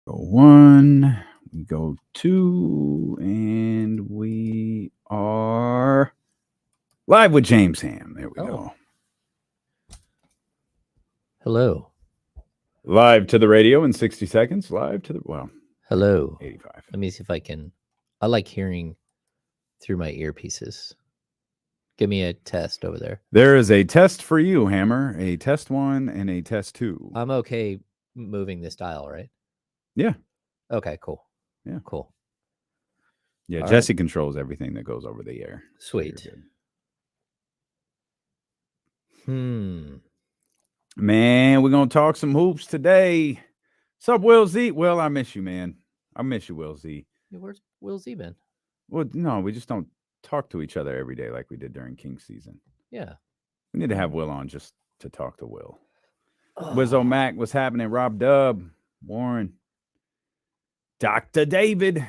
Go 1, we go 2, and we are live with James Ham. There we go. Hello. Live to the radio in 60 seconds. Live to the, Hello. 85. Let me see if I can. I like hearing through my earpieces. Give me a test over there. There is a test for you, Hammer. A test 1 and a test 2. I'm okay moving this dial, right? Yeah. Okay, cool. Yeah. Cool. Yeah, All Jesse controls everything that goes over the air. Sweet. Man, we're going to talk some hoops today. What's up, Will Z? Will, I miss you, man. I miss you, Will Z. Where's Will Z been? Well, no, we just don't talk to each other every day like we did during Kings season. Yeah. We need to have Will on just to talk to Will. Wizzo Mac, what's happening? Rob Dub, Warren, Dr. David,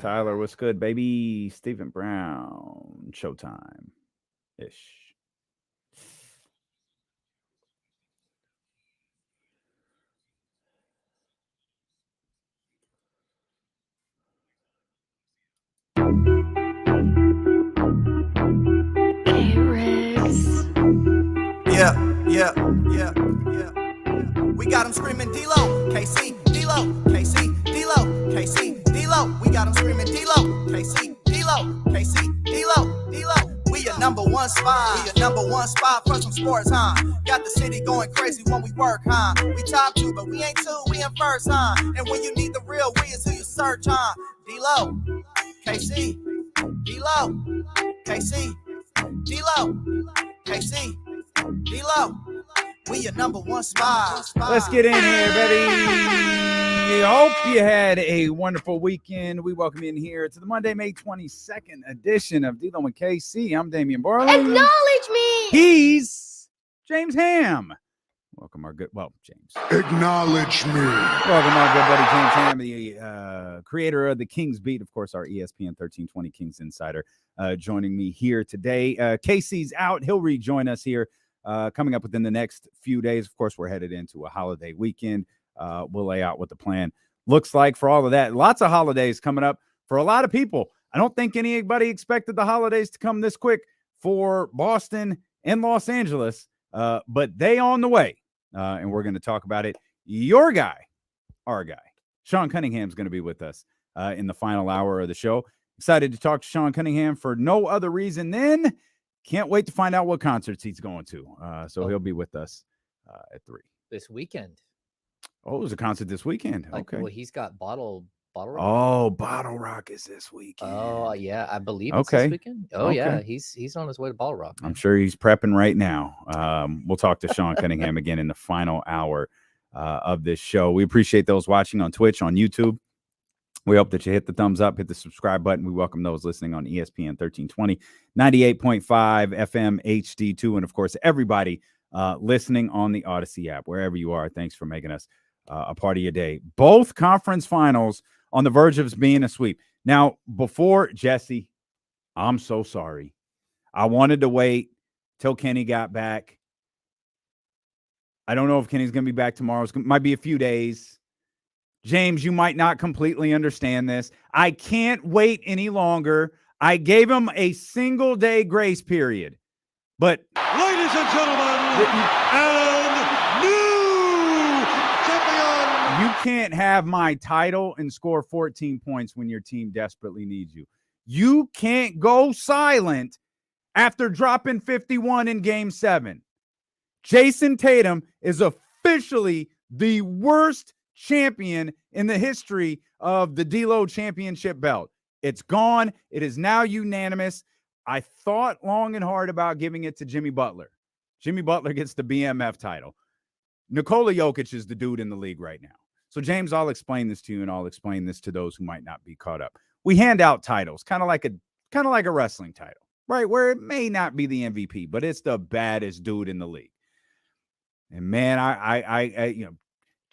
Tyler, what's good, baby? Stephen Brown, Showtime-ish. Yeah. We got them screaming D-Lo, KC, D-Lo, KC, D-Lo, KC, D-Lo. We got them screaming D-Lo, KC, D-Lo, KC, D-Lo, D-Lo. We your number one spot. We your number one spot for some sports, huh? Got the city going crazy when we work, huh? We top 2, but we ain't 2, we in first, huh? And when you need the real, we is who you search, huh? D-Lo, KC, D-Lo, KC, D-Lo, KC, D-Lo. We your number one spot. Let's get in here, baby. Hope you had a wonderful weekend. We welcome you in here to the Monday, May 22nd edition of D-Lo and KC. I'm Damian Barlow. Acknowledge me. He's James Ham. Welcome our good, James. Acknowledge me. Welcome our good buddy James Ham, the creator of the Kings Beat, of course, our ESPN 1320 Kings Insider, joining me here today. KC's out. He'll rejoin us here coming up within the next few days. Of course, we're headed into a holiday weekend. We'll lay out what the plan looks like for all of that. Lots of holidays coming up for a lot of people. I don't think anybody expected the holidays to come this quick for Boston and Los Angeles, but they on the way. And we're going to talk about it. Your guy, our guy, Sean Cunningham is going to be with us in the final hour of the show. Excited to talk to Sean Cunningham for no other reason than can't wait to find out what concerts he's going to. So he'll be with us at 3 this weekend. Oh, there's a concert this weekend. Okay. Well, he's got Bottle Rock. Oh, Bottle Rock is this weekend. Oh, yeah, I believe it's this weekend. Oh, yeah, he's on his way to Bottle Rock. Man. I'm sure he's prepping right now. We'll talk to Sean Cunningham again in the final hour of this show. We appreciate those watching on Twitch, on YouTube. We hope that you hit the thumbs up, hit the subscribe button. We welcome those listening on ESPN 1320, 98.5 FM HD2, and, of course, everybody listening on the Odyssey app, wherever you are. Thanks for making us a part of your day. Both conference finals on the verge of being a sweep. Now, before Jesse, I'm so sorry. I wanted to wait till Kenny got back. I don't know if Kenny's going to be back tomorrow. It might be a few days. James, you might not completely understand this. I can't wait any longer. I gave him a single day grace period. But ladies and gentlemen, and new champion. You can't have my title and score 14 points when your team desperately needs you. You can't go silent after dropping 51 in Game 7. Jason Tatum is officially the worst champion in the history of the D-Lo championship belt. It's gone. It is now unanimous. I thought long and hard about giving it to Jimmy Butler. Jimmy Butler gets the BMF title. Nikola Jokic is the dude in the league right now. So, James, I'll explain this to you, and I'll explain this to those who might not be caught up. We hand out titles, kind of like a wrestling title, right? Where it may not be the MVP, but it's the baddest dude in the league. And man, I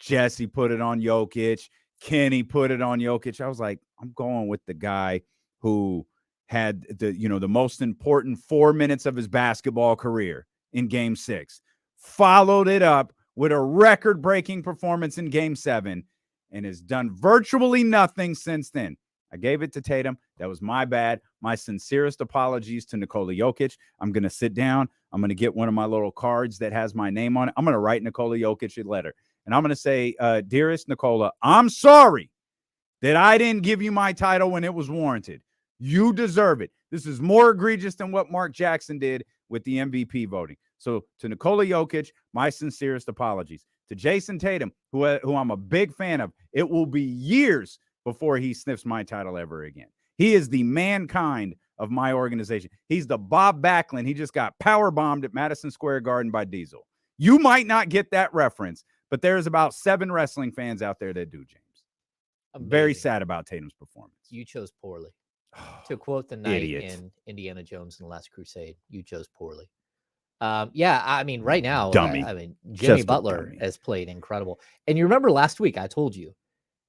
Jesse put it on Jokic. Kenny put it on Jokic. I was like, I'm going with the guy who had the most important 4 minutes of his basketball career in Game 6. Followed it up with a record-breaking performance in Game 7. and has done virtually nothing since then. I gave it to Tatum. That was my bad. My sincerest apologies to Nikola Jokic. I'm going to sit down. I'm going to get one of my little cards that has my name on it. I'm going to write Nikola Jokic a letter. And I'm going to say, dearest Nikola, I'm sorry that I didn't give you my title when it was warranted. You deserve it. This is more egregious than what Mark Jackson did with the MVP voting. So to Nikola Jokic, my sincerest apologies. To Jason Tatum, who I'm a big fan of, it will be years before he sniffs my title ever again. He is the mankind of my organization. He's the Bob Backlund. He just got power bombed at Madison Square Garden by Diesel. You might not get that reference, but there's about 7 wrestling fans out there that do, James. I'm very sad about Tatum's performance. You chose poorly. To quote the knight in Indiana Jones and the Last Crusade, you chose poorly. Yeah, I mean, right now, Jimmy Butler has played incredible. And you remember last week, I told you,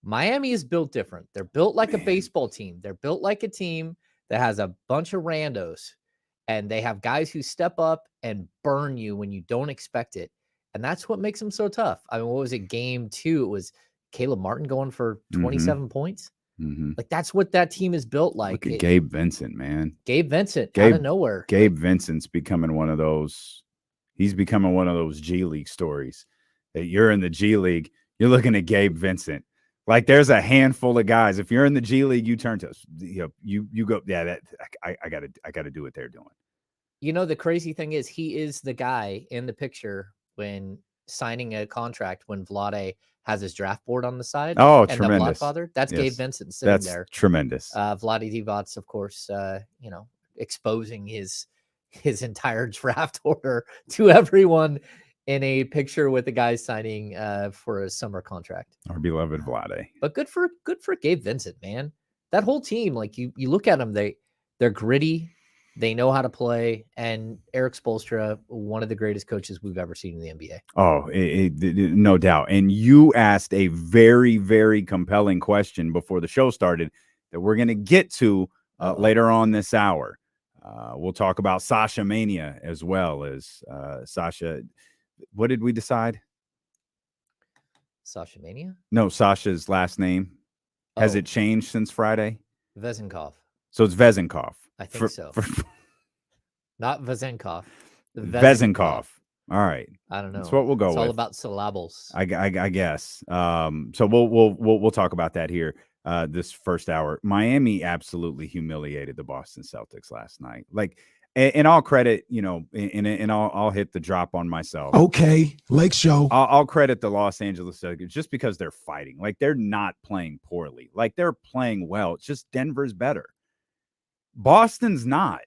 Miami is built different. They're built like a baseball team. They're built like a team that has a bunch of randos, and they have guys who step up and burn you when you don't expect it. And that's what makes them so tough. I mean, what was it? Game 2, it was Caleb Martin going for 27 points. Like, that's what that team is built like. Look at Gabe Vincent, man. Gabe Vincent out of nowhere. Gabe Vincent's becoming one of those. He's becoming one of those G League stories that you're in the G League. You're looking at Gabe Vincent. Like, there's a handful of guys. If you're in the G League, you turn to you go. Yeah, that I gotta do what they're doing. You know, the crazy thing is, he is the guy in the picture when signing a contract when Vlade has his draft board on the side. Oh, and tremendous! The Bloodfather. That's Gabe Vincent sitting there. That's tremendous. Vlade Divac's, of course, exposing his entire draft order to everyone in a picture with the guy signing for a summer contract. Our beloved Vlade. But good for Gabe Vincent, man. That whole team, like, you look at them, they're gritty, they know how to play, and Eric Spoelstra, one of the greatest coaches we've ever seen in the NBA. Oh, no doubt. And you asked a very, very compelling question before the show started that we're going to get to later on this hour. We'll talk about Sasha Mania as well as Sasha. What did we decide? Sasha Mania? No, Sasha's last name. Has it changed since Friday? Vezenkov. So it's Vezenkov. I think so. Not Vezenkov. Vezenkov. All right. I don't know. That's what we'll go with. It's all about syllables. I guess. So we'll talk about that here. This first hour. Miami absolutely humiliated the Boston Celtics last night. Like, and all credit, and I'll hit the drop on myself. Okay, Lake Show. I'll credit the Los Angeles Celtics just because they're fighting. Like, they're not playing poorly. Like, they're playing well. It's just Denver's better. Boston's not.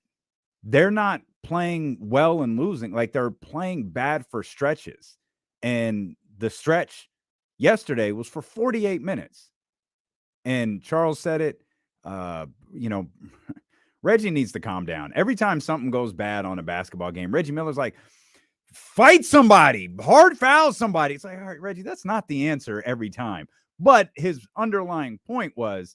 They're not playing well and losing. Like, they're playing bad for stretches. And the stretch yesterday was for 48 minutes. And Charles said it, Reggie needs to calm down. Every time something goes bad on a basketball game, Reggie Miller's like, fight somebody, hard foul somebody. It's like, all right, Reggie, that's not the answer every time. But his underlying point was,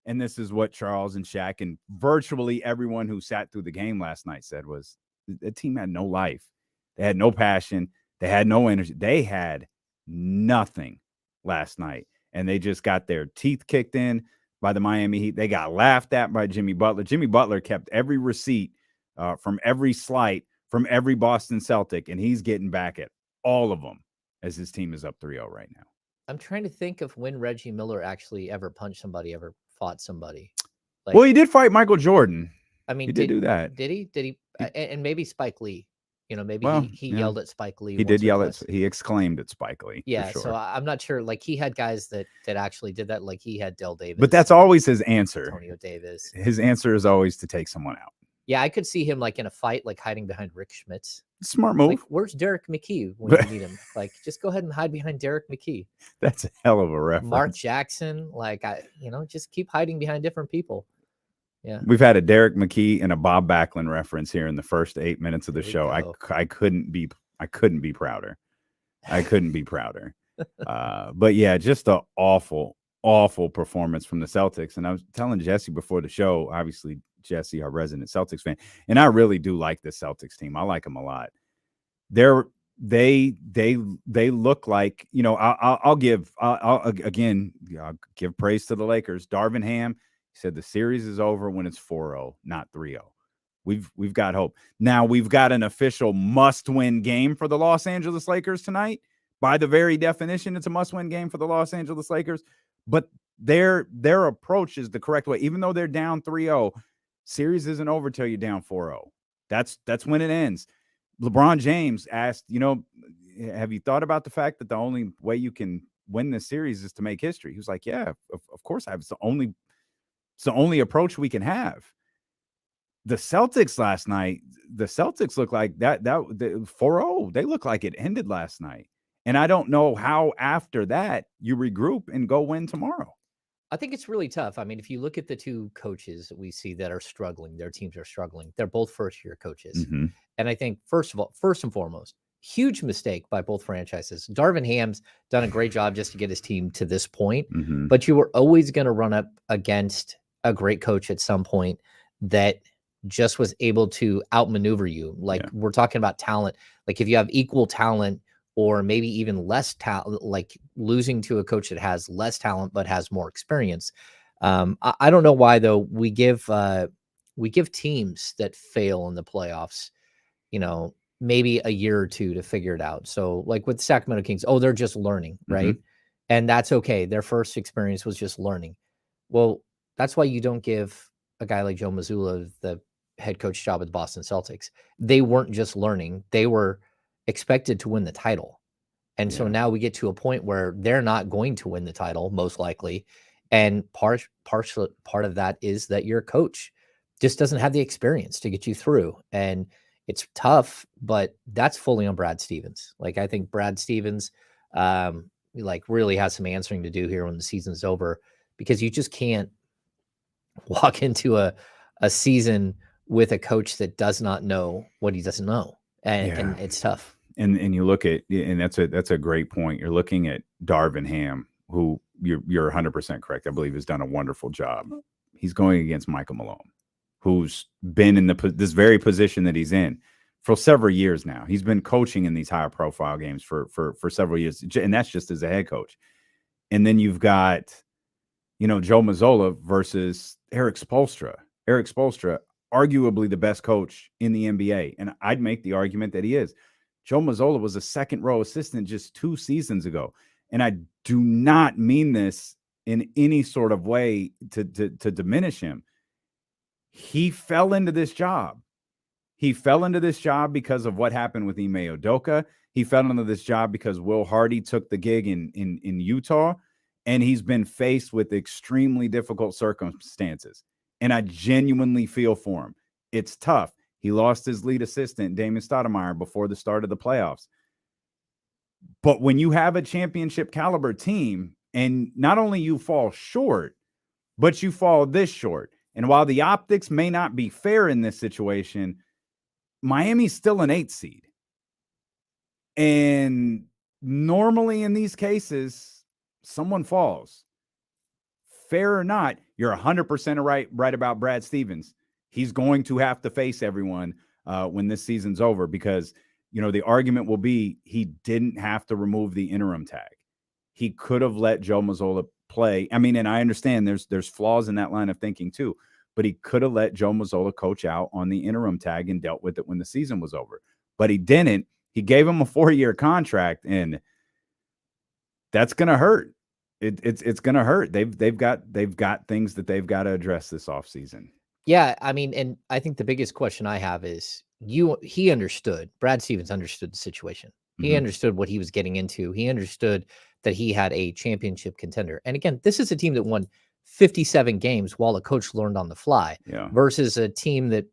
and this is what Charles and Shaq and virtually everyone who sat through the game last night said, was the team had no life. They had no passion. They had no energy. They had nothing last night. And they just got their teeth kicked in by the Miami Heat. They got laughed at by Jimmy Butler. Jimmy Butler kept every receipt from every slight from every Boston Celtic, and he's getting back at all of them as his team is up 3-0 right now. I'm trying to think of when Reggie Miller actually ever punched somebody, ever fought somebody. Like, well, he did fight Michael Jordan. I mean, he did do that. Did he? And maybe Spike Lee. Maybe he yelled at Spike Lee. He did yell at. He exclaimed at Spike Lee. Yeah, sure. So I'm not sure. Like, he had guys that actually did that. Like, he had Dell Davis. But that's always his answer. Antonio Davis. His answer is always to take someone out. Yeah, I could see him, like, in a fight, like, hiding behind Rick Schmitz. Smart move. Like, where's Derek McKee when you need him? Like, just go ahead and hide behind Derek McKee. That's a hell of a reference. Mark Jackson, like, just keep hiding behind different people. Yeah, we've had a Derek McKee and a Bob Backlund reference here in the first 8 minutes of the show. I couldn't be prouder. I couldn't be prouder. But yeah, just an awful performance from the Celtics. And I was telling Jesse before the show, obviously Jesse, our resident Celtics fan, and I really do like the Celtics team. I like them a lot. They're they look like, I'll give praise to the Lakers. Darvin Ham said the series is over when it's 4-0, not 3-0. We've got hope. Now we've got an official must-win game for the Los Angeles Lakers tonight. By the very definition, it's a must-win game for the Los Angeles Lakers. But their approach is the correct way. Even though they're down 3-0, series isn't over till you're down 4-0. That's when it ends. LeBron James asked, have you thought about the fact that the only way you can win this series is to make history? He was like, yeah, of course I have. It's the only approach we can have. The Celtics last night, look like that 4-0. They look like it ended last night. And I don't know how after that you regroup and go win tomorrow. I think it's really tough. I mean, if you look at the two coaches that we see that are struggling, their teams are struggling. They're both first-year coaches. Mm-hmm. And I think, first and foremost, huge mistake by both franchises. Darvin Ham's done a great job just to get his team to this point. Mm-hmm. But you were always going to run up against a great coach at some point that just was able to outmaneuver you. Like, we're talking about talent. Like, if you have equal talent or maybe even less talent, like losing to a coach that has less talent but has more experience. I don't know why, though, we give teams that fail in the playoffs, maybe a year or two to figure it out. So like with the Sacramento Kings, they're just learning, right? Mm-hmm. And that's okay. Their first experience was just learning. Well, that's why you don't give a guy like Joe Mazulla the head coach job at the Boston Celtics. They weren't just learning. They were expected to win the title. And so now we get to a point where they're not going to win the title, most likely. And part of that is that your coach just doesn't have the experience to get you through. And it's tough, but that's fully on Brad Stevens. Like, I think Brad Stevens, really has some answering to do here when the season's over, because you just can't walk into a season with a coach that does not know what he doesn't know. And it's tough. And you look at, and that's a great point. You're looking at Darvin Ham, who you're 100% correct, I believe, has done a wonderful job. He's going against Michael Malone, who's been in this very position that he's in for several years now. He's been coaching in these higher profile games for several years, and that's just as a head coach. And then you've got, Joe Mazzola versus Eric Spoelstra. Eric Spoelstra, arguably the best coach in the NBA, and I'd make the argument that he is. Joe Mazzola was a second-row assistant just 2 seasons ago, and I do not mean this in any sort of way to diminish him. He fell into this job. He fell into this job because of what happened with Ime Udoka. He fell into this job because Will Hardy took the gig in Utah, and he's been faced with extremely difficult circumstances. And I genuinely feel for him. It's tough. He lost his lead assistant, Damon Stoudemire, before the start of the playoffs. But when you have a championship caliber team, and not only you fall short, but you fall this short. And while the optics may not be fair in this situation, Miami's still an 8 seed. And normally in these cases, someone falls. Fair or not, you're 100% right about Brad Stevens. He's going to have to face everyone when this season's over, because, the argument will be he didn't have to remove the interim tag. He could have let Joe Mazzola play. I mean, and I understand there's flaws in that line of thinking too, but he could have let Joe Mazzola coach out on the interim tag and dealt with it when the season was over. But he didn't. He gave him a 4-year contract, and that's going to hurt. It's going to hurt. They've got things that they've got to address this offseason. Yeah, I mean, and I think the biggest question I have is he understood. Brad Stevens understood the situation. He understood what he was getting into. He understood that he had a championship contender. And again, this is a team that won 57 games while the coach learned on the fly, versus a team that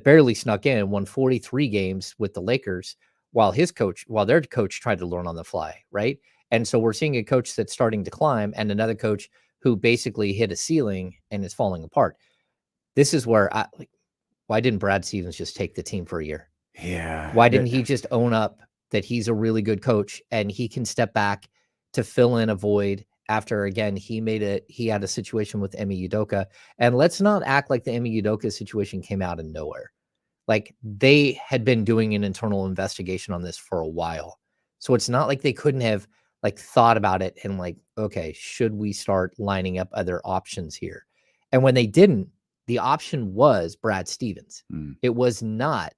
barely snuck in and won 43 games with the Lakers while their coach tried to learn on the fly, right? And so we're seeing a coach that's starting to climb and another coach who basically hit a ceiling and is falling apart. This is where why didn't Brad Stevens just take the team for a year? Yeah. Why didn't he just own up that he's a really good coach and he can step back to fill in a void after, again, he had a situation with Ime Udoka. And let's not act like the Ime Udoka situation came out of nowhere. Like they had been doing an internal investigation on this for a while. So it's not like they couldn't have like thought about it and like, okay, should we start lining up other options here? And when they didn't, the option was Brad Stevens. It was not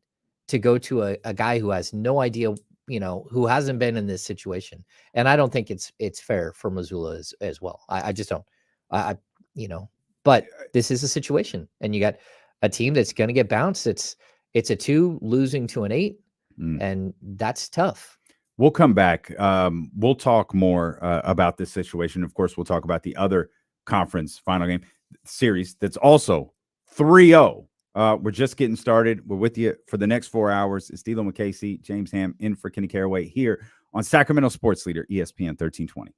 to go to a guy who has no idea, who hasn't been in this situation. And I don't think it's fair for Mazulla as well. I just don't. But this is a situation, and you got a team that's going to get bounced. It's a 2 losing to an 8, and that's tough. We'll come back. We'll talk more about this situation. Of course, we'll talk about the other conference final game series that's also 3-0. We're just getting started. We're with you for the next 4 hours. It's D'Lo McCasey, James Ham in for Kenny Caraway here on Sacramento Sports Leader, ESPN 1320.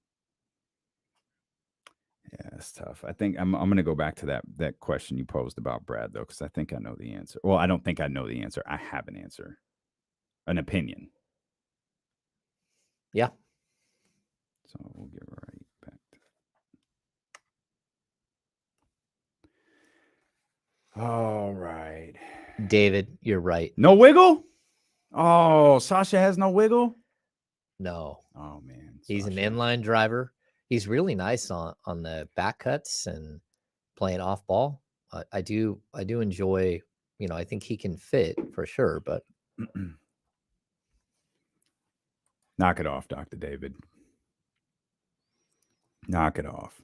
Yeah, it's tough. I think I'm going to go back to that question you posed about Brad, though, because I think I know the answer. Well, I don't think I know the answer. I have an answer, an opinion. Yeah. So we'll get right back to that. All right. David, you're right. No wiggle? Oh, Sasha has no wiggle? No. Oh, man. He's an inline driver. He's really nice on the back cuts and playing off ball. I do enjoy, I think he can fit for sure, but knock it off, Dr. David. Knock it off.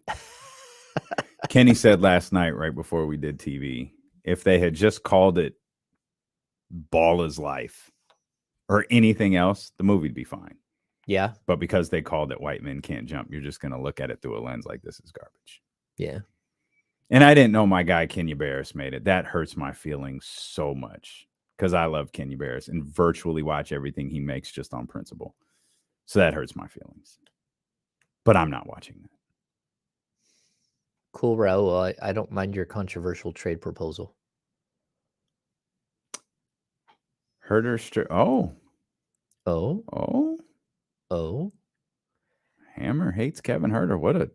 Kenny said last night, right before we did TV, if they had just called it Ball is Life or anything else, the movie'd be fine. Yeah. But because they called it White Men Can't Jump, you're just going to look at it through a lens like this is garbage. Yeah. And I didn't know my guy Kenya Barris made it. That hurts my feelings so much because I love Kenya Barris and virtually watch everything he makes just on principle. So that hurts my feelings. But I'm not watching that. Cool, Raul. I don't mind your controversial trade proposal. Herder Oh. Hammer hates Kevin Herder. What a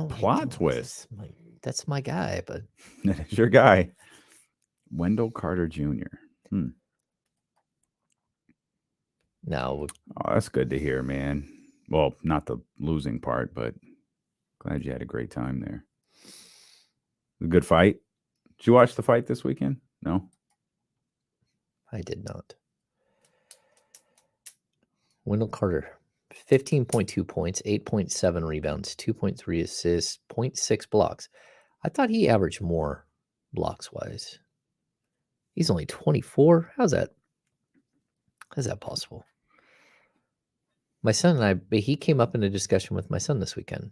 plot twist. That's my guy, but that's your guy. Wendell Carter Jr. No. Oh, that's good to hear, man. Well, not the losing part, but glad you had a great time there. A good fight. Did you watch the fight this weekend? No? I did not. Wendell Carter, 15.2 points, 8.7 rebounds, 2.3 assists, 0.6 blocks. I thought he averaged more blocks-wise. He's only 24. How's that possible? My son and he came up in a discussion with my son this weekend.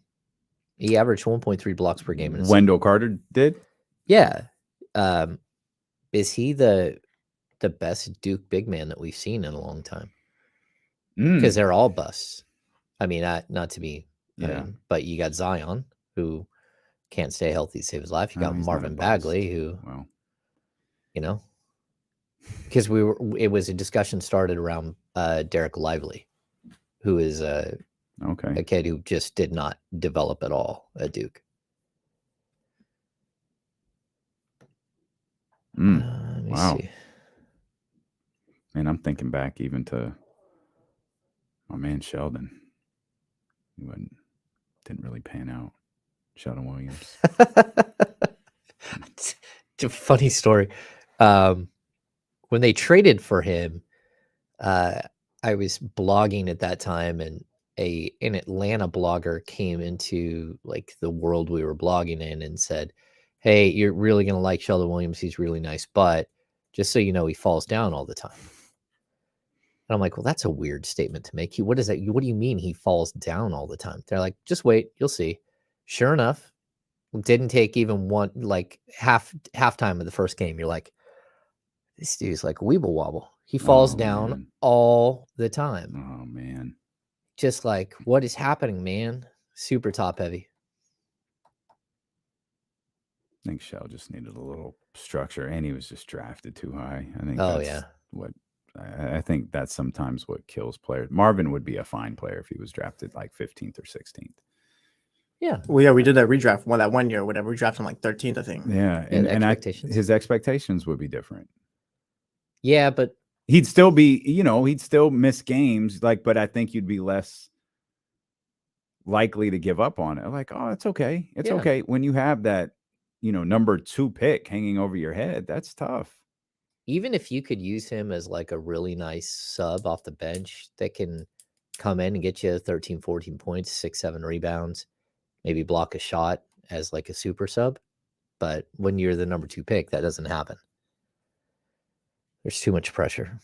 He averaged 1.3 blocks per game. Wendell Carter did? Yeah. Is he the best Duke big man that we've seen in a long time? Because they're all busts. I mean, not to be, but you got Zion, who can't stay healthy to save his life. You got Marvin Bagley, who, because it was a discussion started around Derek Lively, who is a kid who just did not develop at all at Duke. Let me see. Man, I'm thinking back even to my man Sheldon. He didn't really pan out. Sheldon Williams. It's a funny story. When they traded for him, I was blogging at that time, and an Atlanta blogger came into like the world we were blogging in and said, "Hey, you're really gonna like Sheldon Williams. He's really nice, but just so you know, he falls down all the time." And I'm like, well, that's a weird statement to make. What is that? What do you mean he falls down all the time? They're like, just wait, you'll see. Sure enough, didn't take even one, like halftime of the first game. You're like, this dude's like weeble wobble. He falls down all the time. Oh, man. Just like, what is happening, man? Super top heavy. I think Shell just needed a little structure, and he was just drafted too high. I think I think that's sometimes what kills players. Marvin would be a fine player if he was drafted like 15th or 16th. Yeah. Well, yeah, we did that redraft that 1 year or whatever. We drafted him like 13th, I think. Yeah. And his expectations would be different. Yeah, but he'd still be, he'd still miss games. But I think you'd be less likely to give up on it. Like, oh, it's okay. It's okay. When you have that, number 2 pick hanging over your head, that's tough. Even if you could use him as like a really nice sub off the bench that can come in and get you 13, 14 points, 6, 7 rebounds, maybe block a shot as like a super sub. But when you're the number 2 pick, that doesn't happen. There's too much pressure.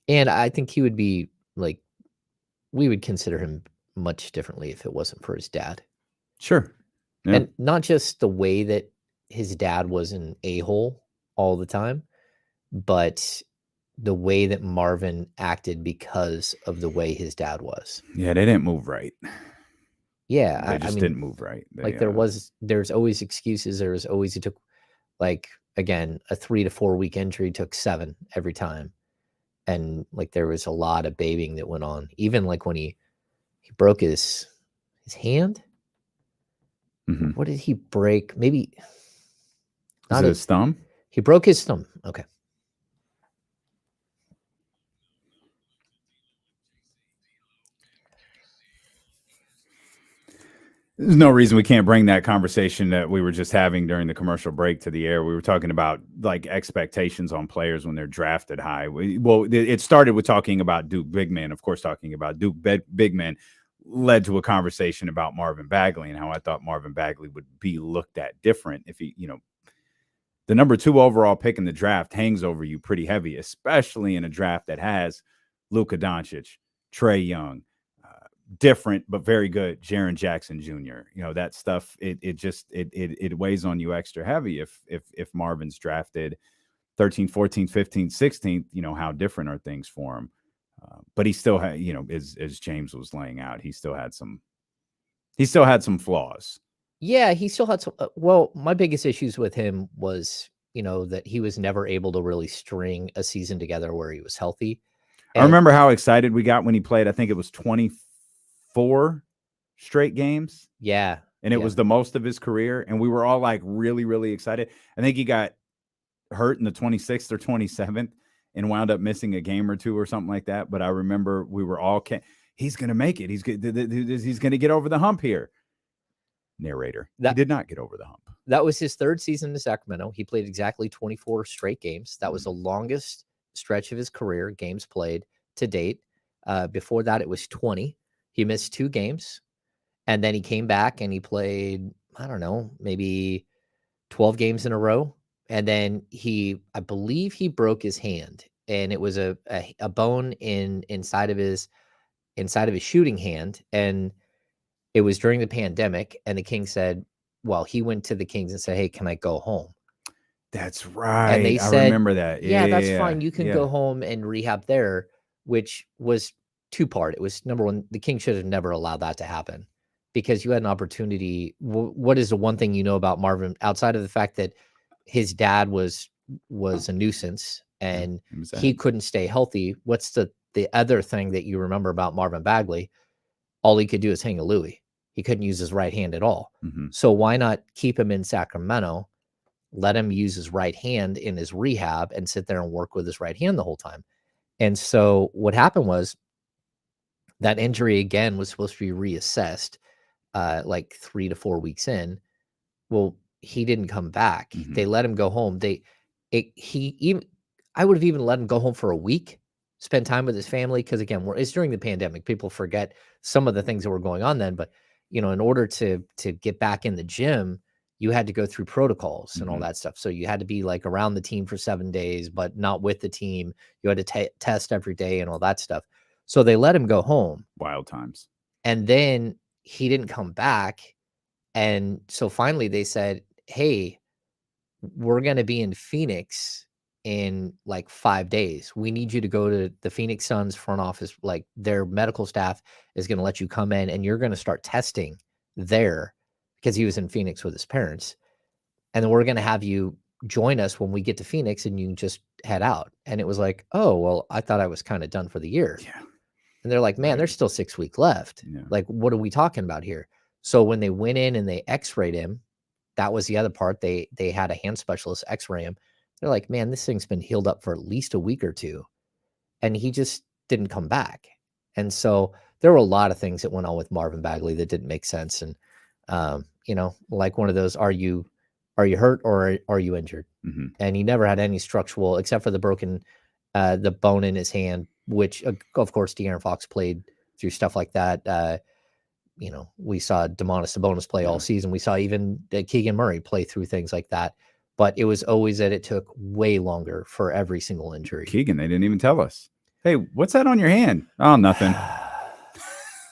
And I think he would be like, we would consider him much differently if it wasn't for his dad. Sure. Yeah. And not just the way that his dad was an a-hole all the time, but the way that Marvin acted because of the way his dad was. Yeah, they didn't move right. Yeah. They just didn't move right. There's always excuses. It took like, again, a 3 to 4 week injury took 7 every time. And like, there was a lot of babying that went on. Even like when he broke his hand. Mm-hmm. What did he break? Maybe not his thumb. He broke his thumb. Okay. There's no reason we can't bring that conversation that we were just having during the commercial break to the air. We were talking about like expectations on players when they're drafted high. It started with talking about Duke big men. Of course, talking about Duke big men led to a conversation about Marvin Bagley and how I thought Marvin Bagley would be looked at different if he, the number 2 overall pick in the draft hangs over you pretty heavy, especially in a draft that has Luka Doncic, Trae Young, different but very good Jaren Jackson Jr. That stuff, it weighs on you extra heavy if Marvin's drafted 13, 14, 15, 16, how different are things for him? But he still had, as James was laying out, he still had some flaws. Yeah, he still had some. My biggest issues with him was, that he was never able to really string a season together where he was healthy. I remember how excited we got when he played. I think it was 24 straight games. Yeah. And it was the most of his career. And we were all like really, really excited. I think he got hurt in the 26th or 27th. And wound up missing a game or 2 or something like that. But I remember we were all, he's going to make it. He's going to get over the hump here. Narrator. He did not get over the hump. That was his 3rd season in Sacramento. He played exactly 24 straight games. That was the longest stretch of his career, games played to date. Before that, it was 20. He missed 2 games. And then he came back and he played, I don't know, maybe 12 games in a row. And then I believe he broke his hand, and it was a bone inside of his shooting hand. And it was during the pandemic. And the Kings said, well, he went to the Kings and said, hey, can I go home? That's right. And they said, I remember that. Yeah, that's fine. You can go home and rehab there, which was 2-part. It was, number one, the Kings should have never allowed that to happen, because you had an opportunity. What is the one thing about Marvin outside of the fact that his dad was a nuisance and he couldn't stay healthy? What's the other thing that you remember about Marvin Bagley? All he could do is hang a Louis. He couldn't use his right hand at all. Mm-hmm. So why not keep him in Sacramento, let him use his right hand in his rehab and sit there and work with his right hand the whole time? And so what happened was that injury again was supposed to be reassessed like 3 to 4 weeks in. Well, he didn't come back. Mm-hmm. They let him go home. I would have even let him go home for a week, spend time with his family. Cause again, it's during the pandemic. People forget some of the things that were going on then, but in order to get back in the gym, you had to go through protocols and all that stuff. So you had to be like around the team for 7 days, but not with the team. You had to test every day and all that stuff. So they let him go home. Wild times. And then he didn't come back. And so finally they said, hey, we're going to be in Phoenix in like 5 days. We need you to go to the Phoenix Suns front office. Like their medical staff is going to let you come in and you're going to start testing there, because he was in Phoenix with his parents. And then we're going to have you join us when we get to Phoenix and you can just head out. And it was like, oh, well, I thought I was kind of done for the year. Yeah. And they're like, man, there's still 6 weeks left. Yeah. Like, what are we talking about here? So when they went in and they x-rayed him, that was the other part. They had a hand specialist x-ray him. They're like, man, this thing's been healed up for at least a week or two. And he just didn't come back. And so there were a lot of things that went on with Marvin Bagley that didn't make sense. And, like one of those, are you hurt or are you injured? Mm-hmm. And he never had any structural, except for the broken, the bone in his hand, which of course, De'Aaron Fox played through stuff like that. We saw Domantas Sabonis play all season. We saw even Keegan Murray play through things like that. But it was always that it took way longer for every single injury. Keegan, they didn't even tell us. Hey, what's that on your hand? Oh, nothing.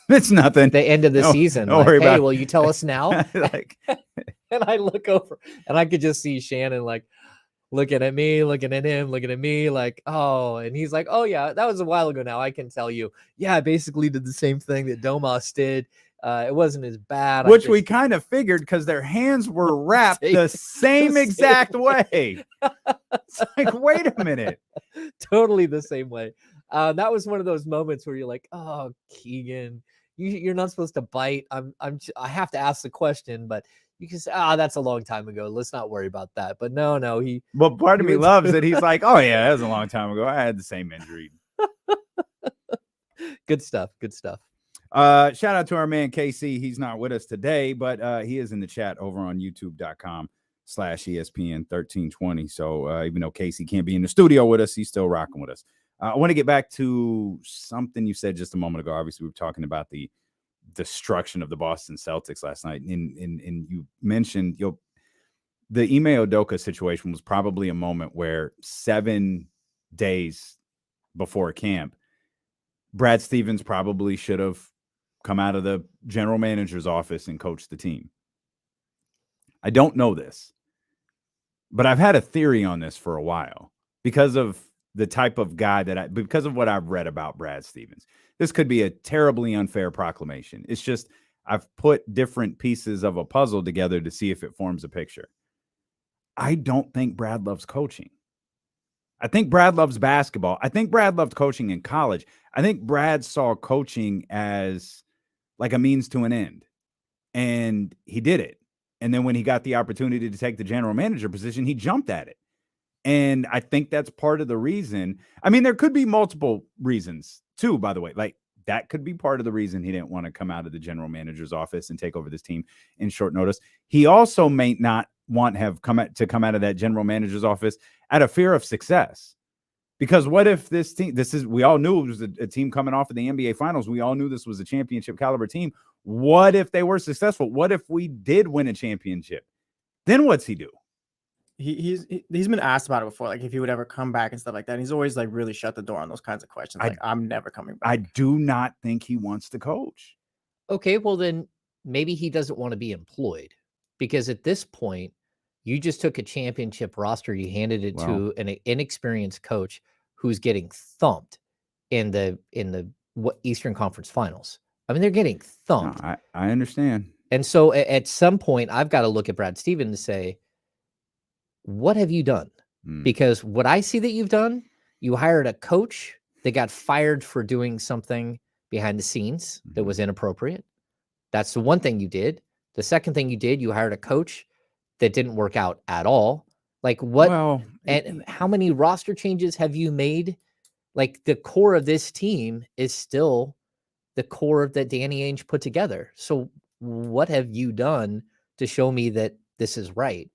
It's nothing. The end of the season. Don't worry about it. Will you tell us now? And I look over and I could just see Shannon like looking at me, looking at him, looking at me like, oh, and he's like, oh yeah, that was a while ago now. I can tell you. Yeah, I basically did the same thing that Domas did. It wasn't as bad. Which we kind of figured because their hands were wrapped the same exact way. It's like, wait a minute. Totally the same way. That was one of those moments where you're like, oh, Keegan, you're not supposed to bite. I have to ask the question, but you can say, that's a long time ago. Let's not worry about that. But no, But part of me loves it. He's like, oh yeah, that was a long time ago. I had the same injury. Good stuff. Good stuff. Shout out to our man KC. He's not with us today, but he is in the chat over on youtube.com/ESPN 1320. So even though Casey can't be in the studio with us, he's still rocking with us. I want to get back to something you said just a moment ago. Obviously, we were talking about the destruction of the Boston Celtics last night, and you mentioned the Ime Udoka situation was probably a moment where 7 days before camp, Brad Stevens probably should have come out of the general manager's office and coached the team. I don't know this, but I've had a theory on this for a while because of the type of guy because of what I've read about Brad Stevens. This could be a terribly unfair proclamation. It's just I've put different pieces of a puzzle together to see if it forms a picture. I don't think Brad loves coaching. I think Brad loves basketball. I think Brad loved coaching in college. I think Brad saw coaching as like a means to an end, and he did it. And then when he got the opportunity to take the general manager position, he jumped at it. And I think that's part of the reason. I mean, there could be multiple reasons too, by the way. Like that could be part of the reason he didn't want to come out of the general manager's office and take over this team in short notice. He also may not want to come out of that general manager's office out of fear of success. Because what if this team, we all knew it was a team coming off of the NBA finals. We all knew this was a championship caliber team. What if they were successful? What if we did win a championship? Then what's he do? He's been asked about it before, like if he would ever come back and stuff like that. And he's always like really shut the door on those kinds of questions. Like I'm never coming back. I do not think he wants to coach. Okay, well then maybe he doesn't want to be employed, because at this point you just took a championship roster, you handed it to an inexperienced coach who's getting thumped in the Eastern Conference Finals. I mean, they're getting thumped. No, I understand. And so at some point, I've got to look at Brad Stevens and say, what have you done? Because what I see that you've done, you hired a coach that got fired for doing something behind the scenes that was inappropriate. That's the one thing you did. The second thing you did, you hired a coach that didn't work out at all. Like what? Well, and how many roster changes have you made? Like the core of this team is still the core that Danny Ainge put together. So what have you done to show me that this is right,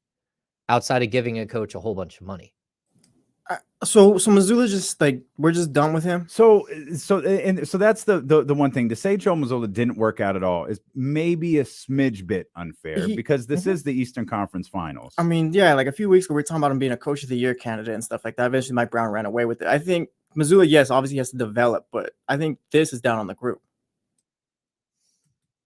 outside of giving a coach a whole bunch of money? So Mazulla just like, we're just done with him. So that's the one thing to say. Joe Mazulla didn't work out at all is maybe a smidge bit unfair because this is the Eastern Conference Finals. I mean, yeah, like a few weeks ago we were talking about him being a Coach of the Year candidate and stuff like that. Eventually, Mike Brown ran away with it. I think Mazulla, yes, obviously has to develop, but I think this is down on the group.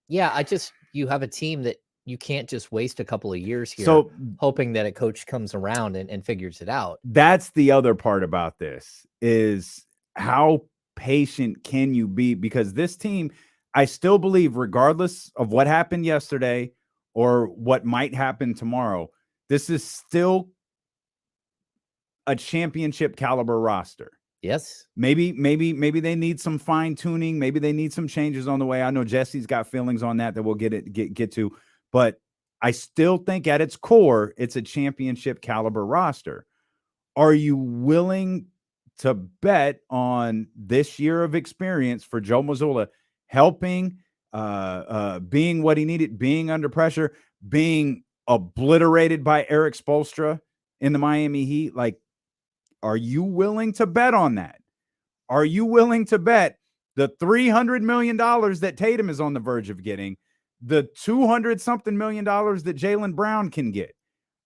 Yeah, you have a team that you can't just waste a couple of years here hoping that a coach comes around and figures it out. That's the other part about this is how patient can you be? Because this team, I still believe, regardless of what happened yesterday or what might happen tomorrow, this is still a championship caliber roster. Yes. Maybe they need some fine tuning. Maybe they need some changes on the way. I know Jesse's got feelings on that we'll get to. But I still think at its core, it's a championship caliber roster. Are you willing to bet on this year of experience for Joe Mazulla helping, being what he needed, being under pressure, being obliterated by Eric Spoelstra in the Miami Heat? Like, are you willing to bet on that? Are you willing to bet the $300 million that Tatum is on the verge of getting, the $200-something million that Jaylen Brown can get?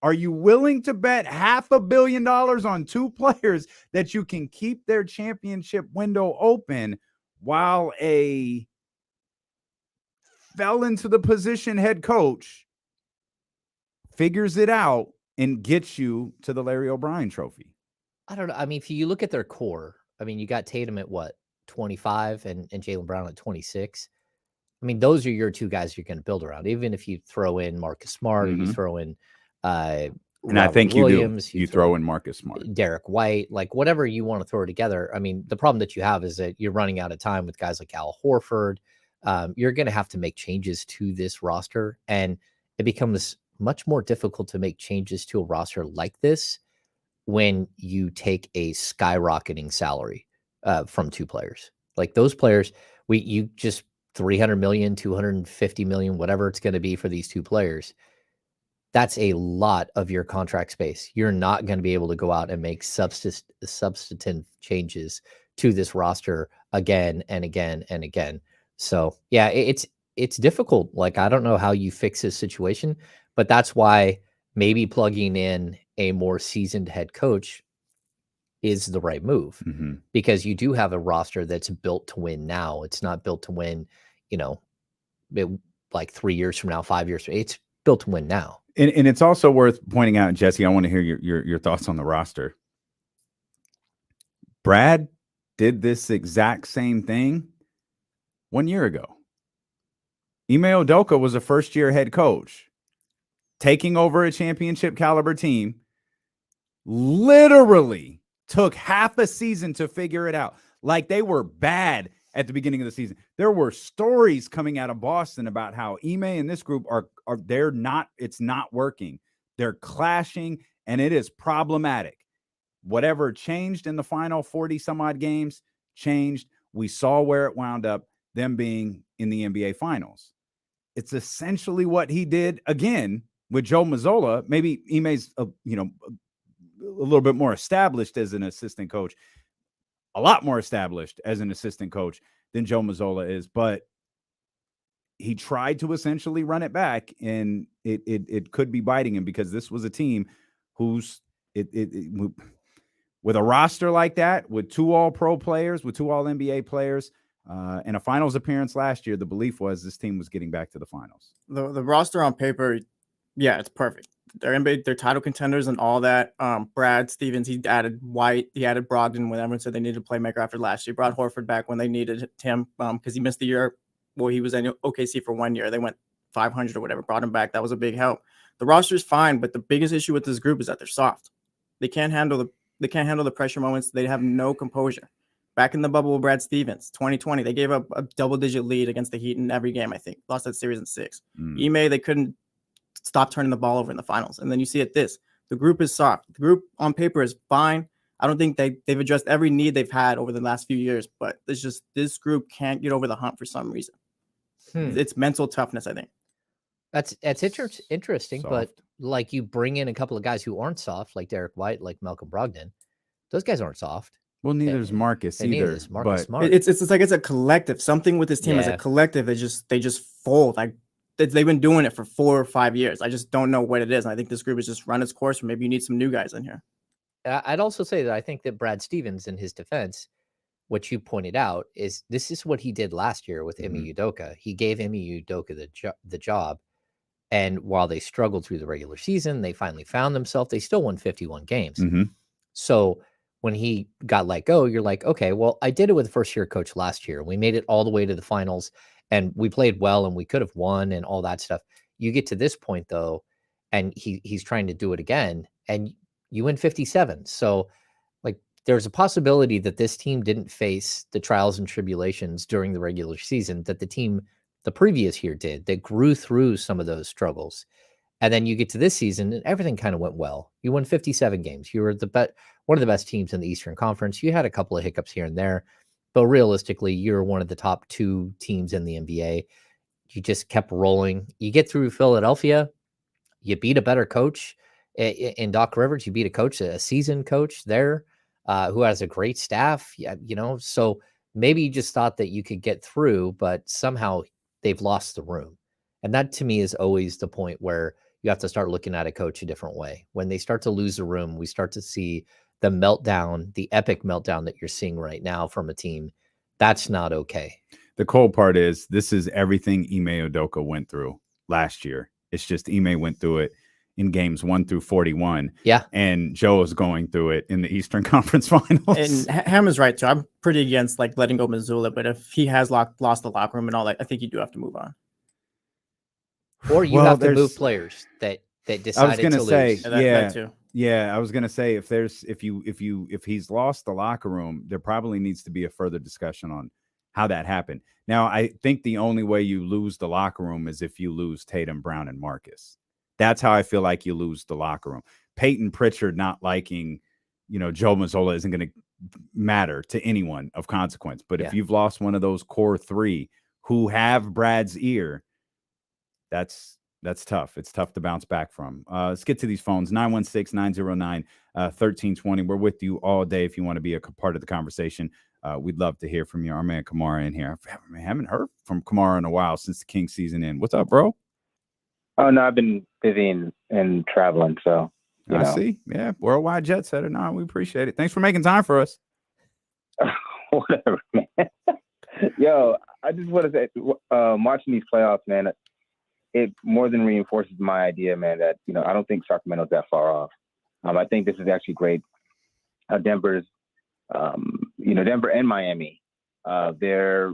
Are you willing to bet $500 million on two players that you can keep their championship window open while a fell into the position head coach figures it out and gets you to the Larry O'Brien trophy? I don't know. I mean, if you look at their core, I mean, you got Tatum at what, 25 and Jaylen Brown at 26. I mean, those are your two guys you're going to build around. Even if you throw in Marcus Smart, or you throw in and I think Williams, you throw in Marcus Smart, Derek White, like whatever you want to throw together. I mean, the problem that you have is that you're running out of time with guys like Al Horford. You're going to have to make changes to this roster, and it becomes much more difficult to make changes to a roster like this when you take a skyrocketing salary from two players. Like those players, you just 300 million, 250 million, whatever it's going to be for these two players. That's a lot of your contract space. You're not going to be able to go out and make substantive changes to this roster again and again and again. So yeah, it's difficult. Like, I don't know how you fix this situation, but that's why maybe plugging in a more seasoned head coach is the right move, because you do have a roster that's built to win now. It's not built to win, like 3 years from now, 5 years. It's built to win now. And it's also worth pointing out, Jesse, I want to hear your thoughts on the roster. Brad did this exact same thing 1 year ago. Ime Udoka was a first-year head coach, taking over a championship caliber team, literally took half a season to figure it out. Like, they were bad at the beginning of the season. There were stories coming out of Boston about how Ime and this group it's not working. They're clashing, and it is problematic. Whatever changed in the final 40 some odd games changed. We saw where it wound up, them being in the NBA finals. It's essentially what he did again with Joe Mazulla. Maybe Ime's a little bit more established as an assistant coach, a lot more established as an assistant coach than Joe Mazulla is, but he tried to essentially run it back, and it could be biting him, because this was a team who's with a roster like that, with two all-pro players, with two all-NBA players, and a finals appearance last year. The belief was this team was getting back to the finals. The roster on paper, yeah, it's perfect. They're NBA, they're title contenders and all that. Brad Stevens, he added White, he added Brogdon when everyone said they needed a playmaker after last year. Brought Horford back when they needed him, because he missed the year. Well, he was in OKC for 1 year. They went 500 or whatever. Brought him back. That was a big help. The roster is fine, but the biggest issue with this group is that they're soft. They can't handle the pressure moments. They have no composure. Back in the bubble with Brad Stevens, 2020, they gave up a double-digit lead against the Heat in every game, I think. Lost that series in 6. Ime, they couldn't stop turning the ball over in the finals. And then you see the group is soft. The group on paper is fine. I don't think they've addressed every need they've had over the last few years, but this group can't get over the hump for some reason. It's mental toughness, I think. That's interesting, Soft. but like, you bring in a couple of guys who aren't soft, like Derek White, like Malcolm Brogdon. Those guys aren't soft. Well, neither is Marcus either. Neither is Marcus Smart. It's like it's a collective. Something with this team as a collective, they just fold. Like, they've been doing it for 4 or 5 years. I just don't know what it is. And I think this group has just run its course, or maybe you need some new guys in here. I'd also say that I think that Brad Stevens, in his defense, what you pointed out is this is what he did last year with Ime Udoka. He gave Ime Udoka the job. And while they struggled through the regular season, they finally found themselves. They still won 51 games. So when he got let go, you're like, okay, well, I did it with the first-year coach last year. We made it all the way to the finals, and we played well, and we could have won and all that stuff. You get to this point, though, and he's trying to do it again, and you win 57. So, like, there's a possibility that this team didn't face the trials and tribulations during the regular season that the team the previous year did, that grew through some of those struggles. And then you get to this season and everything kind of went well. You won 57 games. You were one of the best teams in the Eastern Conference. You had a couple of hiccups here and there, but realistically, you're one of the top 2 teams in the NBA. You just kept rolling. You get through Philadelphia, you beat a better coach in Doc Rivers. You beat a coach, a seasoned coach there, who has a great staff. Yeah, so maybe you just thought that you could get through, but somehow they've lost the room. And that to me is always the point where you have to start looking at a coach a different way. When they start to lose the room, we start to see the meltdown, the epic meltdown that you're seeing right now from a team. That's not okay. The cold part is this is everything Ime Udoka went through last year. It's just Ime went through it in games 1 through 41. Yeah. And Joe is going through it in the Eastern Conference Finals. And Ham is right, too. I'm pretty against letting go Mazulla, but if he has lost the locker room and all that, I think you do have to move on. Or you have to move players that decided I was gonna to say, lose. That too. Yeah, I was gonna say if he's lost the locker room, there probably needs to be a further discussion on how that happened. Now, I think the only way you lose the locker room is if you lose Tatum, Brown, and Marcus. That's how I feel like you lose the locker room. Peyton Pritchard not liking, Joe Mazulla isn't going to matter to anyone of consequence. But if you've lost one of those core 3 who have Brad's ear, that's tough. It's tough to bounce back from. Let's get to these phones. 916-909-1320. We're with you all day if you want to be a part of the conversation. We'd love to hear from you. Our man Kamara in here. I haven't heard from Kamara in a while since the Kings season ended. What's up, bro? Oh, no, I've been busy and traveling, so. I see. Yeah, worldwide jet setter. No, we appreciate it. Thanks for making time for us. Whatever, man. Yo, I just want to say, watching these playoffs, man, it more than reinforces my idea, man, that, I don't think Sacramento's that far off. I think this is actually great. Denver's, Denver and Miami, they're,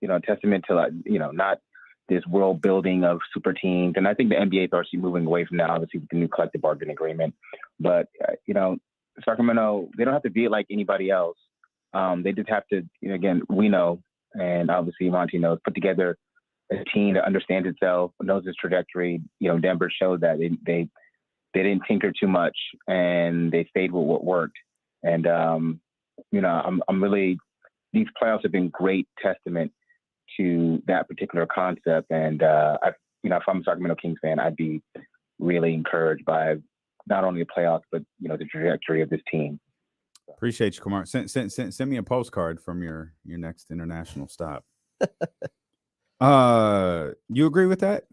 a testament to, not this world building of super teams. And I think the NBA is actually moving away from that, obviously, with the new collective bargaining agreement. But, Sacramento, they don't have to be like anybody else. They just have to, again, we know, and obviously Monty knows, put together a team that understands itself, knows its trajectory. Denver showed that they didn't tinker too much and they stayed with what worked. And, I'm really, these playoffs have been great testament to that particular concept. And, if I'm a Sacramento Kings fan, I'd be really encouraged by not only the playoffs, but, the trajectory of this team. Appreciate you, Kumar. Send me a postcard from your next international stop. You agree with that?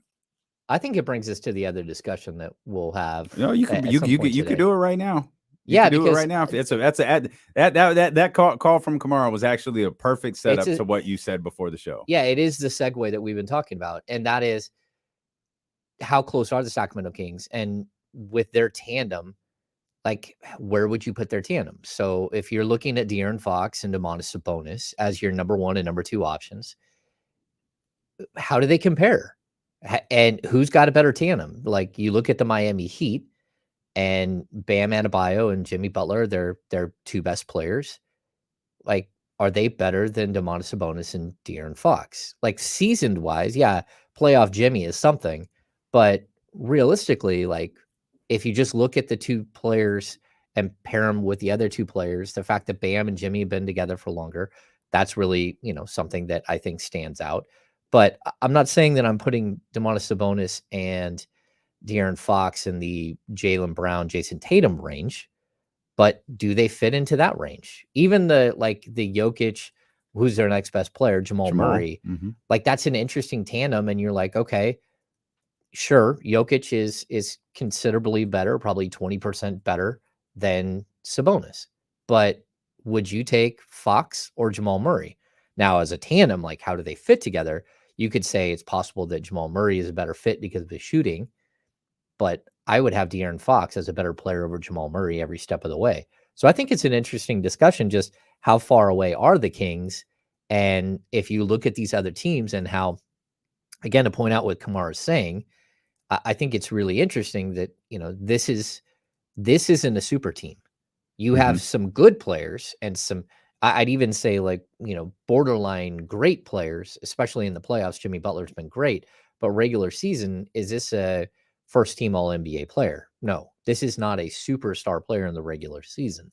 I think it brings us to the other discussion that we'll have. No, you could do it right now. Do it right now. That call from Kamara was actually a perfect setup to what you said before the show. Yeah, it is the segue that we've been talking about, and that is how close are the Sacramento Kings, and with their tandem, like where would you put their tandem? So if you're looking at De'Aaron Fox and Domantas Sabonis as your number 1 and number 2 options, how do they compare? And who's got a better tandem? Like you look at the Miami Heat. And Bam Adebayo and Jimmy Butler, they're 2 best players. Like, are they better than Domantas Sabonis and De'Aaron Fox? Like, seasoned-wise, yeah, playoff Jimmy is something. But realistically, like, if you just look at the 2 players and pair them with the other 2 players, the fact that Bam and Jimmy have been together for longer, that's really, something that I think stands out. But I'm not saying that I'm putting Domantas Sabonis and De'Aaron Fox in the Jaylen Brown, Jason Tatum range, but do they fit into that range? Even the Jokic, who's their next best player, Jamal Murray, like that's an interesting tandem. And you're like, okay, sure, Jokic is considerably better, probably 20% better than Sabonis. But would you take Fox or Jamal Murray? Now, as a tandem, like how do they fit together? You could say it's possible that Jamal Murray is a better fit because of his shooting. But I would have De'Aaron Fox as a better player over Jamal Murray every step of the way. So I think it's an interesting discussion, just how far away are the Kings? And if you look at these other teams and how, again, to point out what Kamara is saying, I think it's really interesting that, this isn't a super team. You have some good players and some, I'd even say borderline great players, especially in the playoffs. Jimmy Butler's been great, but regular season, is this a first team All NBA player? No, This is not a superstar player in the regular season.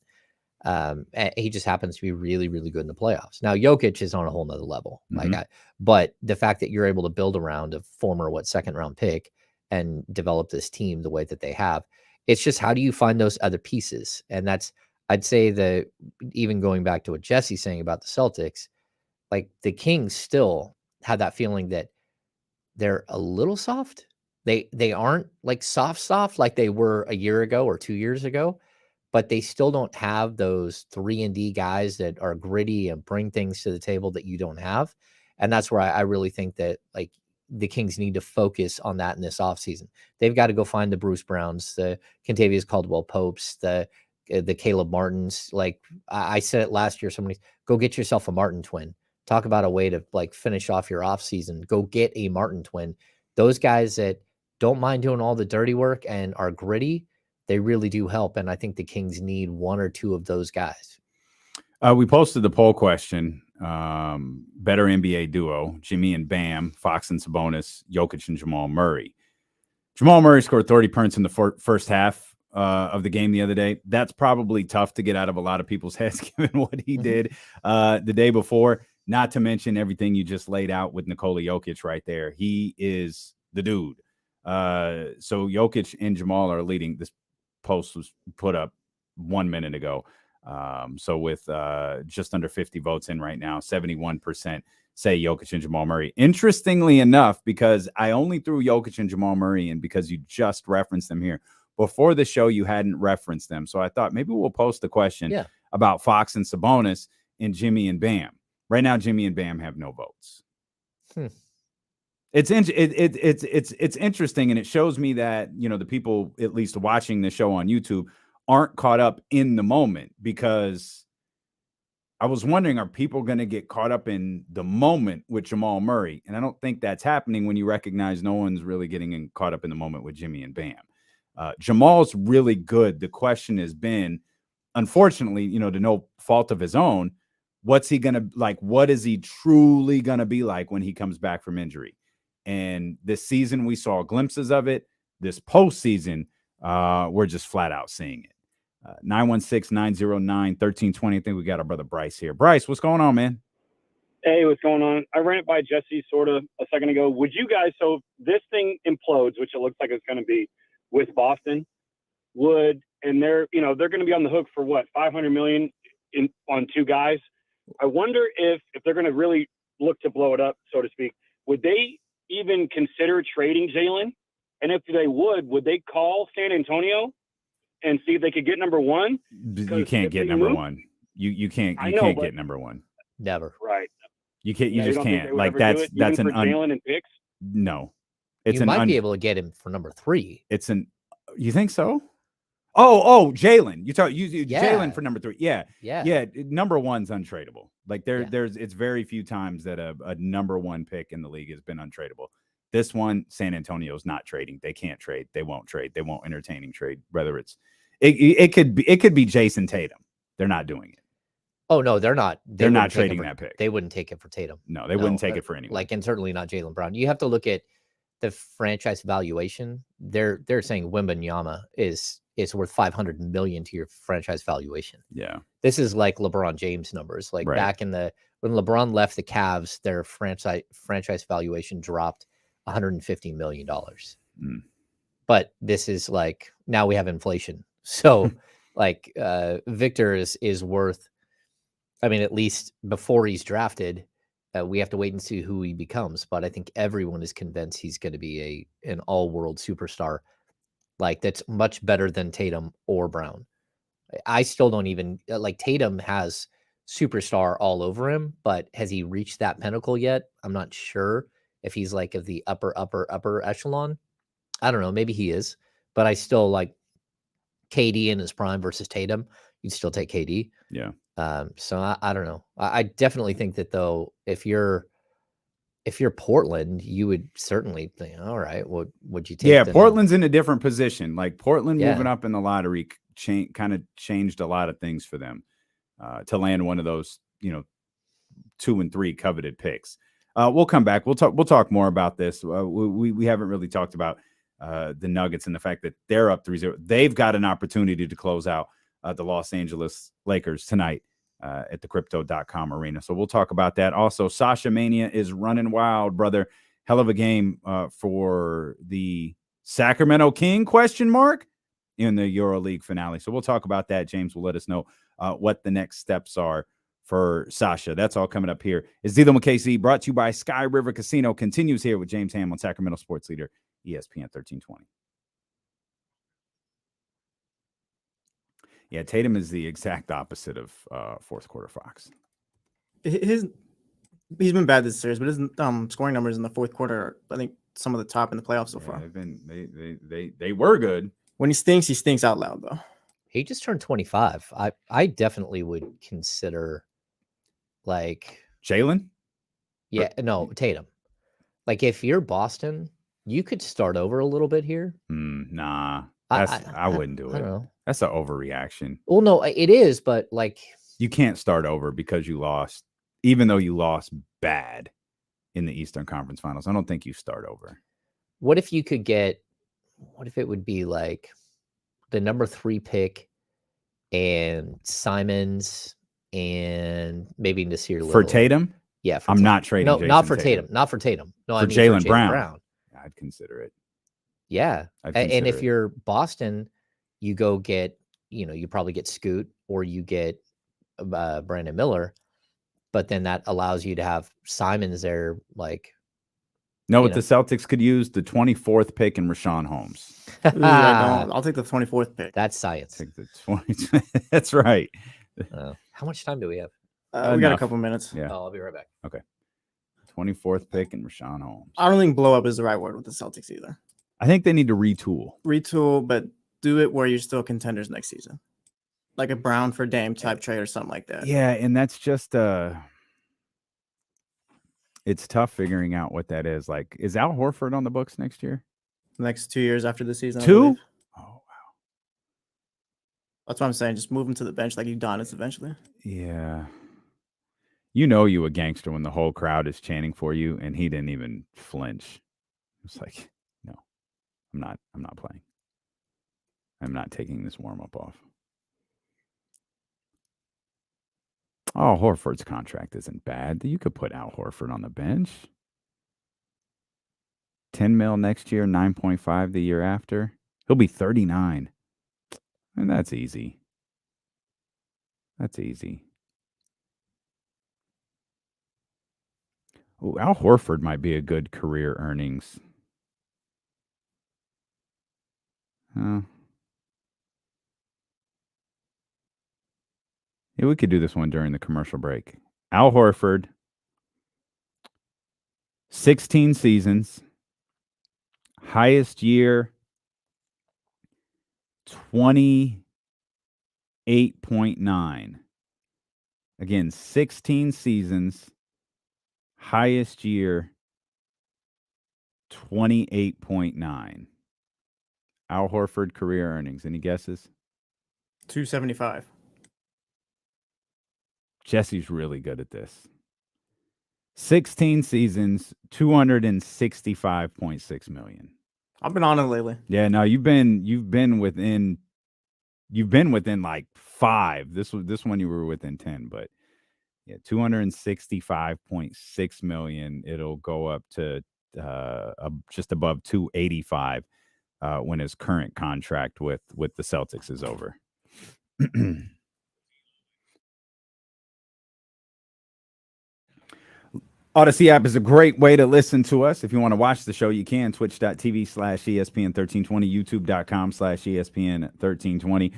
He just happens to be really, really good in the playoffs. Now, Jokic is on a whole nother level. But the fact that you're able to build around a former, second round pick and develop this team the way that they have, it's just, how do you find those other pieces? And that's, I'd say that even going back to what Jesse's saying about the Celtics, like the Kings still have that feeling that they're a little soft. They aren't like soft like they were a year ago or 2 years ago, but they still don't have those 3-and-D guys that are gritty and bring things to the table that you don't have. And that's where I really think that like the Kings need to focus on that in this offseason. They've got to go find the Bruce Browns, the Kentavious Caldwell-Popes, the Caleb Martins. Like I said it last year, somebody go get yourself a Martin twin. Talk about a way to like finish off your offseason. Go get a Martin twin. Those guys that don't mind doing all the dirty work and are gritty, they really do help. And I think the Kings need one or two of those guys. We posted the poll question, better NBA duo, Jimmy and Bam, Fox and Sabonis, Jokic and Jamal Murray. Jamal Murray scored 30 points in the first half of the game the other day. That's probably tough to get out of a lot of people's heads given what he did the day before, not to mention everything you just laid out with Nikola Jokic right there. He is the dude. So Jokic and Jamal are leading. This post was put up 1 minute ago. So with just under 50 votes in right now, 71% say Jokic and Jamal Murray. Interestingly enough, because I only threw Jokic and Jamal Murray in because you just referenced them here. Before the show, you hadn't referenced them. So I thought maybe we'll post a question about Fox and Sabonis and Jimmy and Bam. Right now, Jimmy and Bam have no votes. It's interesting, and it shows me that, you know, the people at least watching the show on YouTube aren't caught up in the moment, because I was wondering, are people going to get caught up in the moment with Jamal Murray? And I don't think that's happening when you recognize no one's really getting caught up in the moment with Jimmy and Bam. Jamal's really good. The question has been, unfortunately, you know, to no fault of his own, what's he going to like? What is he truly going to be like when he comes back from injury? And this season, we saw glimpses of it. This postseason, we're just flat out seeing it. 916-909-1320. I think we got our brother Bryce here. Bryce, what's going on, man? Hey, what's going on? I ran it by Jesse sort of a second ago. Would you guys, so if this thing implodes, which it looks like it's going to be with Boston, and they're going to be on the hook for what, $500 million on two guys? I wonder if they're going to really look to blow it up, so to speak, would they even consider trading Jalen? And if they would they call San Antonio and see if they could get number one? You can't get number one. You can't get number one. Never. Right. You can't. You just can't. Like that's an Jalen and picks. No. You might be able to get him for number 3. You think so? Oh, Jalen. Jalen for number 3. Yeah. Number 1's untradeable. Like it's very few times that a number 1 pick in the league has been untradeable. This one, San Antonio's not trading. They can't trade. They won't trade. They won't entertaining trade. Whether it could be Jason Tatum. They're not doing it. Oh no, they're not. They're not trading that pick. They wouldn't take it for Tatum. No, they wouldn't take it for anyone. Like, and certainly not Jaylen Brown. You have to look at the franchise valuation. They're saying Wembanyama is worth $500 million to your franchise valuation. Yeah, this is like LeBron James numbers. Like back in when LeBron left the Cavs, their franchise valuation dropped $150 million. But this is like, now we have inflation. So like Victor is worth, I mean, at least before he's drafted, we have to wait and see who he becomes. But I think everyone is convinced he's going to be an all-world superstar. Like, that's much better than Tatum or Brown. I still don't even like, Tatum has superstar all over him, but has he reached that pinnacle yet? I'm not sure if he's like of the upper echelon. I don't know. Maybe he is, but I still like KD in his prime versus Tatum. You'd still take KD. Yeah. So I don't know. I definitely think that though, if you're Portland, you would certainly think, all right, what would you take? Yeah, Portland's in a different position. Like Portland moving up in the lottery kind of changed a lot of things for them to land one of those, 2 and 3 coveted picks. We'll come back. We'll talk more about this. We haven't really talked about the Nuggets and the fact that they're up 3-0. They've got an opportunity to close out the Los Angeles Lakers tonight at the Crypto.com arena. So we'll talk about that. Also, Sasha Mania is running wild, brother. Hell of a game for the Sacramento King ? In the EuroLeague finale. So we'll talk about that. James will let us know what the next steps are for Sasha. That's all coming up here. It's D'Lo with KC, brought to you by Sky River Casino. Continues here with James Ham on Sacramento Sports Leader, ESPN 1320. Yeah, Tatum is the exact opposite of fourth quarter Fox. He's been bad this series, but his scoring numbers in the fourth quarter are, I think, some of the top in the playoffs so far. They were good. When he stinks out loud, though. He just turned 25. I definitely would consider, like, Jalen? Yeah, no, Tatum. Like, if you're Boston, you could start over a little bit here. Nah, I wouldn't do it. I don't know. That's an overreaction. Well, no, it is, but like, you can't start over because you lost, even though you lost bad in the Eastern Conference Finals. I don't think you start over. What if it would be like the number 3 pick and Simons and maybe Nasir Little? For Tatum? Yeah. I'm not trading. No, Jason not for Tatum. Not for Tatum. No, for Jaylen Brown. I'd consider it. Yeah. And if you're Boston, you go get, you probably get Scoot or you get Brandon Miller, but then that allows you to have Simons there. Like, no, what the Celtics could use the 24th pick in Rashawn Holmes. I'll take the 24th pick. That's science. Take the 20. That's right. How much time do we have? We got a couple minutes. Yeah. I'll be right back. Okay. 24th pick in Rashawn Holmes. I don't think blow up is the right word with the Celtics either. I think they need to retool. But do it where you're still contenders next season. Like a Brown for Dame type trade or something like that. Yeah, and that's just it's tough figuring out what that is. Like, is Al Horford on the books next year? Next 2 years after the season. 2? Oh, wow. That's what I'm saying. Just move him to the bench like Udonis eventually. Yeah. You a gangster when the whole crowd is chanting for you, and he didn't even flinch. It's like, no, I'm not playing. I'm not taking this warm-up off. Oh, Horford's contract isn't bad. You could put Al Horford on the bench. $10 million next year, 9.5 the year after. He'll be 39. And that's easy. That's easy. Oh, Al Horford might be a good career earnings. Yeah, we could do this one during the commercial break. Al Horford, 16 seasons, highest year, 28.9. Again, 16 seasons, highest year, 28.9. Al Horford career earnings. Any guesses? 275. Jesse's really good at this. 16 seasons, $265.6 million. I've been on it lately. Yeah, no, you've been within like 5. This one you were within 10, but yeah, $265.6 million. It'll go up to just above 285 when his current contract with the Celtics is over. Odyssey app is a great way to listen to us. If you want to watch the show, you can. Twitch.tv/ESPN1320, YouTube.com/ESPN1320.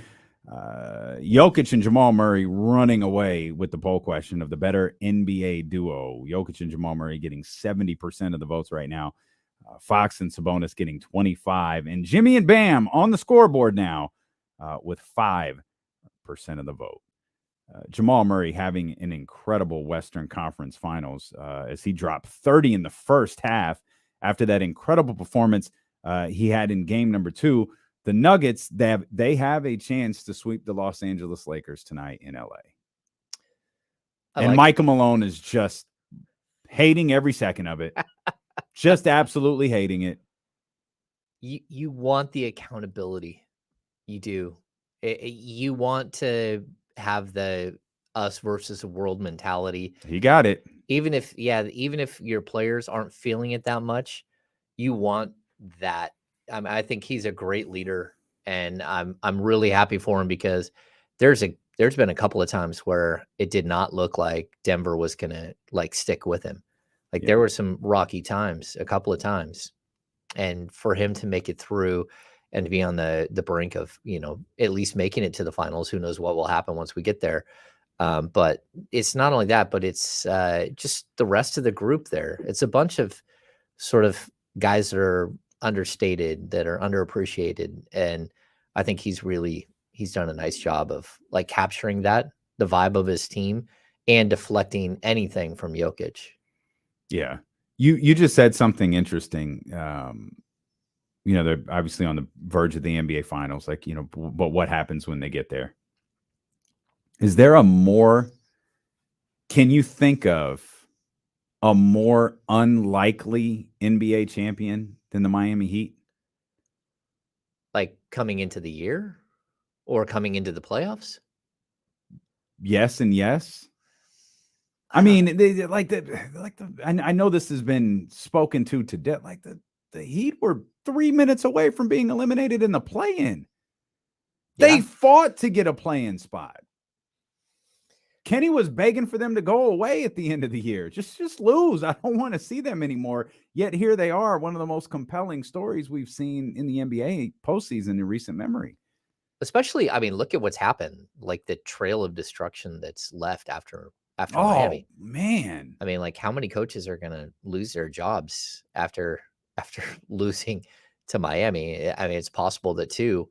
Jokic and Jamal Murray running away with the poll question of the better NBA duo. Jokic and Jamal Murray getting 70% of the votes right now. Fox and Sabonis getting 25%. And Jimmy and Bam on the scoreboard now with 5% of the vote. Jamal Murray having an incredible Western Conference Finals as he dropped 30 in the first half after that incredible performance he had in game number 2. The Nuggets, they have a chance to sweep the Los Angeles Lakers tonight in LA. And Michael Malone is just hating every second of it. Just absolutely hating it. you want the accountability. You do. You want to have the us versus the world mentality. He got it. Even if your players aren't feeling it that much, you want that. I think he's a great leader, and I'm really happy for him, because there's been a couple of times where it did not look like Denver was gonna like stick with him. Like there were some rocky times, a couple of times, and for him to make it through and to be on the brink of, at least making it to the finals. Who knows what will happen once we get there. But it's not only that, but it's just the rest of the group there. It's a bunch of sort of guys that are understated, that are underappreciated. And I think he's done a nice job of like capturing the vibe of his team and deflecting anything from Jokic. Yeah. You just said something interesting. They're obviously on the verge of the NBA finals, but what happens when they get there? Is there can you think of a more unlikely NBA champion than the Miami Heat? Like coming into the year or coming into the playoffs? Yes and yes. I mean, I know this has been spoken to death. Like the Heat were 3 minutes away from being eliminated in the play-in. Yeah. They fought to get a play-in spot. Kenny was begging for them to go away at the end of the year. Just lose. I don't want to see them anymore. Yet here they are, one of the most compelling stories we've seen in the NBA postseason in recent memory. Especially, look at what's happened. Like the trail of destruction that's left after Miami. Man. How many coaches are going to lose their jobs after losing to Miami? It's possible that too.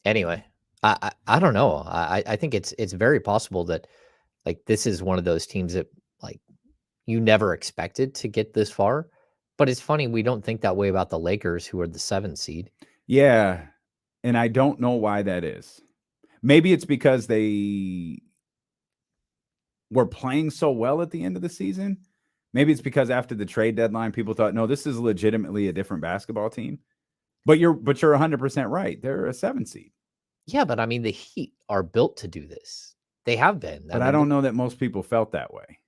Anyway, I don't know. I think it's very possible that like this is one of those teams that like you never expected to get this far. But it's funny, we don't think that way about the Lakers, who are the 7th seed. Yeah. And I don't know why that is. Maybe it's because they were playing so well at the end of the season. Maybe it's because after the trade deadline, people thought, no, this is legitimately a different basketball team. But you're 100% right. They're a 7 seed. Yeah, but the Heat are built to do this. They have been. But I don't know that most people felt that way.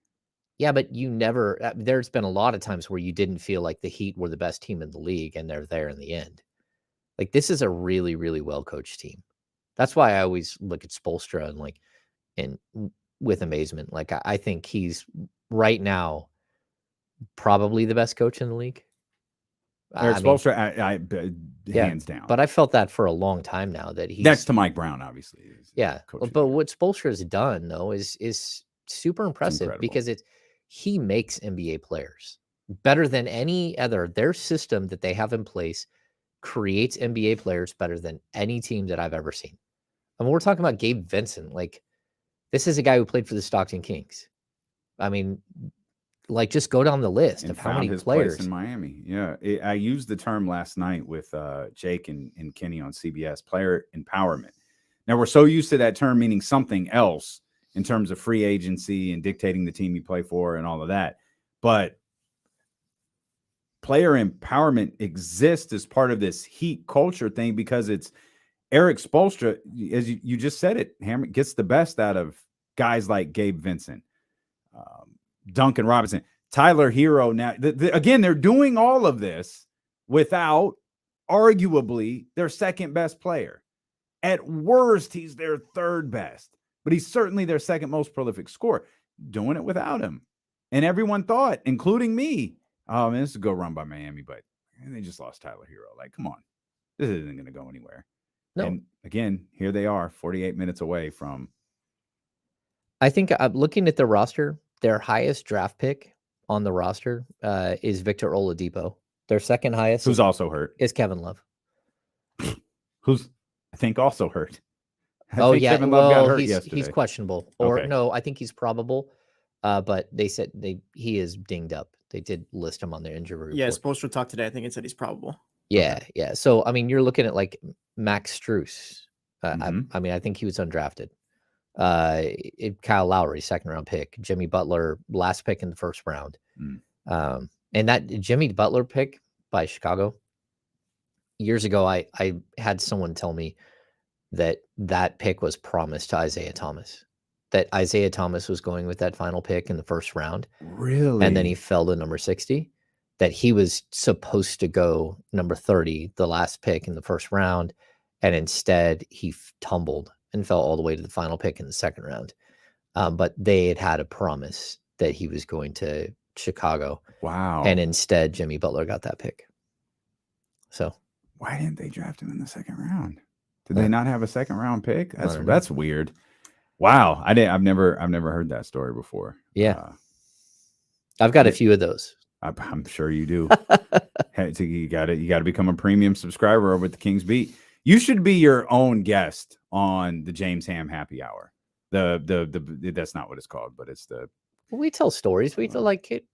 Yeah, but you never. There's been a lot of times where you didn't feel like the Heat were the best team in the league, and they're there in the end. Like this is a really, really well coached team. That's why I always look at Spoelstra and with amazement. Like I think he's right now probably the best coach in the league. Eric Spoelstra, hands down. But I felt that for a long time now that he's next to Mike Brown, obviously. Yeah, but what Spoelstra has done though is super impressive because he makes NBA players better than any other. Their system that they have in place creates NBA players better than any team that I've ever seen. We're talking about Gabe Vincent. Like this is a guy who played for the Stockton Kings. Just go down the list of how many players in Miami. Yeah. I used the term last night with Jake and Kenny on CBS, player empowerment. Now we're so used to that term meaning something else in terms of free agency and dictating the team you play for and all of that. But player empowerment exists as part of this Heat culture thing because it's Eric Spoelstra, as you just said it, Hammer, gets the best out of guys like Gabe Vincent, Duncan Robinson, Tyler Hero. Now, again, they're doing all of this without arguably their second best player. At worst, he's their third best, but he's certainly their second most prolific scorer. Doing it without him. And everyone thought, including me, oh, man, this is a go run by Miami, but they just lost Tyler Hero. Like, come on. This isn't going to go anywhere. No. And again, here they are, 48 minutes away from. I think looking at the roster, their highest draft pick on the roster is Victor Oladipo. Their second highest, who's also hurt, is Kevin Love, who's I think also hurt. Kevin Love got hurt yesterday. He's questionable, or no, I think he's probable. But they said he is dinged up. They did list him on their injury report. Yeah, Spoelstra talked today. I think it said he's probable. Yeah, yeah. So you're looking at like Max Strus. I think he was undrafted. Kyle Lowry, 2nd round pick. Jimmy Butler, last pick in the 1st round. And that Jimmy Butler pick by Chicago, years ago, I had someone tell me that pick was promised to Isaiah Thomas, that Isaiah Thomas was going with that final pick in the first round. Really? And then he fell to number 60, that he was supposed to go number 30, the last pick in the first round. And instead he tumbled and fell all the way to the final pick in the second round. But they had a promise that he was going to Chicago. Wow. And instead Jimmy Butler got that pick. So why didn't they draft him in the second round? Did they not have a second round pick? That's weird. Wow. I've never heard that story before. Yeah. I've got a few of those. I'm sure you do. Hey, so you got to become a premium subscriber over at the Kings Beat. You should be your own guest on the James Ham Happy Hour. The that's not what it's called, but it's the. We tell stories. We like it.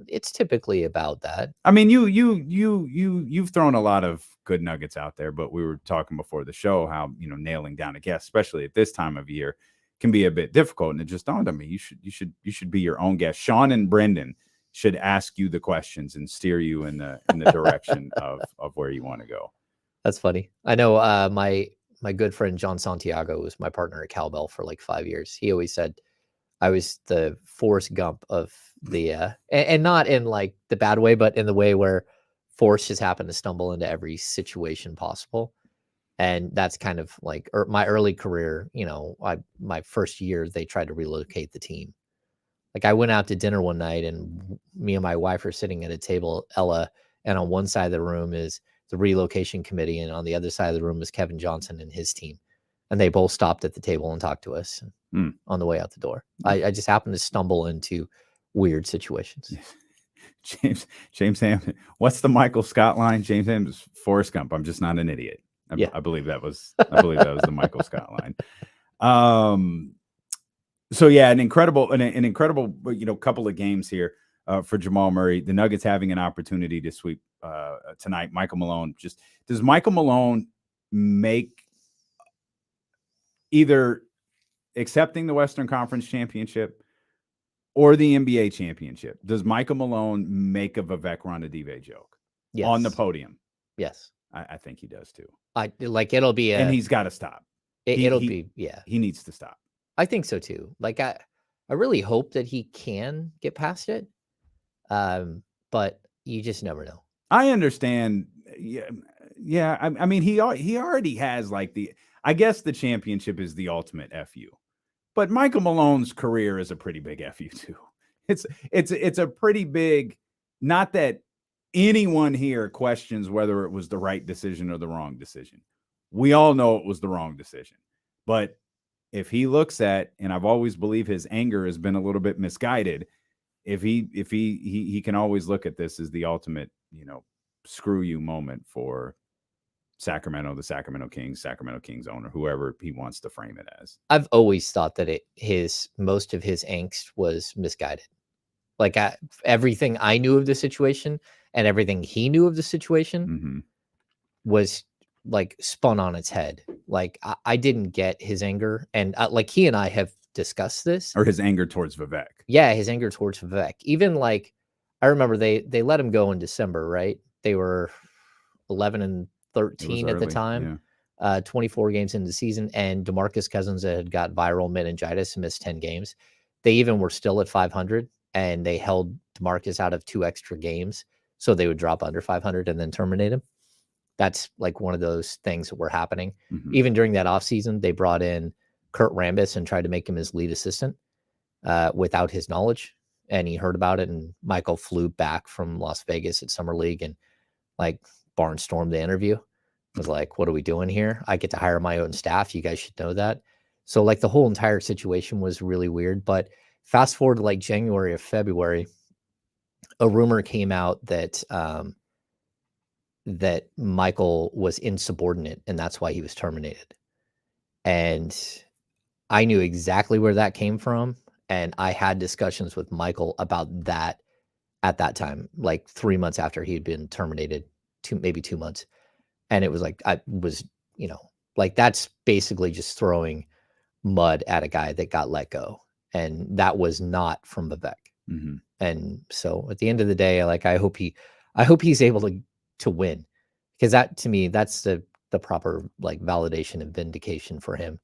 It's typically about that. I mean, you've thrown a lot of good nuggets out there, but we were talking before the show how nailing down a guest, especially at this time of year, can be a bit difficult. And it just dawned on me you should be your own guest. Sean and Brendan should ask you the questions and steer you in the direction of where you want to go. That's funny. I know my good friend John Santiago was my partner at Cowbell for like 5 years. He always said I was the Forrest Gump of the and not in like the bad way, but in the way where Forrest just happened to stumble into every situation possible. And that's kind of like my early career. My first year, they tried to relocate the team. Like I went out to dinner one night and me and my wife are sitting at a table, Ella, and on one side of the room is the relocation committee. And on the other side of the room is Kevin Johnson and his team. And they both stopped at the table and talked to us on the way out the door. I just happened to stumble into weird situations. James Ham, what's the Michael Scott line? James Ham is Forrest Gump. I'm just not an idiot. I believe that was the Michael Scott line. So yeah, an incredible, couple of games here for Jamal Murray. The Nuggets having an opportunity to sweep tonight. Michael Malone, does Michael Malone make either accepting the Western Conference Championship or the NBA championship? Does Michael Malone make a Vivek Ranadive joke on the podium? Yes. I think he does too. It'll be and he's got to stop. He needs to stop. I think so too. Like I really hope that he can get past it. But you just never know. I understand. Yeah. I mean, he already has I guess the championship is the ultimate FU, but Michael Malone's career is a pretty big FU too. It's a pretty big, not that anyone here questions whether it was the right decision or the wrong decision. We all know it was the wrong decision, but if he looks at, and I've always believed his anger has been a little bit misguided, if he can always look at this as the ultimate, screw you moment for Sacramento, the Sacramento Kings owner, whoever he wants to frame it as. I've always thought that most of his angst was misguided. Like everything I knew of the situation and everything he knew of the situation was like spun on its head. Like I didn't get his anger, and like he and I have discussed this, or his anger towards Vivek. Yeah, his anger towards Vivek. Even like I remember they let him go in December, right? They were 11-13 at the time, 24 games into the season, and DeMarcus Cousins had got viral meningitis and missed 10 games. They even were still at 500, and they held DeMarcus out of 2 extra games so they would drop under 500 and then terminate him. That's like one of those things that were happening. Even during that offseason, they brought in Kurt Rambis and tried to make him his lead assistant without his knowledge. And he heard about it. And Michael flew back from Las Vegas at Summer League and like barnstormed the interview. Was like, what are we doing here? I get to hire my own staff. You guys should know that. So like the whole entire situation was really weird. But fast forward to like January or February, a rumor came out that that Michael was insubordinate and that's why he was terminated. And I knew exactly where that came from. And I had discussions with Michael about that at that time, like 3 months after he had been terminated, maybe 2 months. And it was like, I was, like that's basically just throwing mud at a guy that got let go. And that was not from Vivek. And so at the end of the day, like, I hope he's able to win, Because that, to me, that's the proper like validation and vindication for him.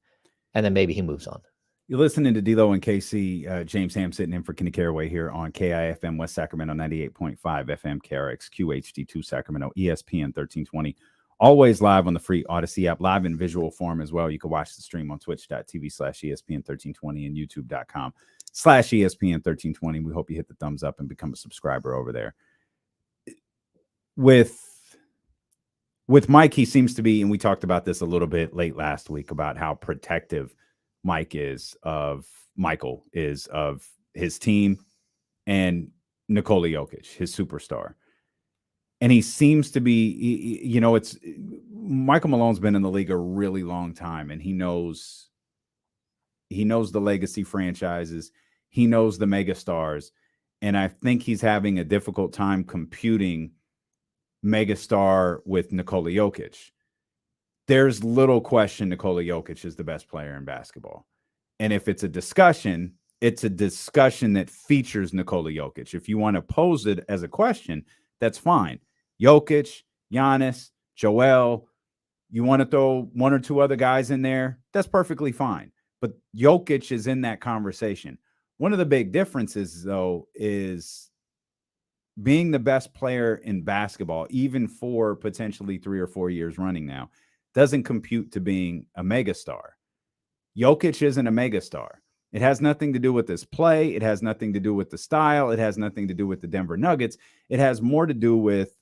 And then maybe he moves on. You're listening to D-Lo and KC. James Ham sitting in for Kenny Caraway here on KIFM West Sacramento 98.5 FM, KRX QHD2 Sacramento, ESPN 1320. Always live on the free Odyssey app, live in visual form as well. You can watch the stream on twitch.tv/ESPN1320 and youtube.com/ESPN1320. We hope you hit the thumbs up and become a subscriber over there. With Mike, he seems to be, and we talked about this a little bit late last week about how protective Michael is of his team and Nikola Jokic, his superstar. And he seems to be, it's Michael Malone's been in the league a really long time, and he knows the legacy franchises. He knows the mega stars. And I think he's having a difficult time computing megastar with Nikola Jokic. There's little question Nikola Jokic is the best player in basketball. And if it's a discussion that features Nikola Jokic. If you want to pose it as a question, that's fine. Jokic, Giannis, Joel, you want to throw one or two other guys in there, that's perfectly fine. But Jokic is in that conversation. One of the big differences, though, is being the best player in basketball, even for potentially 3 or 4 years running now, doesn't compute to being a megastar. Jokic isn't a megastar. It has nothing to do with his play. It has nothing to do with the style. It has nothing to do with the Denver Nuggets. It has more to do with,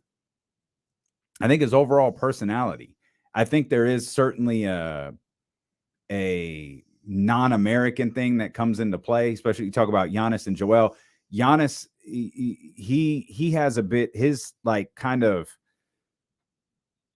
I think, his overall personality. I think there is certainly a non-American thing that comes into play, especially you talk about Giannis and Joel. Giannis, he has a bit, his like kind of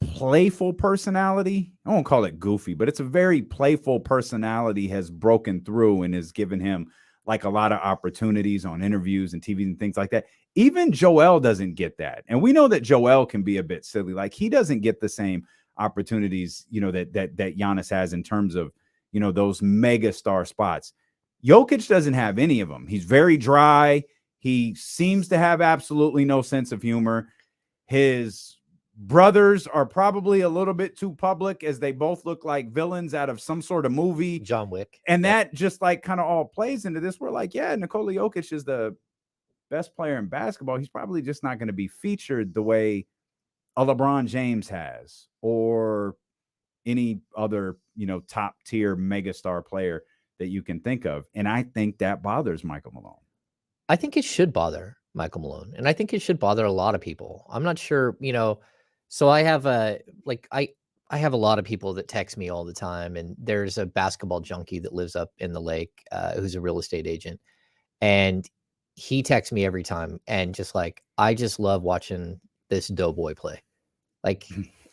playful personality. I won't call it goofy, but it's a very playful personality has broken through and has given him like a lot of opportunities on interviews and TV and things like that. Even Joel doesn't get that. And we know that Joel can be a bit silly. Like he doesn't get the same opportunities, that Giannis has in terms of, those mega star spots. Jokic doesn't have any of them. He's very dry. He seems to have absolutely no sense of humor. His brothers are probably a little bit too public, as they both look like villains out of some sort of movie. John Wick. And that just like kind of all plays into this. We're like, yeah, Nikola Jokic is the best player in basketball. He's probably just not going to be featured the way a LeBron James has, or any other, top tier megastar player that you can think of. And I think that bothers Michael Malone. I think it should bother Michael Malone. And I think it should bother a lot of people. I'm not sure, so I have I have a lot of people that text me all the time. And there's a basketball junkie that lives up in the lake, who's a real estate agent. And he texts me every time. And just like, I just love watching this doughboy play. Like,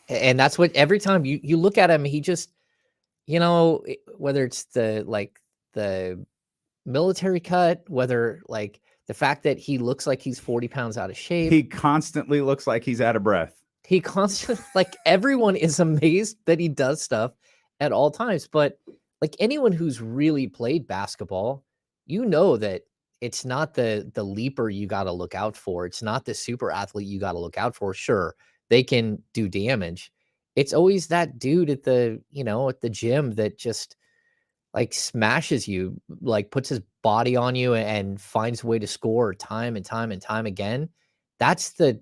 and that's what, every time you look at him, he just, whether it's the military cut, whether like the fact that he looks like he's 40 pounds out of shape. He constantly looks like he's out of breath. He constantly, like, everyone is amazed that he does stuff at all times. But like anyone who's really played basketball, that it's not the leaper you got to look out for. It's not the super athlete you got to look out for. Sure, they can do damage. It's always that dude at the, at the gym that just like smashes you, like puts his body on you and finds a way to score time and time and time again. That's the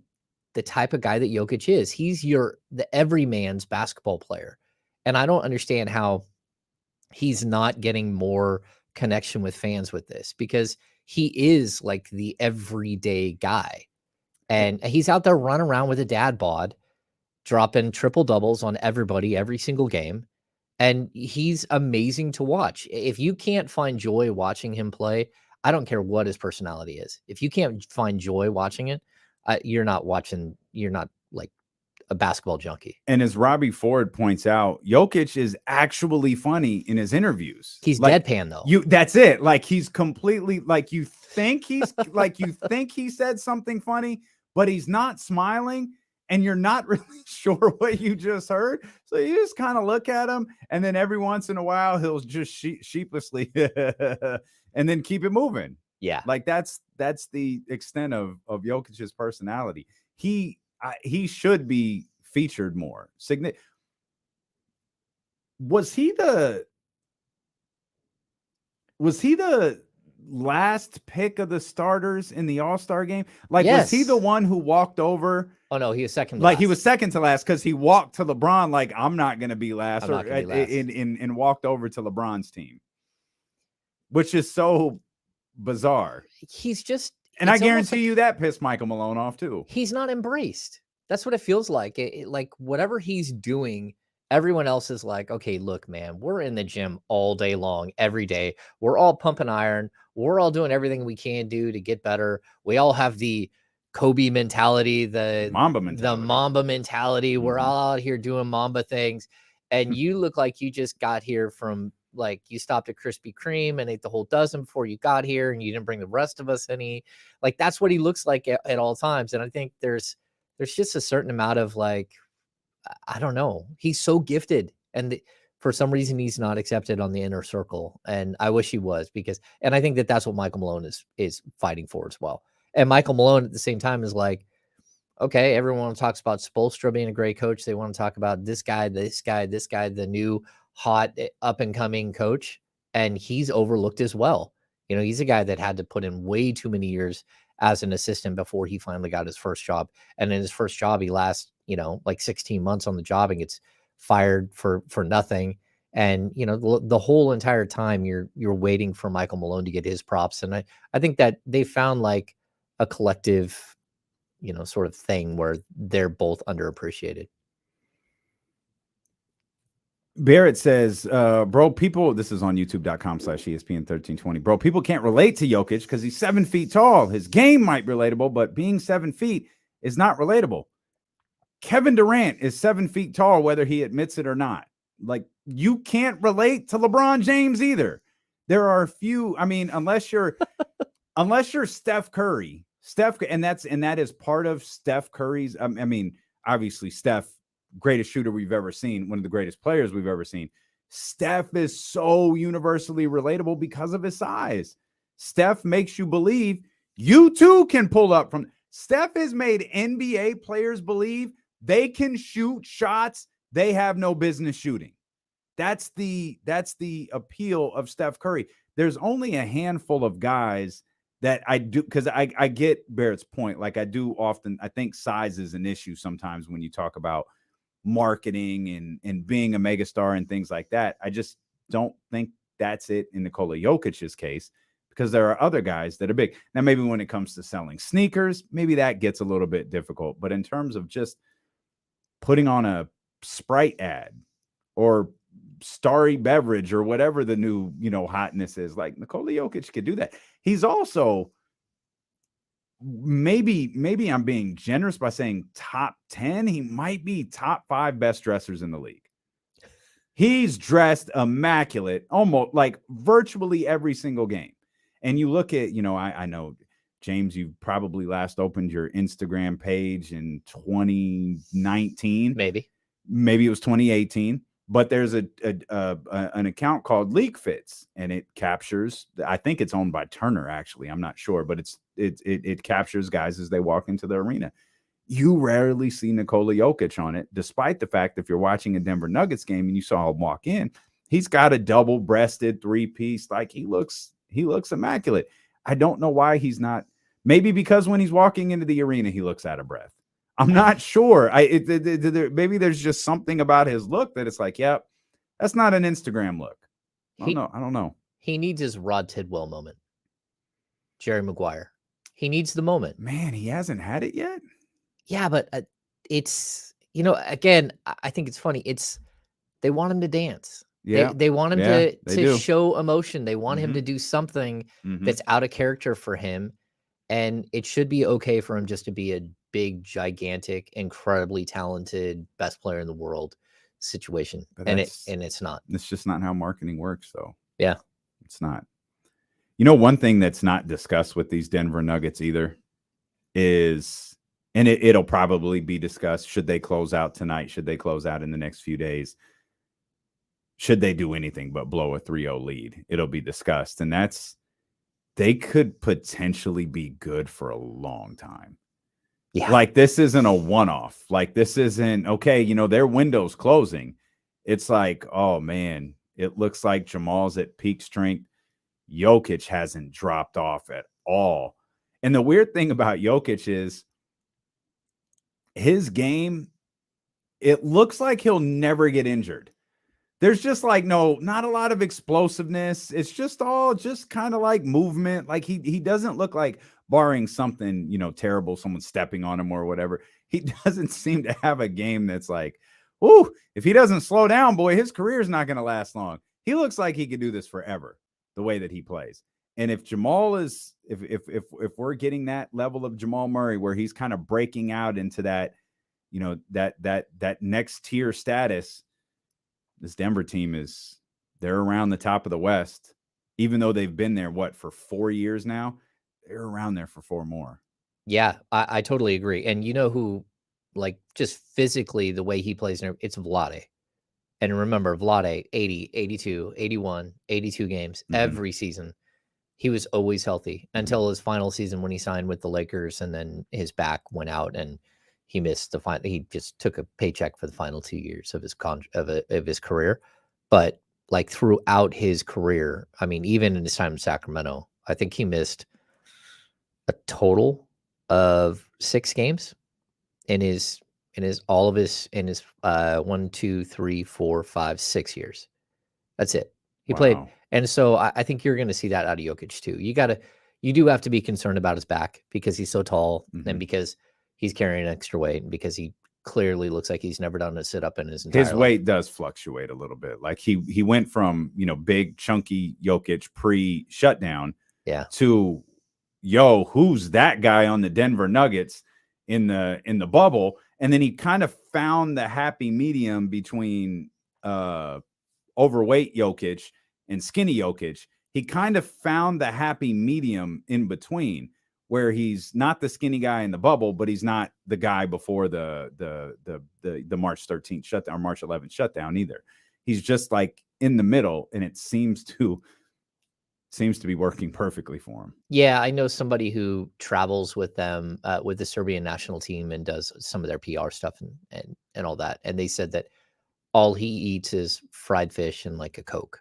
type of guy that Jokic is. He's the everyman's basketball player. And I don't understand how he's not getting more connection with fans with this, because he is like the everyday guy. And he's out there running around with a dad bod, dropping triple doubles on everybody every single game. And he's amazing to watch. If you can't find joy watching him play, I don't care what his personality is. If you can't find joy watching it, you're not like a basketball junkie. And as Robbie Ford points out, Jokic is actually funny in his interviews. He's like, deadpan though. That's it. Like he's completely like, you think he's like, you think he said something funny, but he's not smiling. And you're not really sure what you just heard. So you just kind of look at him, and then every once in a while, he'll just sheepishly and then keep it moving. Yeah. Like that's the extent of Jokic's personality. He should be featured more. Was he the last pick of the starters in the All-Star game? Like, was he the one who walked over? Oh no, he was second to last. He was second to last because he walked to LeBron like, I'm not going to be last, and walked over to LeBron's team, which is so bizarre. He's just, and I guarantee you that pissed Michael Malone off too. He's not embraced. That's what it feels like. Like whatever he's doing, everyone else is like, okay, look, man, we're in the gym all day long, every day. We're all pumping iron. We're all doing everything we can do to get better. We all have the Kobe mentality, the Mamba mentality. We're all out here doing Mamba things. And you look like you just got here from, like, you stopped at Krispy Kreme and ate the whole dozen before you got here, and you didn't bring the rest of us any. Like, that's what he looks like at all times. And I think there's just a certain amount of, like, I don't know. He's so gifted, and for some reason he's not accepted on the inner circle. And I wish he was, and I think that's what Michael Malone is fighting for as well. And Michael Malone at the same time is like, okay, everyone talks about Spoelstra being a great coach. They want to talk about this guy, the new hot up and coming coach. And he's overlooked as well. You know, he's a guy that had to put in way too many years as an assistant before he finally got his first job. And in his first job, he lasts, like 16 months on the job and gets fired for nothing. And, the whole entire time you're waiting for Michael Malone to get his props. And I think that they found like a collective, sort of thing where they're both underappreciated. Barrett says, bro, people, this is on youtube.com/ESPN1320. Bro, people can't relate to Jokic because he's 7 feet tall. His game might be relatable, but being 7 feet is not relatable. Kevin Durant is 7 feet tall, whether he admits it or not. Like, you can't relate to LeBron James either. There are a few, unless you're Steph Curry, and that is part of Steph Curry's, obviously Steph, greatest shooter we've ever seen, one of the greatest players we've ever seen. Steph is so universally relatable because of his size. Steph makes you believe you too can pull up from. Steph has made NBA players believe they can shoot shots they have no business shooting. That's the appeal of Steph Curry. There's only a handful of guys that I do, because I get Barrett's point. Like, I think size is an issue sometimes when you talk about marketing and being a megastar and things like that. I just don't think that's it in Nikola Jokic's case, because there are other guys that are big. Now, maybe when it comes to selling sneakers, maybe that gets a little bit difficult. But in terms of just putting on a Sprite ad or Starry beverage or whatever the new, hotness is, like, Nikola Jokic could do that. He's also, maybe I'm being generous by saying top 10. He might be top 5 best dressers in the league. He's dressed immaculate, almost like virtually every single game. And you look at, I know, James, you probably last opened your Instagram page in 2019. Maybe it was 2018. But there's an account called League Fits, and it captures, I think it's owned by Turner, actually. I'm not sure, but it captures guys as they walk into the arena. You rarely see Nikola Jokic on it, despite the fact that if you're watching a Denver Nuggets game and you saw him walk in, he's got a double-breasted 3-piece. Like, he looks immaculate. I don't know why he's not. Maybe because when he's walking into the arena, he looks out of breath. I'm not sure. Maybe there's just something about his look that it's like, yep, that's not an Instagram look. I don't know. He needs his Rod Tidwell moment. Jerry Maguire. He needs the moment. Man, he hasn't had it yet. Yeah, but it's, again, I think it's funny. They want him to dance. Yeah. They want him to show emotion. They want him to do something that's out of character for him. And it should be okay for him just to be a big, gigantic, incredibly talented, best player in the world situation. And it's not. It's just not how marketing works, though. Yeah. It's not. One thing that's not discussed with these Denver Nuggets either is, and it'll probably be discussed, should they close out tonight? Should they close out in the next few days? Should they do anything but blow a 3-0 lead? It'll be discussed. And they could potentially be good for a long time. Yeah. Like, this isn't a one-off. Like, this isn't, okay, their window's closing. It's like, oh, man, it looks like Jamal's at peak strength. Jokic hasn't dropped off at all. And the weird thing about Jokic is his game, it looks like he'll never get injured. There's just like not a lot of explosiveness. It's just all just kind of like movement. Like he doesn't look like, barring something, terrible, someone stepping on him or whatever. He doesn't seem to have a game that's like, ooh, if he doesn't slow down, boy, his career is not going to last long. He looks like he could do this forever, the way that he plays. And if Jamal is, if we're getting that level of Jamal Murray where he's kind of breaking out into that, that next tier status, this Denver team they're around the top of the West, even though they've been there, for 4 years now, they're around there for 4 more. Yeah, I totally agree. And who, like, just physically, the way he plays, it's Vlade. And remember, Vlade, 80, 82, 81, 82 games every season. He was always healthy until his final season when he signed with the Lakers, and then his back went out and he missed he just took a paycheck for the final 2 years of his of his career. But like throughout his career, I mean, even in his time in Sacramento, I think he missed a total of 6 games in his 1, 2, 3, 4, 5, 6 years. That's it. He played. And so I think you're going to see that out of Jokic too. You do have to be concerned about his back because he's so tall and because he's carrying extra weight and because he clearly looks like he's never done a sit up in his entire life. Weight does fluctuate a little bit. Like he went from, big chunky Jokic pre-shutdown to, who's that guy on the Denver Nuggets in the bubble? And then he kind of found the happy medium between overweight Jokic and skinny Jokic. He kind of found the happy medium in between, where he's not the skinny guy in the bubble, but he's not the guy before the March 13th shutdown or March 11th shutdown either. He's just like in the middle, and it seems to be working perfectly for him. Yeah, I know somebody who travels with them with the Serbian national team and does some of their PR stuff and all that. And they said that all he eats is fried fish and like a Coke,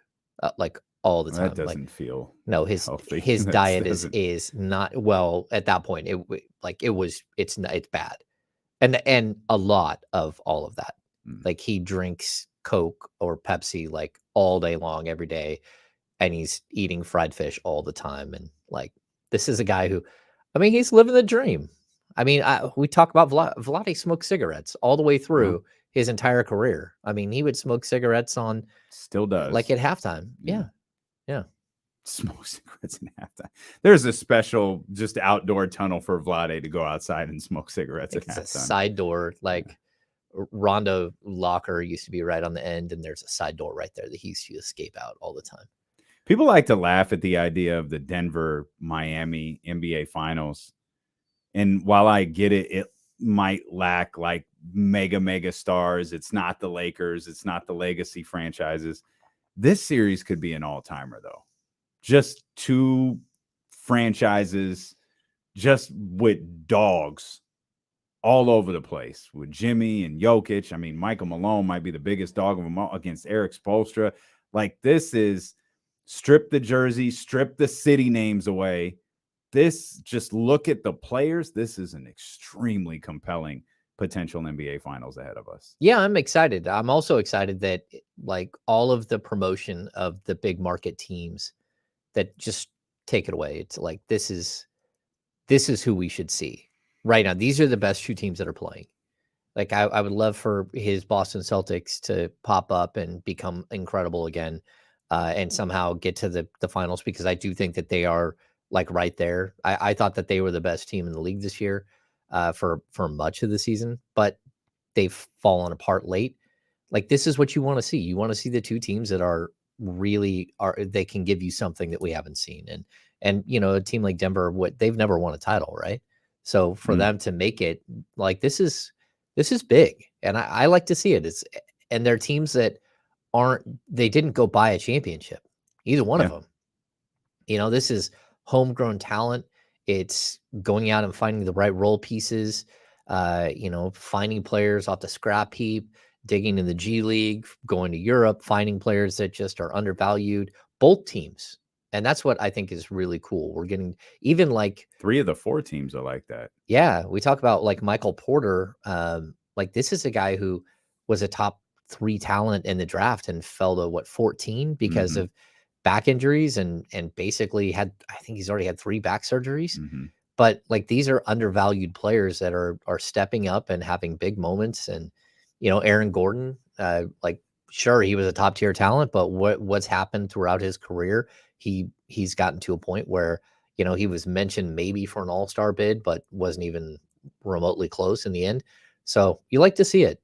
like all the time. That doesn't feel his healthy. His diet is not, well, at that point it's bad, and a lot of all of that. Like he drinks Coke or Pepsi like all day long every day, and he's eating fried fish all the time. And like, this is a guy who, I mean, he's living the dream. I mean, we talk about Vlade smoked cigarettes all the way through his entire career. I mean, he would smoke cigarettes still does, like at halftime. Yeah. Smoke cigarettes in halftime. There's a special just outdoor tunnel for Vlade to go outside and smoke cigarettes at halftime. It's a side door, like Rondo locker used to be right on the end, and there's a side door right there that he used to escape out all the time. People like to laugh at the idea of the Denver-Miami NBA Finals. And while I get it, it might lack like mega stars. It's not the Lakers. It's not the legacy franchises. This series could be an all-timer, though. Just 2 franchises just with dogs all over the place with Jimmy and Jokic. I mean, Michael Malone might be the biggest dog of them all against Eric Spoelstra. Like, this is strip the jersey, strip the city names away. This, just look at the players. This is an extremely compelling potential NBA Finals ahead of us. Yeah, I'm excited. I'm also excited that like all of the promotion of the big market teams that just take it away. It's like, this is who we should see right now. These are the best 2 teams that are playing. Like, I would love for his Boston Celtics to pop up and become incredible again, and somehow get to the finals, because I do think that they are like right there. I thought that they were the best team in the league this year for much of the season, but they've fallen apart late. Like, this is what you want to see. You want to see the 2 teams that they can give you something that we haven't seen. And a team like Denver, they've never won a title, right? So for them to make it, like, this is big, and I like to see it. And they're teams that they didn't go buy a championship, either one of them. This is homegrown talent. It's going out and finding the right role pieces. finding players off the scrap heap, digging in the G League, going to Europe, finding players that just are undervalued, both teams. And that's what I think is really cool. We're getting even like 3 of the 4 teams are like that. Yeah. We talk about like Michael Porter. Like this is a guy who was a top 3 talent in the draft and fell to 14 because of back injuries and basically I think he's already had 3 back surgeries. But like these are undervalued players that are stepping up and having big moments. And, Aaron Gordon, sure, he was a top tier talent, but what's happened throughout his career, he's gotten to a point where, he was mentioned maybe for an all-star bid, but wasn't even remotely close in the end. So you like to see it.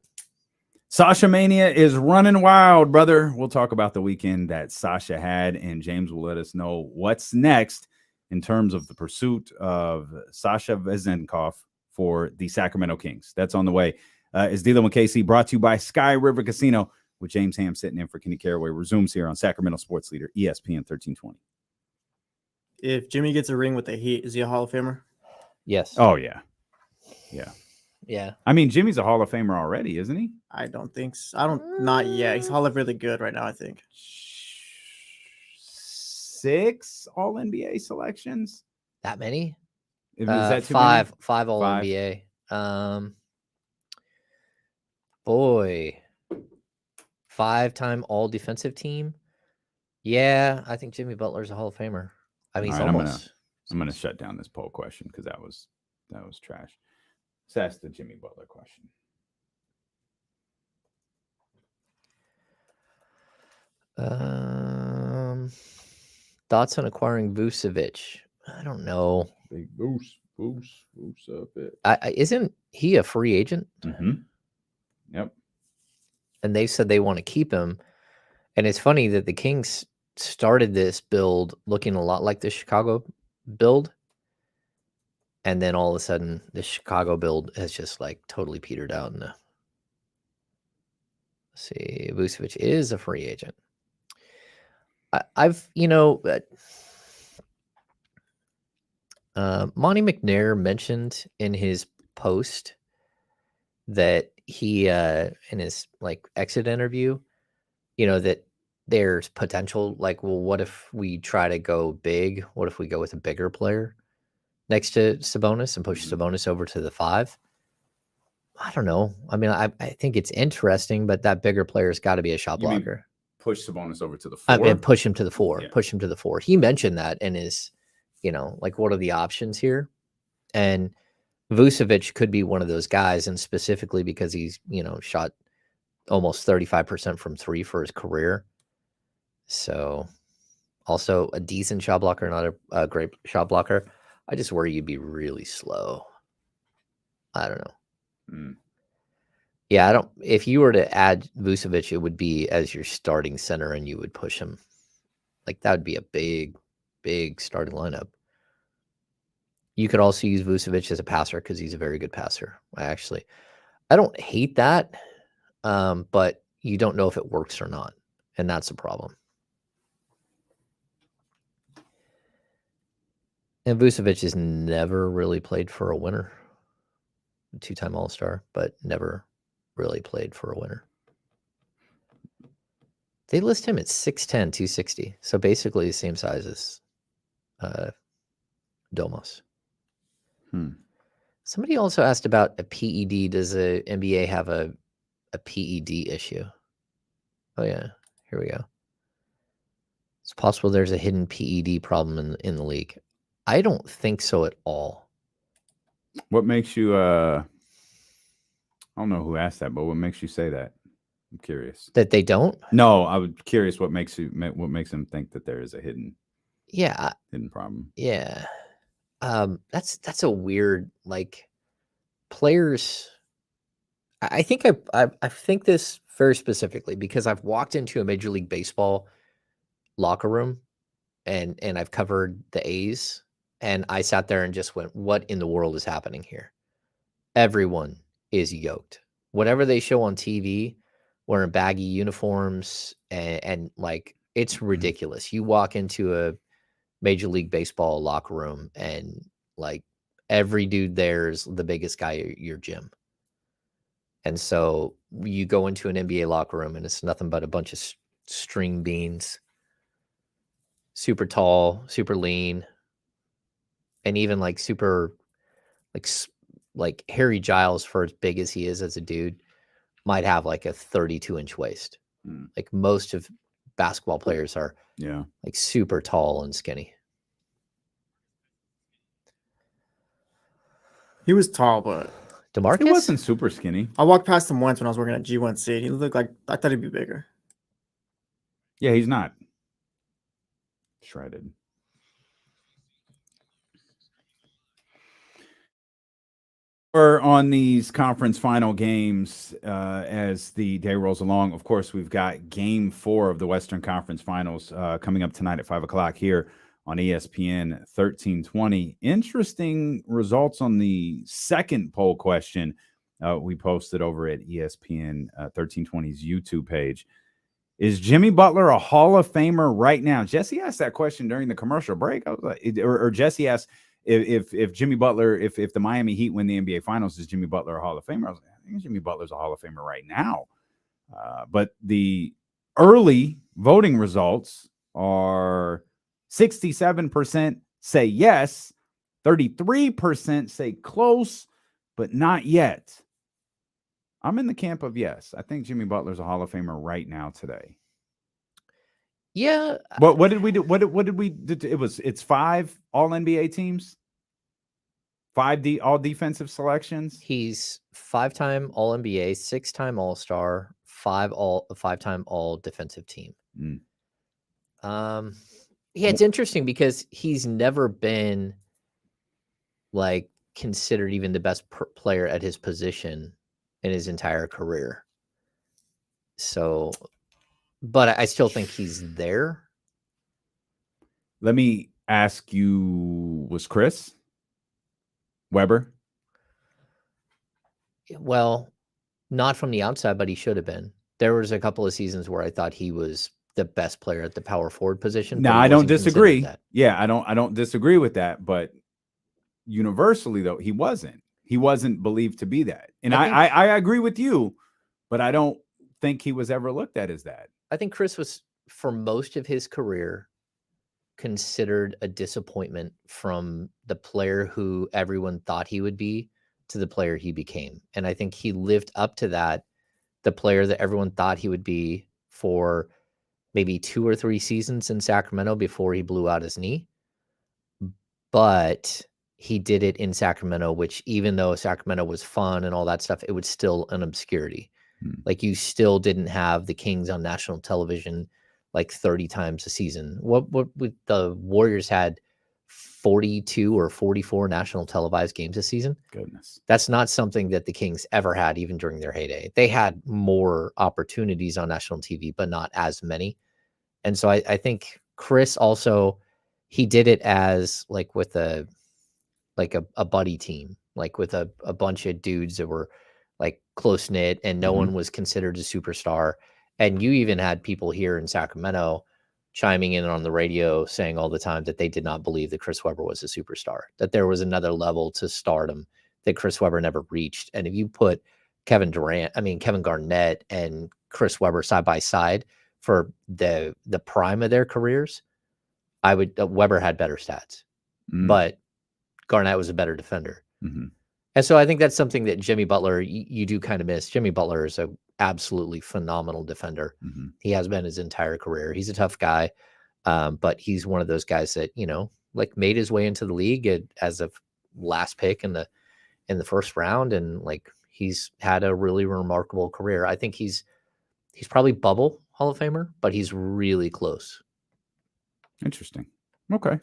Sasha Mania is running wild, brother. We'll talk about the weekend that Sasha had, and James will let us know what's next in terms of the pursuit of Sasha Vezenkov for the Sacramento Kings. That's on the way. Is Dealing with KC, brought to you by Sky River Casino, with James Ham sitting in for Kenny Caraway. Resumes here on Sacramento Sports Leader, ESPN 1320. If Jimmy gets a ring with the Heat, is he a Hall of Famer? Yes. Oh, yeah. Yeah. Yeah. I mean, Jimmy's a Hall of Famer already, isn't he? I don't think so. Not yet. He's Hall of really good right now, I think. 6 All-NBA selections? That many? Is that too 5 many? 5 All-NBA. Boy. 5-time All-Defensive Team. Yeah, I think Jimmy Butler's a Hall of Famer. I mean, he's right, almost. I'm gonna shut down this poll question because that was trash. So that's the Jimmy Butler question. Thoughts on acquiring Vucevic? I don't know. Big boost up it. Isn't he a free agent? Yep. And they said they want to keep him. And it's funny that the Kings started this build looking a lot like the Chicago build. And then all of a sudden, the Chicago build has just like totally petered out. And let's see, Vucevic is a free agent. Monty McNair mentioned in his post that he, in his like exit interview, that there's potential. Like, well, what if we try to go big? What if we go with a bigger player next to Sabonis and push Sabonis over to the 5? I don't know. I mean, I think it's interesting, but that bigger player's got to be a shot blocker. Push Sabonis over to the 4. I mean, push him to the 4. Yeah. Push him to the 4. He mentioned that in his, like, what are the options here? And Vucevic could be one of those guys, and specifically because he's, shot almost 35% from 3 for his career. So also a decent shot blocker, not a great shot blocker. I just worry you'd be really slow. I don't know. Yeah, if you were to add Vucevic, it would be as your starting center and you would push him. Like that would be a big, big starting lineup. You could also use Vucevic as a passer because he's a very good passer. I don't hate that, but you don't know if it works or not. And that's the problem. And Vucevic has never really played for a winner. 2-time All-Star, but never really played for a winner. They list him at 6'10", 260. So basically the same size as Domos. Somebody also asked about a PED. Does the NBA have a PED issue? Oh, yeah. Here we go. It's possible there's a hidden PED problem in the league. I don't think so at all. What makes you I don't know who asked that, but what makes you say that? I'm curious. That they don't? No, I was curious what makes them think that there is a hidden problem. Yeah. That's a weird, like, players. I think I think this very specifically because I've walked into a Major League Baseball locker room and I've covered the A's, and I sat there and just went, what in the world is happening here? Everyone is yoked. Whatever they show on TV, wearing baggy uniforms and like, it's ridiculous. You walk into a Major League Baseball locker room and like every dude there is the biggest guy at your gym. And so you go into an NBA locker room and it's nothing but a bunch of string beans, super tall, super lean, and even like super, like Harry Giles, for as big as he is as a dude, might have like a 32-inch waist. Like most of basketball players are like super tall and skinny. He was tall, but DeMarcus? He wasn't super skinny. I walked past him once when I was working at G1C. He looked like, I thought he'd be bigger. Yeah, he's not shredded. We're on these conference final games as the day rolls along. Of course, we've got Game 4 of the Western Conference Finals coming up tonight at 5 o'clock here on ESPN 1320. Interesting results on the second poll question we posted over at ESPN 1320's YouTube page. Is Jimmy Butler a Hall of Famer right now? Jesse asked that question during the commercial break. I was like, or Jesse asked if Jimmy Butler, if the Miami Heat win the NBA Finals, is Jimmy Butler a Hall of Famer? I was like, I think Jimmy Butler's a Hall of Famer right now. But the early voting results are 67% say yes, 33% say close, but not yet. I'm in the camp of yes. I think Jimmy Butler's a Hall of Famer right now today. Yeah. But what did we do? What did we do? It's 5 all NBA teams, 5 all defensive selections. He's 5-time All NBA, 6-time All Star, 5-time All Defensive Team. Yeah, it's interesting because he's never been like considered even the best player at his position in his entire career. So, but I still think he's there. Let me ask you, was Chris Webber? Well, not from the outside, but he should have been. There was a couple of seasons where I thought he was the best player at the power forward position. No, I don't disagree. Yeah, I don't disagree with that. But universally, though, he wasn't. He wasn't believed to be that. And I agree with you, but I don't think he was ever looked at as that. I think Chris was, for most of his career, considered a disappointment from the player who everyone thought he would be to the player he became. And I think he lived up to that, the player that everyone thought he would be, for maybe 2 or 3 seasons in Sacramento before he blew out his knee. But he did it in Sacramento, which, even though Sacramento was fun and all that stuff, it was still an obscurity. Like, you still didn't have the Kings on national television like 30 times a season. What the Warriors had 42 or 44 national televised games a season. Goodness. That's not something that the Kings ever had, even during their heyday. They had more opportunities on national TV, but not as many. And so I think Chris also, he did it as like with a buddy team, like with a bunch of dudes that were like close knit, and no one was considered a superstar. And you even had people here in Sacramento chiming in on the radio saying all the time that they did not believe that Chris Webber was a superstar, that there was another level to stardom that Chris Webber never reached. And if you put Kevin Garnett and Chris Webber side by side for the prime of their careers, I would, Webber had better stats, but Garnett was a better defender. And so I think that's something that Jimmy Butler, you do kind of miss. Jimmy Butler is a absolutely phenomenal defender. He has been his entire career. He's a tough guy, but he's one of those guys that, you know, like made his way into the league as a last pick in the first round, and like he's had a really remarkable career. I think he's probably bubble Hall of Famer, but he's really close. Interesting. Okay.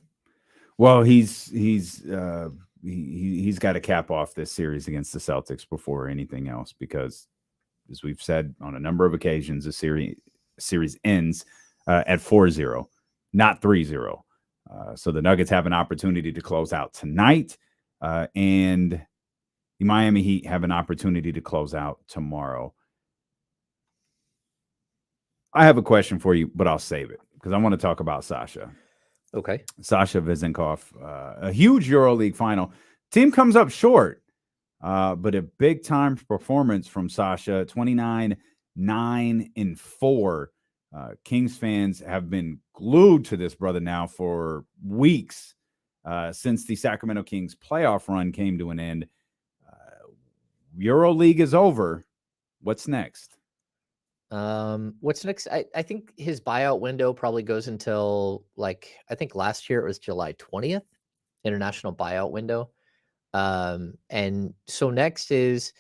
Well, he's got to cap off this series against the Celtics before anything else, because, as we've said on a number of occasions, the series ends at 4-0, not 3-0. So the Nuggets have an opportunity to close out tonight, and the Miami Heat have an opportunity to close out tomorrow. I have a question for you, but I'll save it because I want to talk about Sasha. Okay. Sasha Vezenkov, a huge EuroLeague final. Team comes up short, but a big-time performance from Sasha, 29, 9, and 4. Kings fans have been glued to this brother now for weeks since the Sacramento Kings playoff run came to an end. EuroLeague is over. What's next? What's next? I think his buyout window probably goes until, like, I think last year it was July 20th, international buyout window. And so next is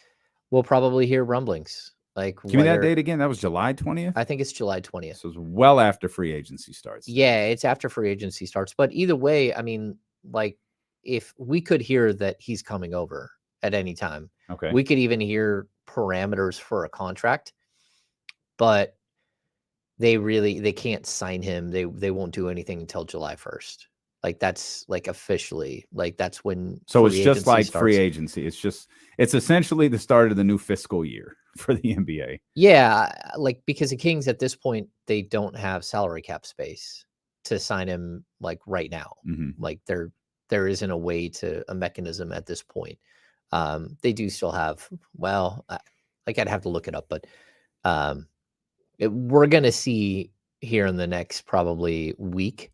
we'll probably hear rumblings. Like, give me that date again. That was July 20th. I think it's July 20th. So it's well after free agency starts. Yeah, it's after free agency starts. But either way, I mean, like, if we could hear that he's coming over at any time, okay, we could even hear parameters for a contract. But they can't sign him. They won't do anything until July 1st. Like, that's like officially, like, that's when. So it's just like free agency. It's essentially the start of the new fiscal year for the NBA. Yeah, like, because the Kings at this point, they don't have salary cap space to sign him, like, right now. Mm-hmm. Like, there isn't a mechanism at this point. They do still have, well, like, I'd have to look it up, but we're going to see here in the next probably week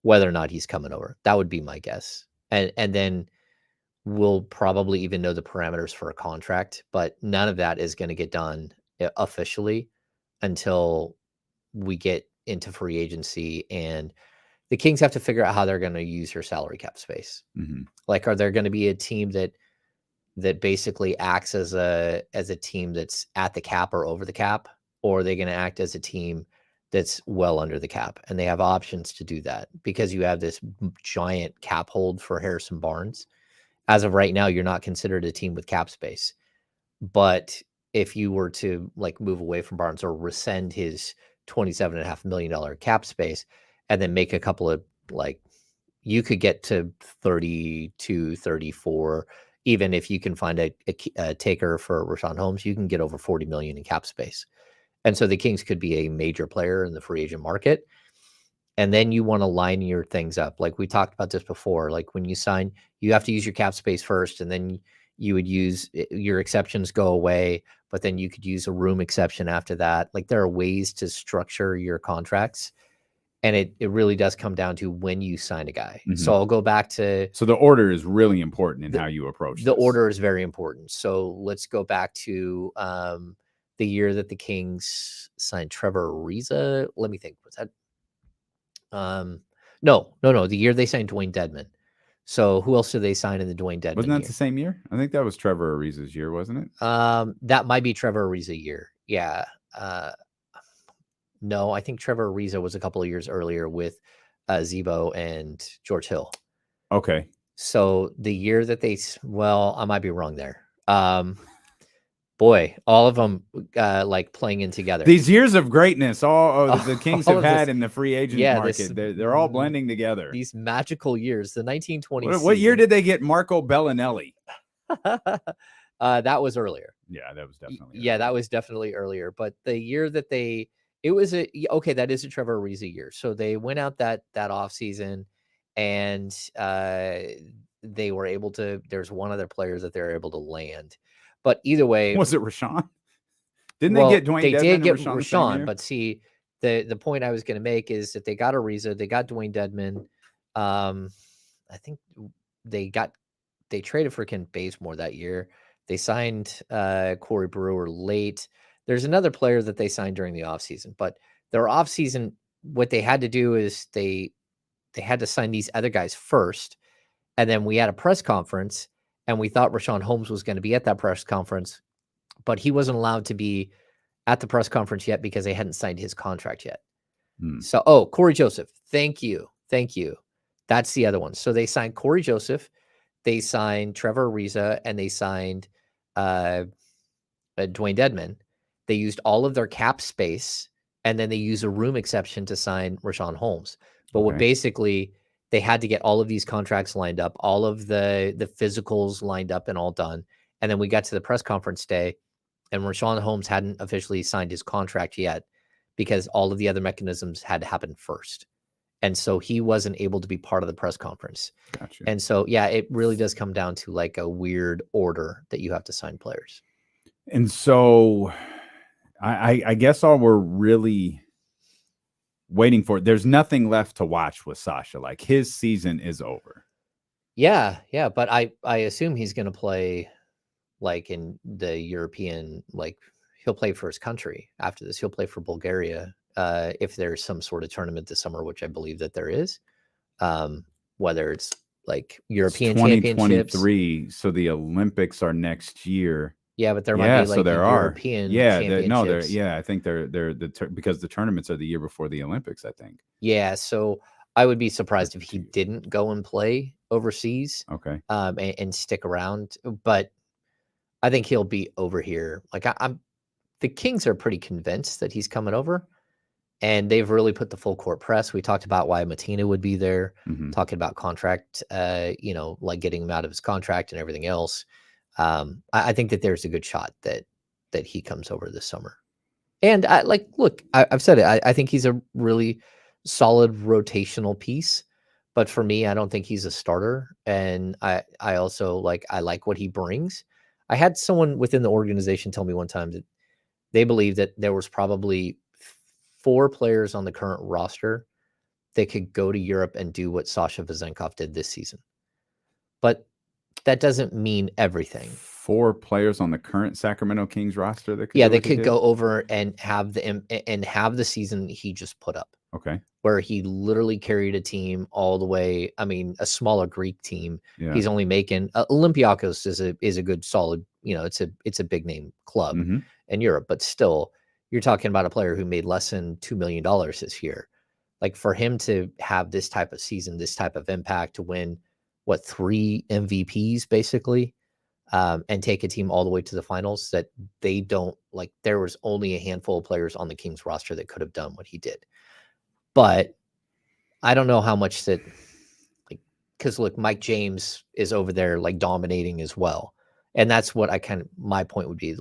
whether or not he's coming over. That would be my guess. And then we'll probably even know the parameters for a contract, but none of that is going to get done officially until we get into free agency, and the Kings have to figure out how they're going to use your salary cap space. Mm-hmm. Like, are there going to be a team that basically acts as a team that's at the cap or over the cap, or are they going to act as a team that's well under the cap? And they have options to do that because you have this giant cap hold for Harrison Barnes. As of right now, you're not considered a team with cap space. But if you were to, like, move away from Barnes or rescind his $27.5 million cap space and then make a couple of, like, you could get to 32, 34. Even if you can find a taker for Richaun Holmes, you can get over 40 million in cap space. And so the Kings could be a major player in the free agent market. And then you want to line your things up. Like, we talked about this before. Like, when you sign, you have to use your cap space first, and then you would use your exceptions go away, but then you could use a room exception after that. Like, there are ways to structure your contracts. And it really does come down to when you sign a guy. Mm-hmm. So I'll go back to... So the order is really important in how you approach the this. order is very important. So let's go back to the year that the Kings signed Trevor Ariza. Let me think. Was that... No. The year they signed Dwayne Dedmon. So who else did they sign in the Dwayne Dedmon Wasn't that year? the same year? I think that was Trevor Ariza's year, wasn't it? That might be Trevor Ariza year. Yeah. No, I think Trevor Ariza was a couple of years earlier with Zebo and George Hill. Okay. So the year that I might be wrong there. Boy, all of them like playing in together. These years of greatness, the Kings have had in the free agent market, they're all blending together. These magical years, the 1920s. What year did they get Marco Bellinelli? That was earlier. Yeah, that was definitely. Yeah, that was definitely earlier. But the year that that is a Trevor Ariza year. So they went out that off season, and they were able to. There's one other player that they're able to land. But either way, was it Richaun? Didn't they get Dwayne? They Dedmon did get Richaun, but see, the point I was going to make is that they got Ariza, they got Dwayne Dedmon. I think they traded for Kent Bazemore that year. They signed Corey Brewer late. There's another player that they signed during the offseason, but their offseason, what they had to do is they had to sign these other guys first. And then we had a press conference, and we thought Richaun Holmes was going to be at that press conference, but he wasn't allowed to be at the press conference yet because they hadn't signed his contract yet. So, Corey Joseph, thank you. That's the other one. So they signed Corey Joseph, they signed Trevor Ariza, and they signed Dwayne Dedmon. They used all of their cap space, and then they used a room exception to sign Richaun Holmes. But what basically they had to get all of these contracts lined up, all of the physicals lined up and all done. And then we got to the press conference day, and Richaun Holmes hadn't officially signed his contract yet because all of the other mechanisms had to happen first. And so he wasn't able to be part of the press conference. Gotcha. And so, yeah, it really does come down to like a weird order that you have to sign players. And so I guess all we're really waiting for, there's nothing left to watch with Sasha. Like his season is over. Yeah. But I assume he's going to play like in the European, like he'll play for his country after this. He'll play for Bulgaria if there's some sort of tournament this summer, which I believe that there is. Whether it's like European championships. 2023, so the Olympics are next year. Yeah, but there might be like so there are European championships. I think they're because the tournaments are the year before the Olympics, I think. Yeah, so I would be surprised if he didn't go and play overseas. Okay. And stick around, but I think he'll be over here. Like the Kings are pretty convinced that he's coming over, and they've really put the full court press. We talked about why Matina would be there, talking about contract, like getting him out of his contract and everything else. I think that there's a good shot that he comes over this summer. And I've said it. I think he's a really solid rotational piece, but for me, I don't think he's a starter. And I also I like what he brings. I had someone within the organization tell me one time that they believe that there was probably 4 players on the current roster that could go to Europe and do what Sasha Vezenkov did this season. But that doesn't mean everything. 4 players on the current Sacramento Kings roster that they could go over and have the season he just put up. Okay. Where he literally carried a team all the way. I mean, a smaller Greek team. Yeah. He's only making Olympiacos is a good solid, it's a big name club in Europe, but still you're talking about a player who made less than $2 million this year. Like for him to have this type of season, this type of impact, to win 3 MVPs basically, and take a team all the way to the finals, that they don't like. There was only a handful of players on the Kings roster that could have done what he did. But I don't know how much that, because look, Mike James is over there dominating as well. And that's what my point would be.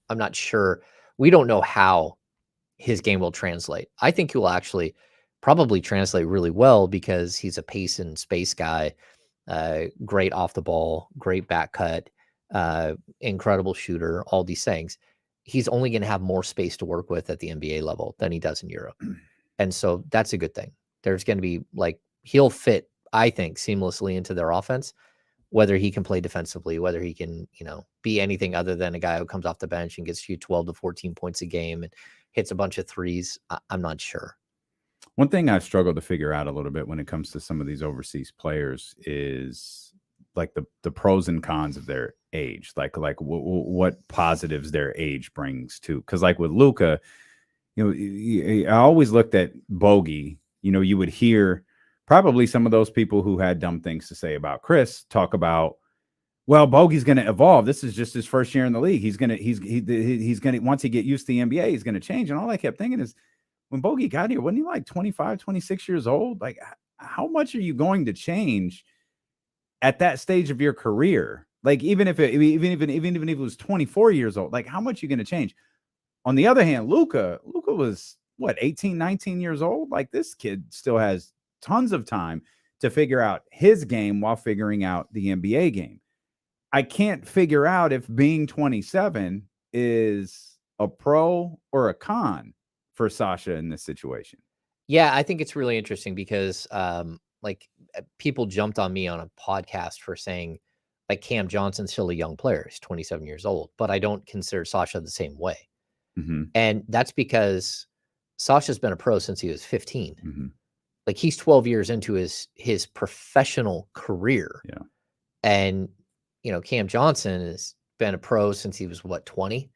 I'm not sure. We don't know how his game will translate. I think he will actually probably translate really well because he's a pace and space guy, great off the ball, great back cut, incredible shooter, all these things. He's only going to have more space to work with at the NBA level than he does in Europe. And so that's a good thing. There's going to be he'll fit, I think, seamlessly into their offense, whether he can play defensively, whether he can, be anything other than a guy who comes off the bench and gets you 12 to 14 points a game and hits a bunch of threes. I'm not sure. One thing I've struggled to figure out a little bit when it comes to some of these overseas players is the pros and cons of their age, what positives their age brings to. Because with Luka, I always looked at Bogey. You would hear probably some of those people who had dumb things to say about Chris talk about, well, Bogey's going to evolve. This is just his first year in the league. He's going to once he get used to the NBA, he's going to change. And all I kept thinking is, when Bogey got here, wasn't he 25, 26 years old? How much are you going to change at that stage of your career? Even if it was 24 years old, how much are you going to change? On the other hand, Luka was 18, 19 years old. This kid still has tons of time to figure out his game while figuring out the NBA game. I can't figure out if being 27 is a pro or a con for Sasha in this situation. Yeah, I think it's really interesting because people jumped on me on a podcast for saying Cam Johnson's still a young player. He's 27 years old, but I don't consider Sasha the same way. And that's because Sasha's been a pro since he was 15. He's 12 years into his professional career. Yeah. And, Cam Johnson has been a pro since he was 20.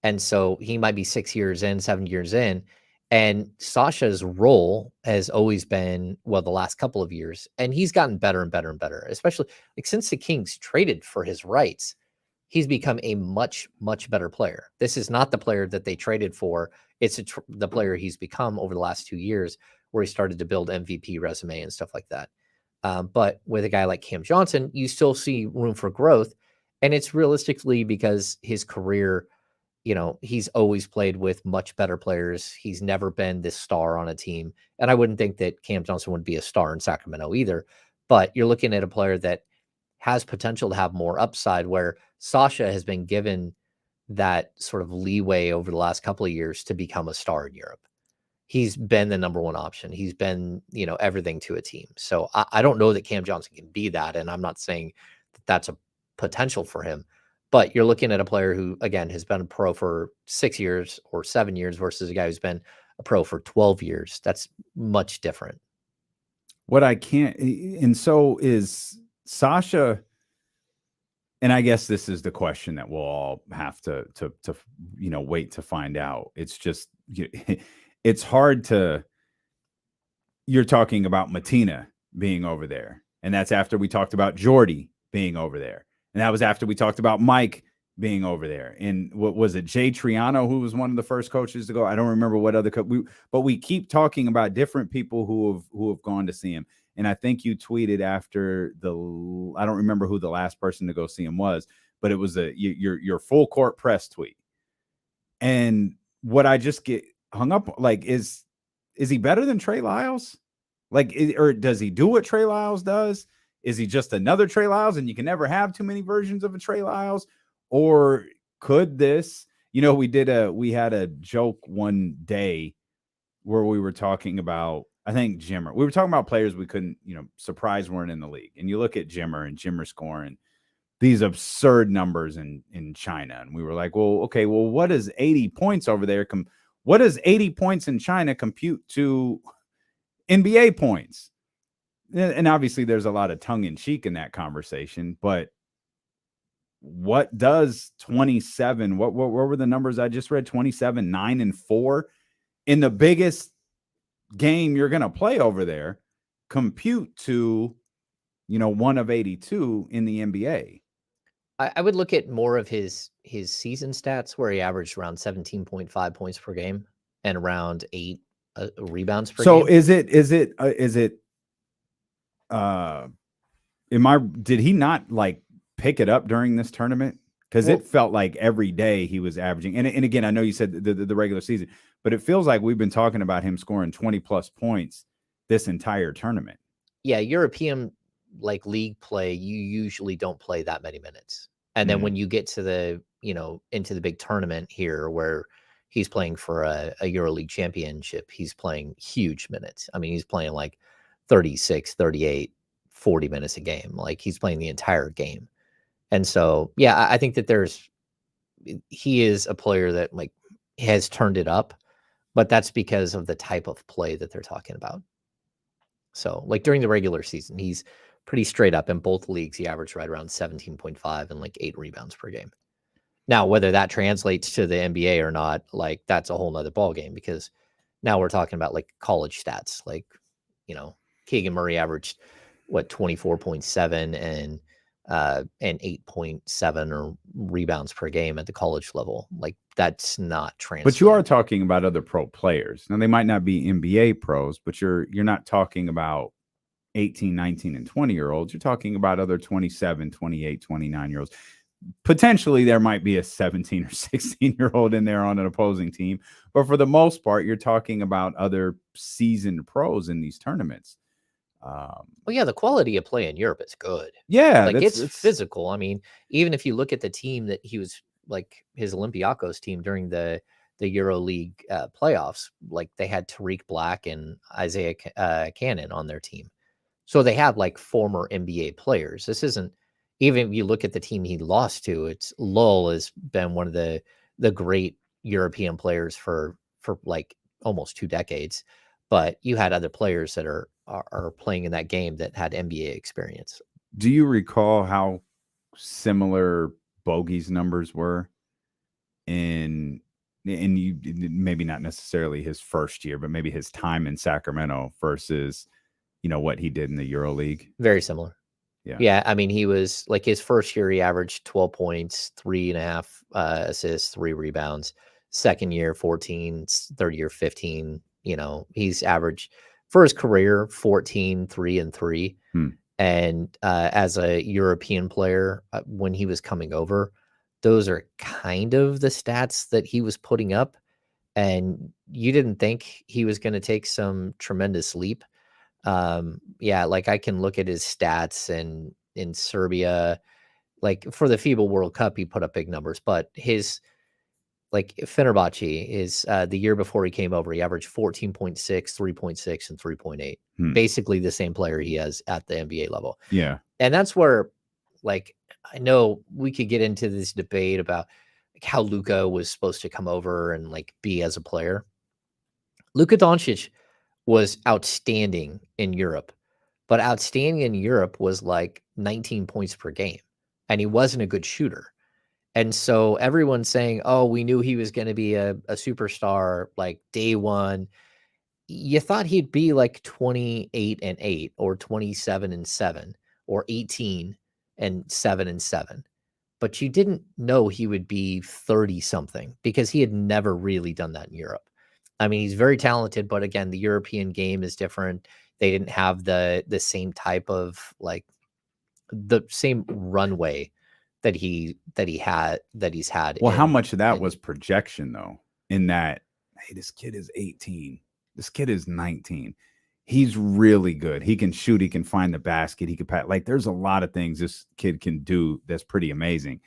And so he might be 6 years in, 7 years in. And Sasha's role has always been, the last couple of years, and he's gotten better and better and better, especially since the Kings traded for his rights. He's become a much, much better player. This is not the player that they traded for. It's the player he's become over the last 2 years, where he started to build MVP resume and stuff like that. But with a guy like Cam Johnson, you still see room for growth. And it's realistically because his career he's always played with much better players. He's never been this star on a team. And I wouldn't think that Cam Johnson would be a star in Sacramento either. But you're looking at a player that has potential to have more upside, where Sasha has been given that sort of leeway over the last couple of years to become a star in Europe. He's been the number one option. He's been, everything to a team. So I don't know that Cam Johnson can be that. And I'm not saying that that's a potential for him, but you're looking at a player who, again, has been a pro for 6 years or 7 years versus a guy who's been a pro for 12 years. That's much different. What I can't, and so is Sasha, and I guess this is the question that we'll all have to wait to find out. It's just, it's hard to, you're talking about Matina being over there. And that's after we talked about Jordy being over there. And that was after we talked about Mike being over there. And what was it, Jay Triano, who was one of the first coaches to go? I don't remember what other but we keep talking about different people who have gone to see him. And I think you tweeted after I don't remember who the last person to go see him was, but it was your full court press tweet. And what I just get hung up, like, is he better than Trey Lyles? Like, or does he do what Trey Lyles does? Is he just another Trey Lyles and you can never have too many versions of a Trey Lyles? Or could this, we had a joke one day where we were talking about, I think Jimmer. We were talking about players we couldn't, surprise weren't in the league. And you look at Jimmer and Jimmer scoring these absurd numbers in China. And we were like, well, okay, well, what does 80 points over there? What does 80 points in China compute to NBA points? And obviously there's a lot of tongue in cheek in that conversation, but what does 27, what were the numbers I just read? 27, 9 and 4 in the biggest game you're going to play over there compute to, 1 of 82 in the NBA. I would look at more of his season stats, where he averaged around 17.5 points per game and around 8 rebounds per game. So did he not like pick it up during this tournament? Because it felt like every day he was averaging, and again, I know you said the regular season, but it feels like we've been talking about him scoring 20 plus points this entire tournament. Yeah, European league play, you usually don't play that many minutes. And then when you get to the, into the big tournament here where he's playing for a EuroLeague championship, he's playing huge minutes. I mean, he's playing like 36, 38, 40 minutes a game. Like, he's playing the entire game. And so, yeah, I think that he is a player that has turned it up, but that's because of the type of play that they're talking about. So during the regular season, he's pretty straight up in both leagues. He averaged right around 17.5 and 8 rebounds per game. Now, whether that translates to the NBA or not, that's a whole nother ballgame, because now we're talking about college stats. Keegan Murray averaged 24.7 and 8.7 or rebounds per game at the college level. That's not translating. But you are talking about other pro players. Now, they might not be NBA pros, but you're not talking about 18, 19, and 20-year-olds. You're talking about other 27, 28, 29-year-olds. Potentially, there might be a 17 or 16-year-old in there on an opposing team. But for the most part, you're talking about other seasoned pros in these tournaments. Well, yeah, the quality of play in Europe is good. Yeah, it's physical. I mean, even if you look at the team that he was his Olympiacos team during the EuroLeague playoffs, they had Tariq Black and Isaiah Cannon on their team. So they have former NBA players. This isn't, even if you look at the team he lost to, it's Lull has been one of the great European players for almost 2 decades. But you had other players that are playing in that game that had NBA experience. Do you recall how similar Bogey's numbers were in you, maybe not necessarily his first year, but maybe his time in Sacramento versus, what he did in the EuroLeague? Very similar. Yeah. I mean, he was his first year, he averaged 12 points, 3.5 assists, 3 rebounds. Second year, 14, third year, 15. He's averaged for his career 14, 3 and 3. And as a European player, when he was coming over, those are kind of the stats that he was putting up. And you didn't think he was going to take some tremendous leap. Yeah, like I can look at his stats, and in Serbia, like for the FIBA World Cup, he put up big numbers, but his like Fenerbahce is the year before he came over, he averaged 14.6, 3.6, and 3.8. Basically the same player he has at the NBA level. Yeah. And that's where, like, I know we could get into this debate about like how Luka was supposed to come over and like be as a player. Luka Doncic was outstanding in Europe, but outstanding in Europe was like 19 points per game, and he wasn't a good shooter. And so everyone's saying, oh, we knew he was going to be a superstar like day one. You thought he'd be like 28-8 or 27-7 or 18-7-7, but you didn't know he would be 30 something because he had never really done that in Europe. I mean, he's very talented, but again, the European game is different. They didn't have the same type of like the same runway that he's had. Well, how much of that was projection though? In that, hey, this kid is 18. This kid is 19. He's really good. He can shoot. He can find the basket. He can pass. Like, there's a lot of things this kid can do that's pretty amazing.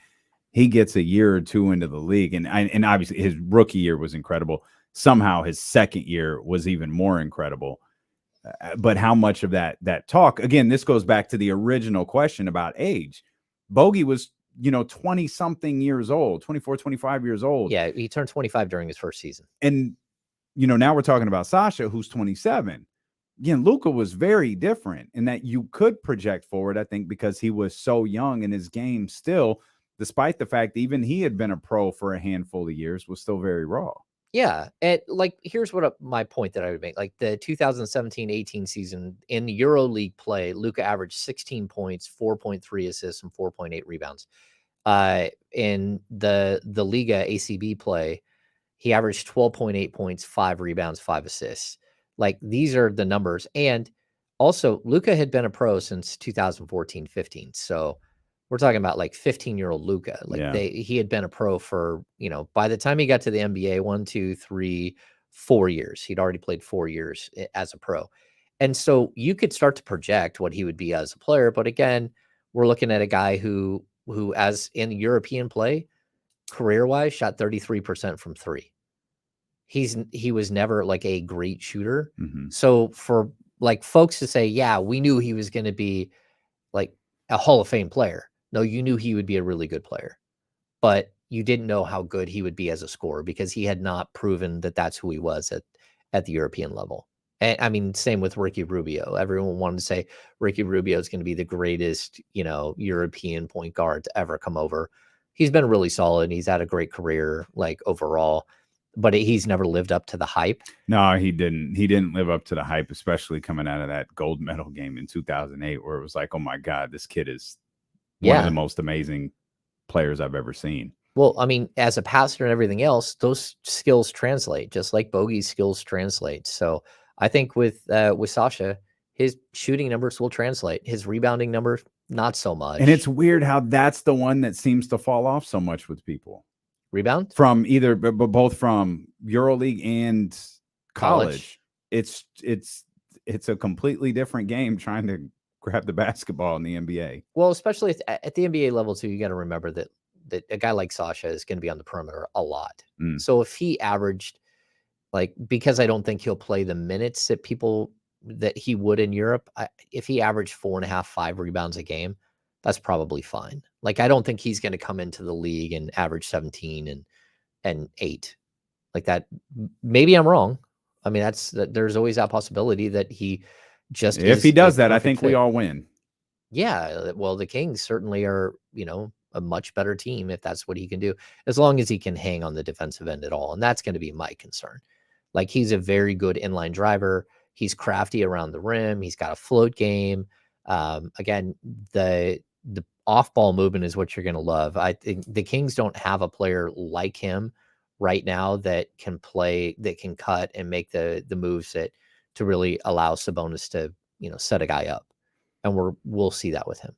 He gets a year or two into the league, and obviously his rookie year was incredible. Somehow his second year was even more incredible. But how much of that talk, again, this goes back to the original question about age. Bogey was, 20 something years old, 24, 25 years old. Yeah. He turned 25 during his first season. And, now we're talking about Sasha, who's 27. Again, Luka was very different in that you could project forward, I think, because he was so young in his game still, despite the fact that even he had been a pro for a handful of years, was still very raw. Yeah. And like, here's what my point that I would make. Like the 2017-18 season in EuroLeague play, Luka averaged 16 points, 4.3 assists, and 4.8 rebounds. In the Liga ACB play, he averaged 12.8 points, 5 rebounds, 5 assists. Like, these are the numbers. And also, Luka had been a pro since 2014-15. So we're talking about like 15-year-old Luka. Like he had been a pro for, by the time he got to the NBA, 1, 2, 3, 4 years. He'd already played 4 years as a pro. And so you could start to project what he would be as a player. But again, we're looking at a guy who as in European play, career-wise, shot 33% from 3. He was never like a great shooter. Mm-hmm. So for like folks to say, yeah, we knew he was going to be like a Hall of Fame player. No, you knew he would be a really good player, but you didn't know how good he would be as a scorer because he had not proven that that's who he was at the European level. And I mean, same with Ricky Rubio. Everyone wanted to say Ricky Rubio is going to be the greatest, European point guard to ever come over. He's been really solid. He's had a great career, like overall, but he's never lived up to the hype. No, he didn't. He didn't live up to the hype, especially coming out of that gold medal game in 2008, where it was like, oh my God, this kid is one of the most amazing players I've ever seen. Well, I mean, as a passer and everything else, those skills translate, just like Bogey's skills translate. So I think with Sasha, his shooting numbers will translate. His rebounding numbers, not so much. And it's weird how that's the one that seems to fall off so much with people. Rebound? From either, but both from EuroLeague and college. It's a completely different game trying to grab the basketball in the NBA. Well, especially at the NBA level too, you got to remember that a guy like Sasha is going to be on the perimeter a lot. So if he averaged, like, because I don't think he'll play the minutes that he would in Europe, if he averaged 4.5, 5 rebounds a game, that's probably fine. Like, I don't think he's going to come into the league and average 17 and 8 like that. Maybe I'm wrong. I mean, there's always that possibility that he just, if he does that, I think we all win. Yeah. Well, the Kings certainly are, a much better team if that's what he can do, as long as he can hang on the defensive end at all. And that's going to be my concern. Like, he's a very good inline driver. He's crafty around the rim. He's got a float game. Again, the off-ball movement is what you're going to love. I think the Kings don't have a player like him right now that can play, that can cut and make the moves to really allow Sabonis to, set a guy up. And we'll see that with him.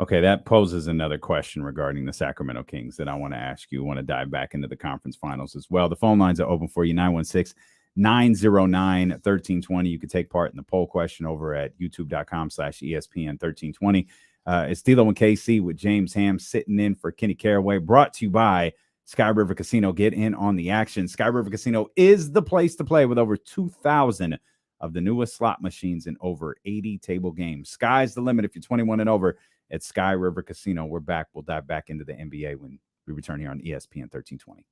Okay, that poses another question regarding the Sacramento Kings that I want to ask you. I want to dive back into the conference finals as well. The phone lines are open for you, 916-909-1320. You can take part in the poll question over at youtube.com/ESPN1320. It's D'Lo and KC with James Ham sitting in for Kenny Caraway, brought to you by Sky River Casino. Get in on the action. Sky River Casino is the place to play with over 2,000 of the newest slot machines in over 80 table games. Sky's the limit if you're 21 and over at Sky River Casino. We're back. We'll dive back into the NBA when we return here on ESPN 1320.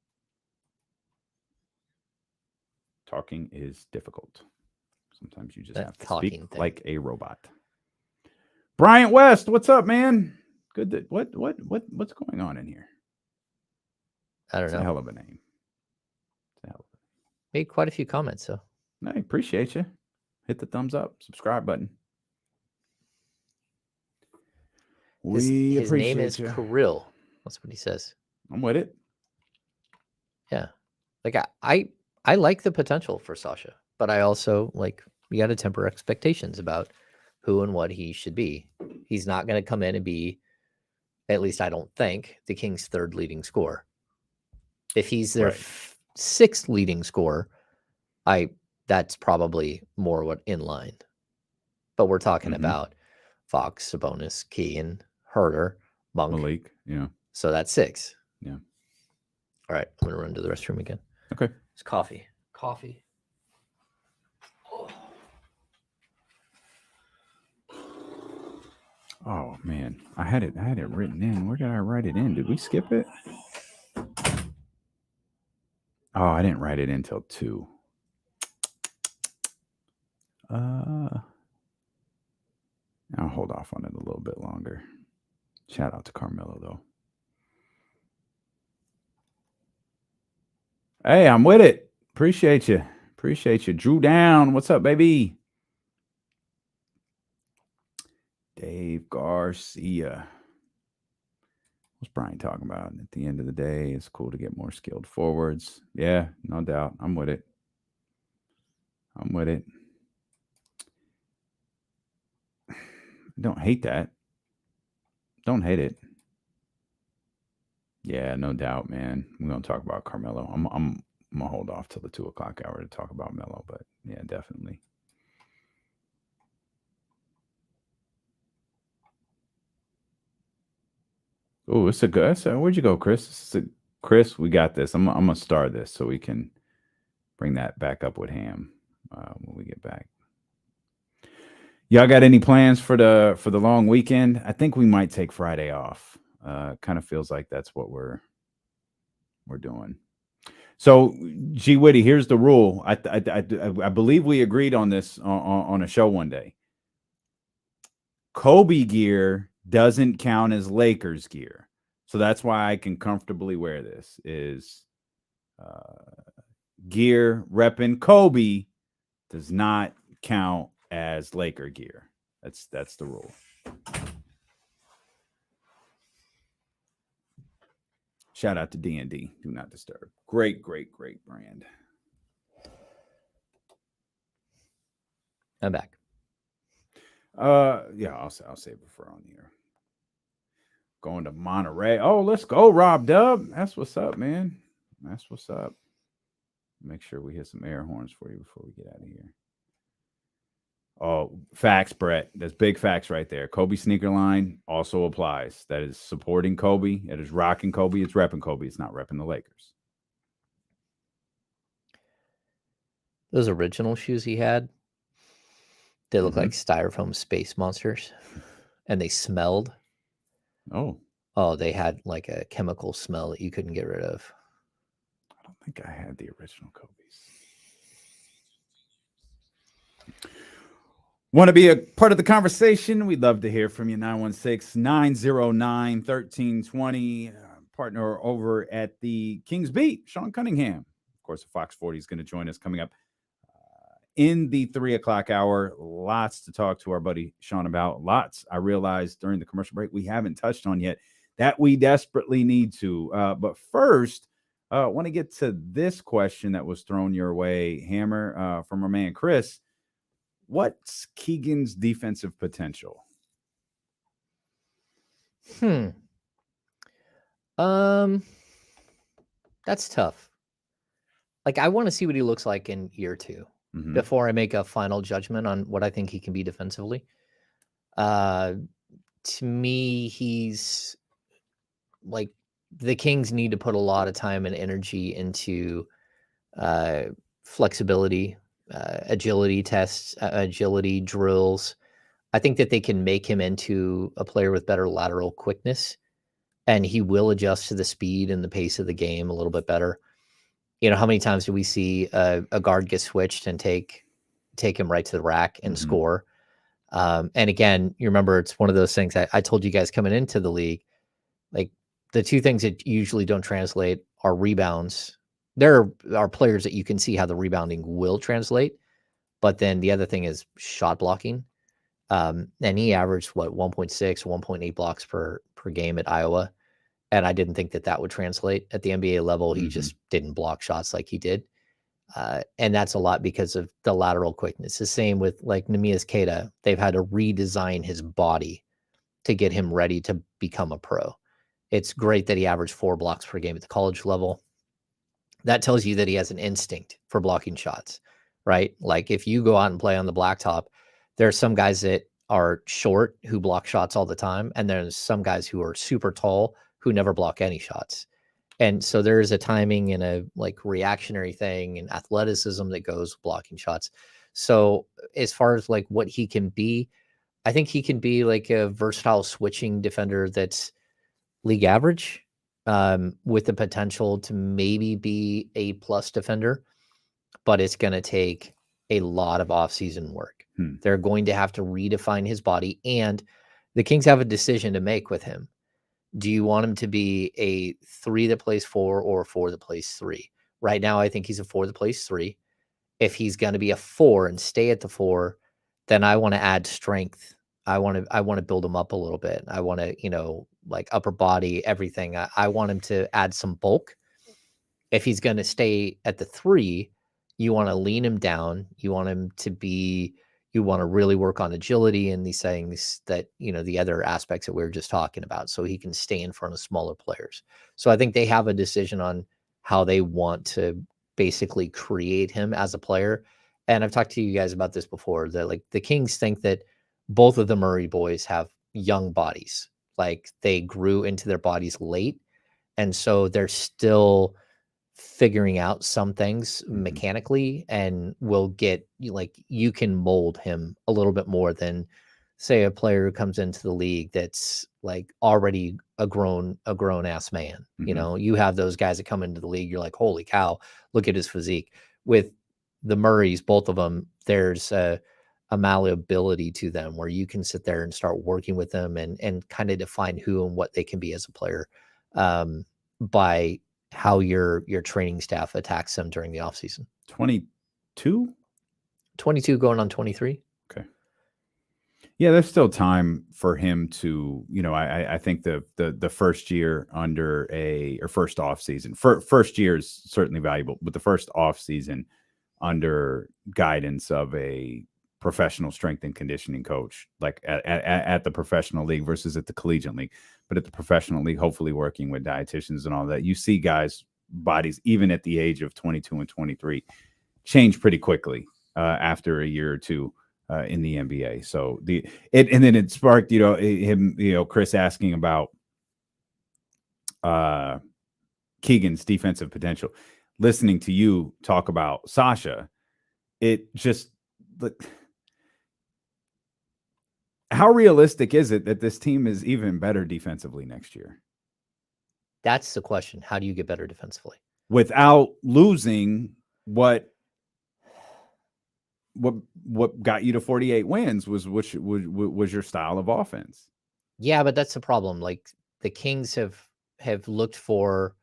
Talking is difficult. Sometimes you just have to speak like a robot. Bryant West, what's up, man? Good. What's going on in here? I don't know. A hell of a name. Made quite a few comments, so I appreciate you. Hit the thumbs up, subscribe button. His name is Kirill. That's what he says. I'm with it. Yeah. Like I like the potential for Sasha, but I also you got to temper expectations about who and what he should be. He's not going to come in and be, at least I don't think, the Kings' third leading scorer. If he's their sixth leading scorer, that's probably more what in line. But we're talking about Fox, Sabonis, Keegan, Herter, Monk. Malik, yeah. So that's 6. Yeah. All right, I'm going to run to the restroom again. Okay. It's coffee. Coffee. Oh man, I had it written in. Where did I write it in? Did we skip it? Oh, I didn't write it in till 2. I'll hold off on it a little bit longer. Shout out to Carmelo though. Hey, I'm with it. Appreciate you. Drew Down. What's up, baby? Dave Garcia. What's Brian talking about? At the end of the day, it's cool to get more skilled forwards. Yeah, no doubt. I'm with it. Don't hate that. Don't hate it. Yeah, no doubt, man. We're gonna talk about Carmelo. I'm gonna hold off till the 2:00 hour to talk about Melo, but yeah, definitely. Oh, it's a good. Where'd you go, Chris? Chris, we got this. I'm gonna start this so we can bring that back up with Ham when we get back. Y'all got any plans for the long weekend? I think we might take Friday off. Kind of feels like that's what we're doing. So, G Witty, here's the rule. I believe we agreed on this on a show one day. Kobe gear doesn't count as Lakers gear. So that's why I can comfortably wear this is gear repping Kobe does not count as Laker gear. That's the rule. Shout out to D&D. Do not disturb. Great brand. I'm back. Yeah, I'll save it for on here. Going to Monterey. Oh, let's go, Rob Dub. That's what's up, man. That's what's up. Make sure we hit some air horns for you before we get out of here. Oh, facts, Brett. That's big facts right there. Kobe sneaker line also applies. That is supporting Kobe. It is rocking Kobe. It's repping Kobe. It's not repping the Lakers. Those original shoes he had, they look like styrofoam space monsters, and they smelled. Oh, they had like a chemical smell that you couldn't get rid of. I don't think I had the original Kobe's. Want to be a part of the conversation? We'd love to hear from you. 916-909-1320. Partner over at the Kings Beat, Sean Cunningham. Of course, Fox 40 is going to join us coming up in the 3:00 hour. Lots to talk to our buddy Sean about. Lots, I realized during the commercial break, we haven't touched on yet that we desperately need to. But first, I want to get to this question that was thrown your way, Hammer, from our man Chris. What's Keegan's defensive potential? That's tough. Like, I want to see what he looks like in year 2 before I make a final judgment on what I think he can be defensively. To me, he's like, the Kings need to put a lot of time and energy into flexibility, agility tests, agility drills. I think that they can make him into a player with better lateral quickness, and he will adjust to the speed and the pace of the game a little bit better. You know, how many times do we see a guard get switched and take him right to the rack and score? And again, you remember, it's one of those things I told you guys coming into the league, like, the two things that usually don't translate are rebounds. There are players that you can see how the rebounding will translate, but then the other thing is shot blocking. And he averaged 1.6, 1.8 blocks per game at Iowa. And I didn't think that would translate at the NBA level. He just didn't block shots like he did. And that's a lot because of the lateral quickness. The same with like Neemias Queta. They've had to redesign his body to get him ready to become a pro. It's great that he averaged 4 blocks per game at the college level. That tells you that he has an instinct for blocking shots, right? Like, if you go out and play on the blacktop, there are some guys that are short who block shots all the time. And there's some guys who are super tall who never block any shots. And so there's a timing and a like reactionary thing and athleticism that goes with blocking shots. So as far as like what he can be, I think he can be like a versatile switching defender that's league average, with the potential to maybe be a plus defender, but it's going to take a lot of offseason work. They're going to have to redefine his body, and the Kings have a decision to make with him. Do you want him to be a 3 that plays 4 or a 4 that plays 3? Right now, I think he's a 4 that plays 3. If he's going to be a 4 and stay at the 4, then I want to add strength. I want to build him up a little bit. I want to, like upper body, everything. I want him to add some bulk. If he's going to stay at the 3, you want to lean him down. You want him to be, you want to really work on agility and these things that, the other aspects that we were just talking about, so he can stay in front of smaller players. So I think they have a decision on how they want to basically create him as a player. And I've talked to you guys about this before, that like the Kings think that both of the Murray boys have young bodies. Like, they grew into their bodies late. And so they're still figuring out some things mechanically, and will get, like, you can mold him a little bit more than, say, a player who comes into the league that's like already a grown ass man. You have those guys that come into the league, you're like, holy cow, look at his physique. With the Murrays, both of them, there's a malleability to them where you can sit there and start working with them and kind of define who and what they can be as a player, by how your training staff attacks them during the offseason. 22 going on 23. Okay. Yeah, there's still time for him to, I think the first year under or first off season, first year is certainly valuable, but the first off season under guidance of a professional strength and conditioning coach, like at the professional league versus at the collegiate league, but at the professional league, hopefully working with dietitians and all that, you see guys' bodies, even at the age of 22 and 23, change pretty quickly after a year or two in the NBA. So and then it sparked, him, Chris asking about Keegan's defensive potential. Listening to you talk about Sasha, it just, how realistic is it that this team is even better defensively next year? That's the question. How do you get better defensively without losing what got you to 48 wins was your style of offense? Yeah, but that's the problem. Like, the Kings have looked for,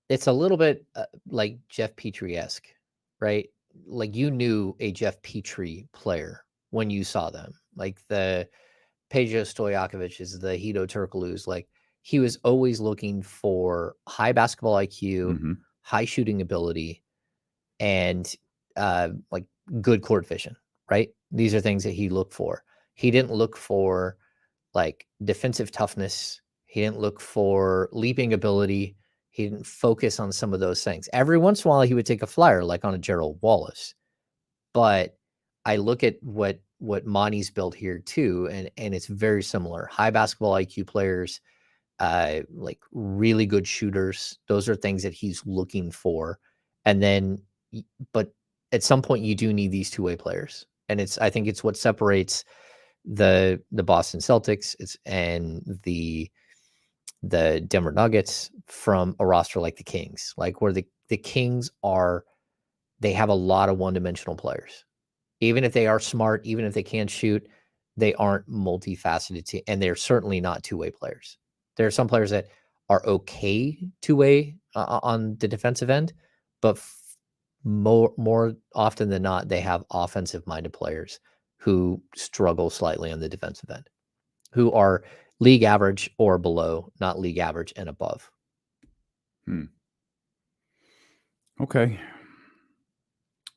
it's a little bit like Jeff Petrie-esque, right? Like, you knew a Jeff Petrie player when you saw them. Like the Peja Stojakovic's, the Hedo Turkoglu's, like, he was always looking for high basketball IQ, high shooting ability, and like good court vision, right? These are things that he looked for. He didn't look for like defensive toughness. He didn't look for leaping ability. He didn't focus on some of those things. Every once in a while, he would take a flyer, like on a Gerald Wallace. But I look at what Monty's built here too, and it's very similar. High basketball IQ players, like really good shooters. Those are things that he's looking for. And then, but at some point, you do need these two-way players, and I think it's what separates the Boston Celtics and the Denver Nuggets from a roster like the Kings, like where the Kings they have a lot of one-dimensional players. Even if they are smart, even if they can shoot, they aren't multifaceted, and they're certainly not two-way players. There are some players that are okay two-way on the defensive end, but more often than not, they have offensive-minded players who struggle slightly on the defensive end, who are league average or below, not league average and above. Okay.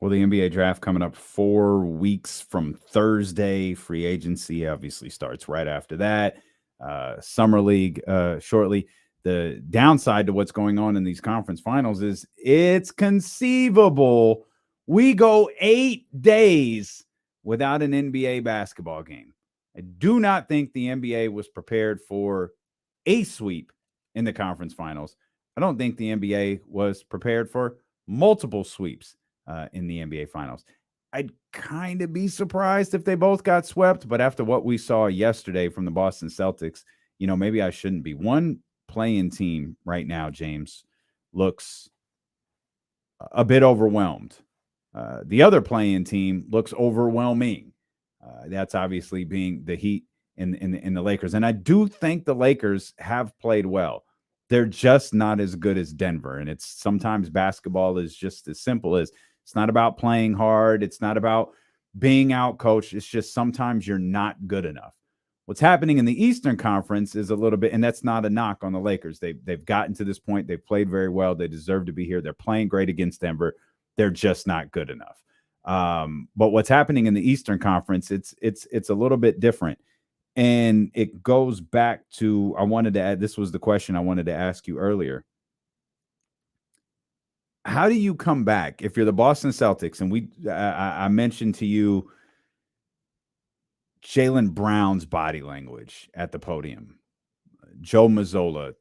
Well, the NBA draft coming up 4 weeks from Thursday. Free agency obviously starts right after that. Summer League shortly. The downside to what's going on in these conference finals is it's conceivable we go 8 days without an NBA basketball game. I do not think the NBA was prepared for a sweep in the conference finals. I don't think the NBA was prepared for multiple sweeps in the NBA finals. I'd kind of be surprised if they both got swept, but after what we saw yesterday from the Boston Celtics, maybe I shouldn't be. One playing team right now, James, looks a bit overwhelmed. The other playing team looks overwhelming. That's obviously being the Heat in the Lakers. And I do think the Lakers have played well. They're just not as good as Denver. And it's sometimes basketball is just as simple as it's not about playing hard. It's not about being out coached. It's just sometimes you're not good enough. What's happening in the Eastern Conference is a little bit, and that's not a knock on the Lakers. They've gotten to this point. They've played very well. They deserve to be here. They're playing great against Denver. They're just not good enough. But what's happening in the Eastern Conference, it's a little bit different. And it goes back to, this was the question I wanted to ask you earlier. How do you come back if you're the Boston Celtics? And I mentioned to you Jaylen Brown's body language at the podium, Joe Mazulla,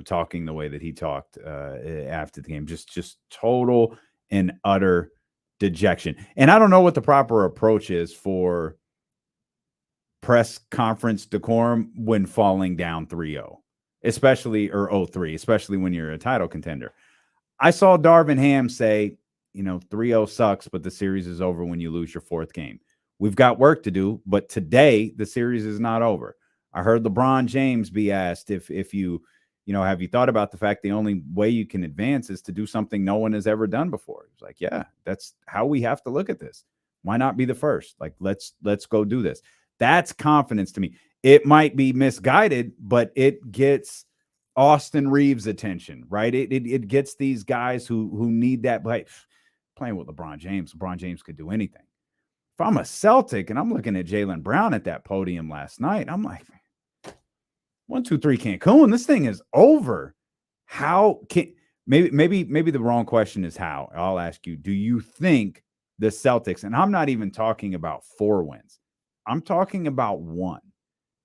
talking the way that he talked after the game, just total and utter dejection. And I don't know what the proper approach is for press conference decorum when falling down 3-0, especially, or 0-3, especially when you're a title contender. I saw Darvin Ham say, 3-0 sucks, but the series is over when you lose your 4th game. We've got work to do, but today the series is not over. I heard LeBron James be asked if you have you thought about the fact the only way you can advance is to do something no one has ever done before? He's like, yeah, that's how we have to look at this. Why not be the first? Like, let's go do this. That's confidence to me. It might be misguided, but it gets Austin Reeves' attention, right? It gets these guys who need that. But playing with LeBron James could do anything. If I'm a Celtic and I'm looking at Jaylen Brown at that podium last night, I'm like, 1, 2, 3 Cancun, this thing is over. How can maybe the wrong question is how? I'll ask you, do you think the Celtics, and I'm not even talking about 4 wins, I'm talking about 1.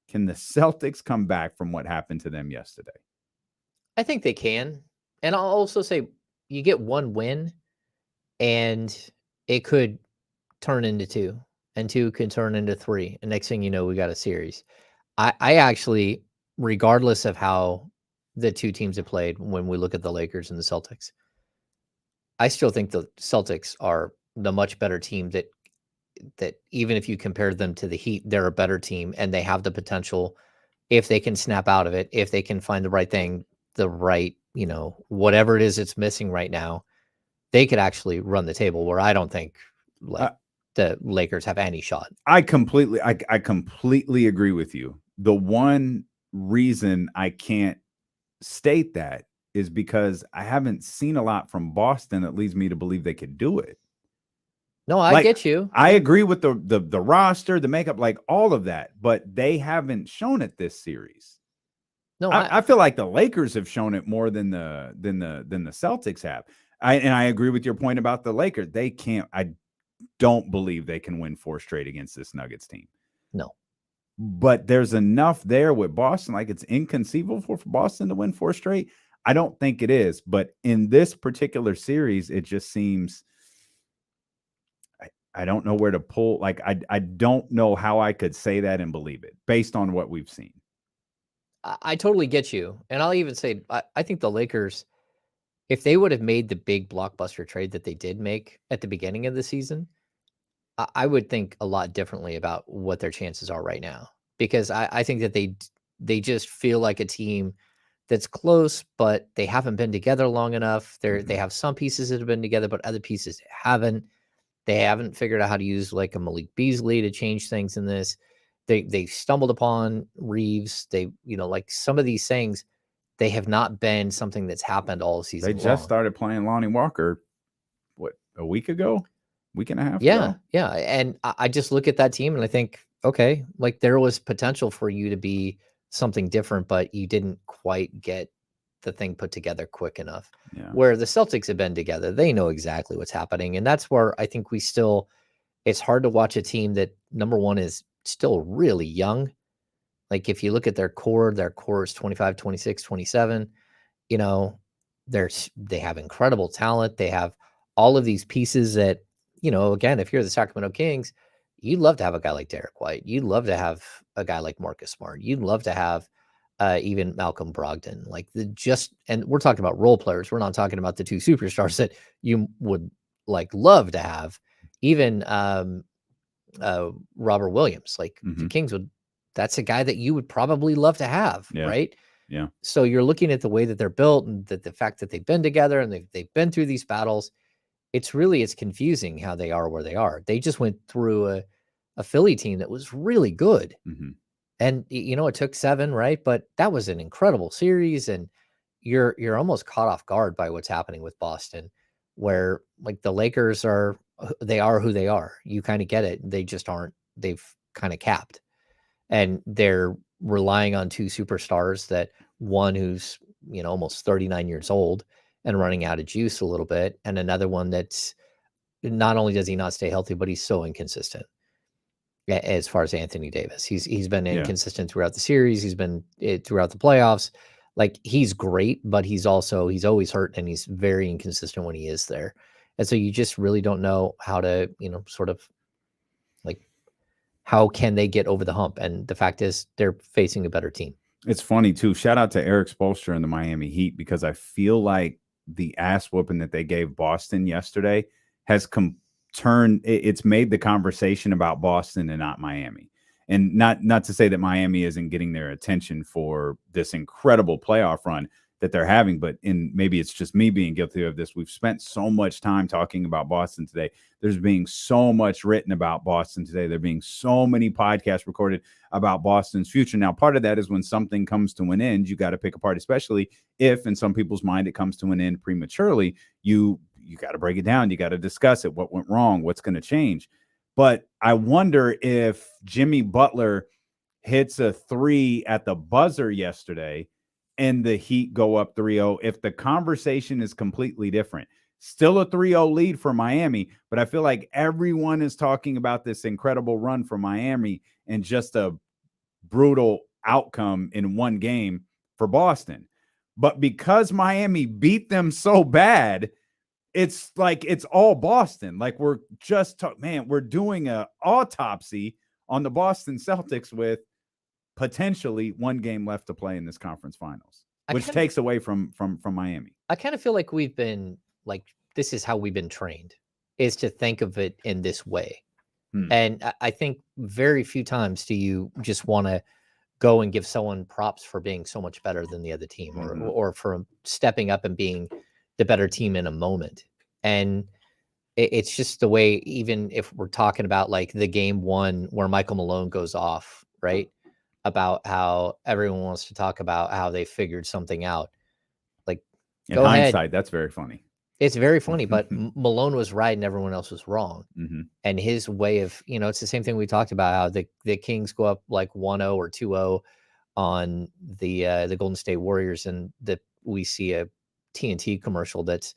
Can the Celtics come back from what happened to them yesterday? I think they can. And I'll also say you get 1 win and it could turn into 2, and 2 can turn into 3. And next thing you know, we got a series. I actually, regardless of how the two teams have played, when we look at the Lakers and the Celtics, I still think the Celtics are the much better team that even if you compare them to the Heat, they're a better team, and they have the potential, if they can snap out of it, if they can find the right thing, whatever it is it's missing right now, they could actually run the table, where I don't think the Lakers have any shot. I completely agree with you. The one reason I can't state that is because I haven't seen a lot from Boston that leads me to believe they could do it. No, I get you. I agree with the roster, the makeup, like all of that, but they haven't shown it this series. No, I feel like the Lakers have shown it more than the Celtics have. I agree with your point about the Lakers. They can't. I don't believe they can win 4 straight against this Nuggets team. No. But there's enough there with Boston. Like, it's inconceivable for Boston to win 4 straight. I don't think it is. But in this particular series, it just seems I don't know where to pull. Like, I don't know how I could say that and believe it based on what we've seen. I totally get you. And I'll even say, I think the Lakers, if they would have made the big blockbuster trade that they did make at the beginning of the season, I would think a lot differently about what their chances are right now. Because I think that they just feel like a team that's close, but they haven't been together long enough. They have some pieces that have been together, but other pieces haven't. They haven't figured out how to use like a Malik Beasley to change things in this. They stumbled upon Reeves. They, like some of these things, they have not been something that's happened all season. They just started playing Lonnie Walker, what, a week ago? Week and a half ago? Yeah. And I just look at that team and I think, okay, like there was potential for you to be something different, but you didn't quite get the thing put together quick enough. Yeah. Where the Celtics have been together, they know exactly what's happening. And that's where I think it's hard to watch a team that, number one, is still really young. Like if you look at their core is 25, 26, 27, they have incredible talent. They have all of these pieces that, again, if you're the Sacramento Kings, you'd love to have a guy like Derek White. You'd love to have a guy like Marcus Smart. You'd love to have even Malcolm Brogdon. And we're talking about role players. We're not talking about the 2 superstars that you would love to have. Even Robert Williams, the Kings that's a guy that you would probably love to have, right? Yeah. So you're looking at the way that they're built and the fact that they've been together and they've been through these battles. It's confusing how they are where they are. They just went through a Philly team that was really good. Mm-hmm. And, it took 7, right? But that was an incredible series. And you're almost caught off guard by what's happening with Boston, where the Lakers are who they are. You kind of get it. They just aren't. They've kind of capped. And they're relying on 2 superstars, that one who's, almost 39 years old and running out of juice a little bit. And another one that's not only does he not stay healthy, but he's so inconsistent as far as Anthony Davis. He's been inconsistent throughout the series. He's been throughout the playoffs. He's great, but he's always hurt and he's very inconsistent when he is there. And so you just really don't know how to, sort of how can they get over the hump? And the fact is they're facing a better team. It's funny too. Shout out to Eric Spoelstra and the Miami Heat, because I feel like the ass whooping that they gave Boston yesterday has it's made the conversation about Boston and not Miami. And not to say that Miami isn't getting their attention for this incredible playoff run that they're having, but maybe it's just me being guilty of this. We've spent so much time talking about Boston today. There's being so much written about Boston today. There being so many podcasts recorded about Boston's future. Now, part of that is when something comes to an end, you got to pick apart, especially if in some people's mind it comes to an end prematurely. You got to break it down. You got to discuss it. What went wrong? What's going to change? But I wonder if Jimmy Butler hits a 3 at the buzzer yesterday and the Heat go up 3-0, if the conversation is completely different. Still a 3-0 lead for Miami, but I feel like everyone is talking about this incredible run for Miami and just a brutal outcome in one game for Boston. But because Miami beat them so bad, it's all Boston. We're just we're doing an autopsy on the Boston Celtics with potentially one game left to play in this conference finals, which takes away from Miami. I kind of feel like we've been this is how we've been trained, is to think of it in this way. And I think very few times do you just want to go and give someone props for being so much better than the other team, or for stepping up and being the better team in a moment. And it's just the way, even if we're talking about the game 1 where Michael Malone goes off, right? About how everyone wants to talk about how they figured something out. In hindsight, that's very funny. It's very funny, but Malone was right and everyone else was wrong. Mm-hmm. And his way of, it's the same thing we talked about, how the Kings go up like 1-0 or 2-0 on the Golden State Warriors, and that we see a TNT commercial that's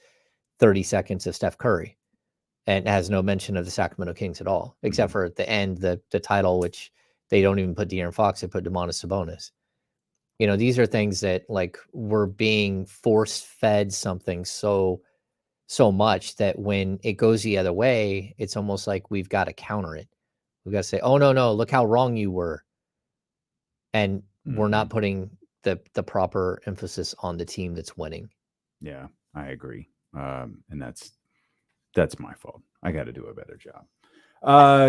30 seconds of Steph Curry and has no mention of the Sacramento Kings at all, except for at the end, the title, which they don't even put De'Aaron Fox, they put Domantas Sabonis. These are things that, like, we're being force-fed something so much that when it goes the other way, it's almost like we've got to counter it. We've got to say, oh, no, look how wrong you were. And we're not putting the proper emphasis on the team that's winning. Yeah, I agree. And that's my fault. I got to do a better job.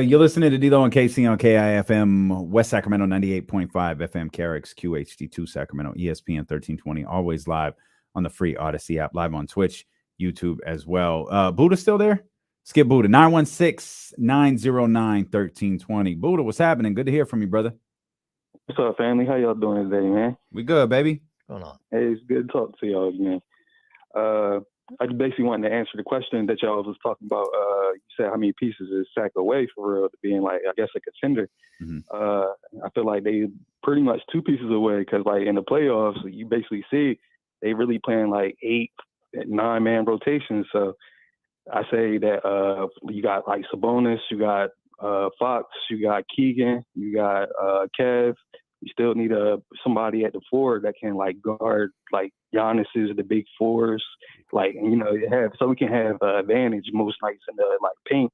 You're listening to D-Lo and KC on KIFM, West Sacramento 98.5 FM, KRX QHD2 Sacramento, ESPN 1320, always live on the free Odyssey app, live on Twitch, YouTube as well. Buddha still there? Skip Buddha, 916-909-1320. Buddha, what's happening? Good to hear from you, brother. What's up, family? How y'all doing today, man? We good, baby. What's going on? Hey, it's good to talk to y'all again. I basically wanted to answer the question that y'all was talking about. You said how many pieces is Sac away for real to being, like, I guess, a contender. I feel like they pretty much 2 pieces away, because, like, in the playoffs, you basically see they really playing like 8, 9-man rotations. So I say that you got like Sabonis, you got Fox, you got Keegan, you got Kev. You still need somebody at the 4 that can, like, guard, like, Giannis's, the big 4s, like, so we can have advantage most nights in the, like, paint.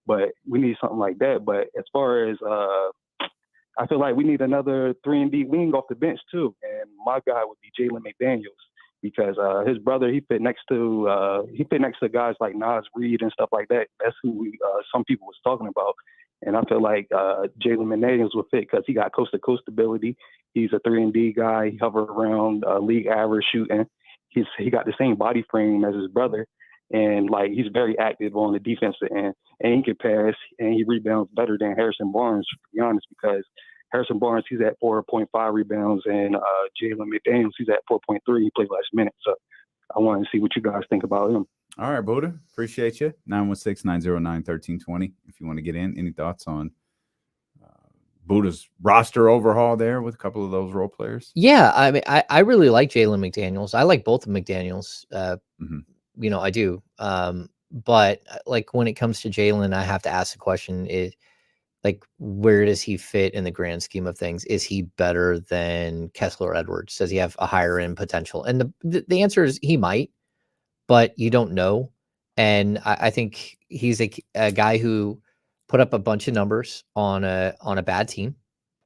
But we need something like that. But as far as I feel like we need another 3-and-D wing off the bench too, and my guy would be Jalen McDaniels, because his brother, he fit next to guys like Nas Reed and stuff like that. That's who some people was talking about. And I feel like Jalen McDaniels will fit because he got coast-to-coast ability. He's a 3-and-D guy. He hovered around league average shooting. He got the same body frame as his brother. And, like, he's very active on the defensive end. And he can pass, and he rebounds better than Harrison Barnes, to be honest, because Harrison Barnes, he's at 4.5 rebounds, and Jalen McDaniels, he's at 4.3. He played last minute. So I wanted to see what you guys think about him. All right, Buddha. Appreciate you. 916-909-1320. If you want to get in, any thoughts on Buddha's roster overhaul there with a couple of those role players? Yeah, I mean, I really like Jalen McDaniels. I like both of McDaniels. I do. But, like, when it comes to Jalen, I have to ask the question, like, where does he fit in the grand scheme of things? Is he better than Kessler Edwards? Does he have a higher end potential? And the answer is he might, but you don't know. And I think he's a guy who put up a bunch of numbers on a bad team,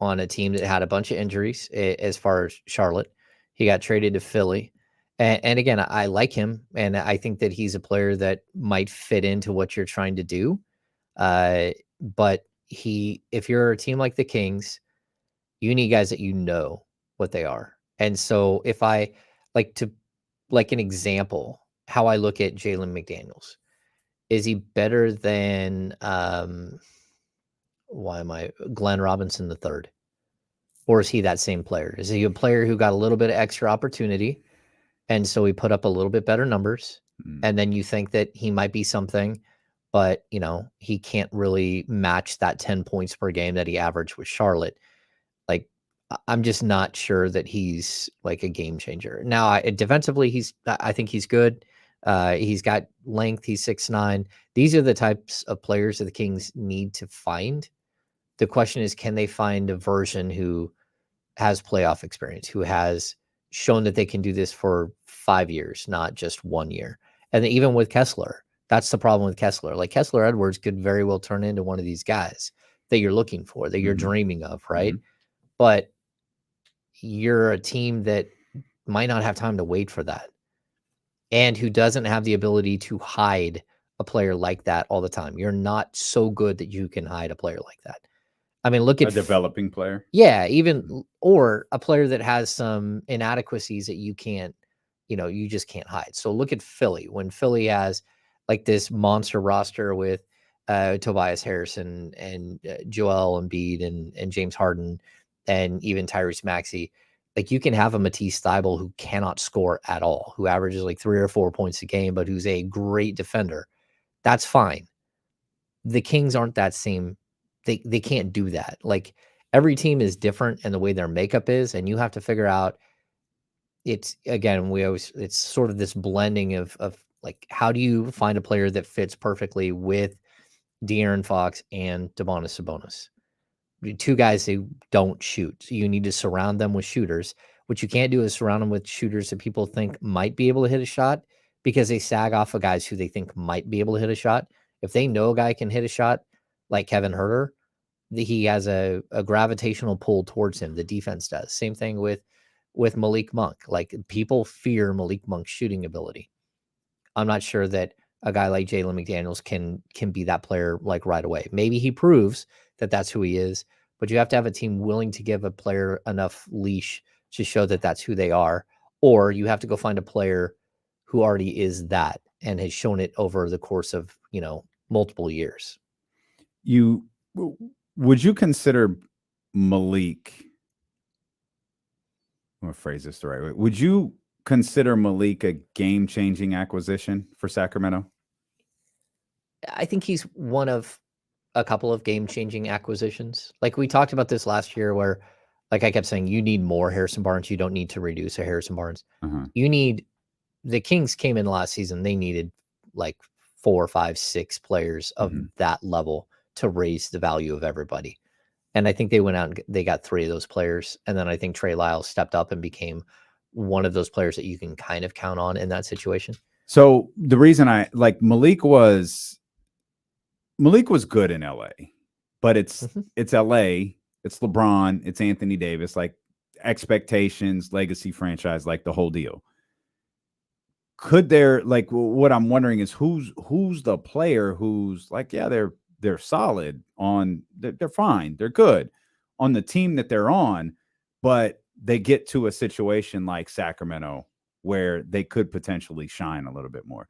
on a team that had a bunch of injuries as far as Charlotte. He got traded to Philly. And again, I like him, and I think that he's a player that might fit into what you're trying to do. But if you're a team like the Kings, you need guys that you know what they are. And so if I like an example, how I look at Jalen McDaniels, is he better than Glenn Robinson III? Or is he that same player? Is he a player who got a little bit of extra opportunity, and so he put up a little bit better numbers, and then you think that he might be something, but he can't really match that 10 points per game that he averaged with Charlotte? Like, I'm just not sure that he's like a game changer. Now, defensively, I think he's good. He's got length. He's 6'9". These are the types of players that the Kings need to find. The question is, can they find a version who has playoff experience, who has shown that they can do this for 5 years, not just 1 year? And even with Kessler, that's the problem with Kessler. Like, Kessler Edwards could very well turn into one of these guys that you're looking for, that you're dreaming of, right? But you're a team that might not have time to wait for that, and who doesn't have the ability to hide a player like that all the time. You're not so good that you can hide a player like that. I mean, look at a developing player. Yeah, or a player that has some inadequacies that you can't, you just can't hide. So look at Philly. When Philly has like this monster roster with Tobias Harrison and Joel Embiid and James Harden and even Tyrese Maxey, Like you can have a Matisse Thybulle who cannot score at all, who averages like 3 or 4 points a game, but who's a great defender. That's fine. The Kings aren't that same. They can't do that. Like every team is different in the way their makeup is, and you have to figure out. It's again, it's sort of this blending of like how do you find a player that fits perfectly with De'Aaron Fox and Domantas Sabonis? Two guys who don't shoot. So you need to surround them with shooters. What you can't do is surround them with shooters that people think might be able to hit a shot because they sag off of guys who they think might be able to hit a shot. If they know a guy can hit a shot like Kevin Huerter, he has a gravitational pull towards him. The defense does. Same thing with Malik Monk. Like people fear Malik Monk's shooting ability. I'm not sure that a guy like Jalen McDaniels can be that player like right away. Maybe he proves that that's who he is, but you have to have a team willing to give a player enough leash to show that that's who they are, or you have to go find a player who already is that and has shown it over the course of, multiple years. Would you consider Malik, I'm going to phrase this the right way. Would you consider Malik a game-changing acquisition for Sacramento? I think he's one of a couple of game-changing acquisitions. Like we talked about this last year where, like I kept saying, you need more Harrison Barnes. You don't need to reduce a Harrison Barnes. The Kings came in last season. They needed like 4, 5, 6 players of that level to raise the value of everybody. And I think they went out and they got 3 of those players. And then I think Trey Lyles stepped up and became one of those players that you can kind of count on in that situation. So the reason I like Malik was good in LA, but it's LA, it's LeBron, it's Anthony Davis, like expectations, legacy franchise, like the whole deal. Could there, like, what I'm wondering is who's the player who's like, yeah, they're solid on, they're fine, they're good on the team that they're on, but they get to a situation like Sacramento where they could potentially shine a little bit more.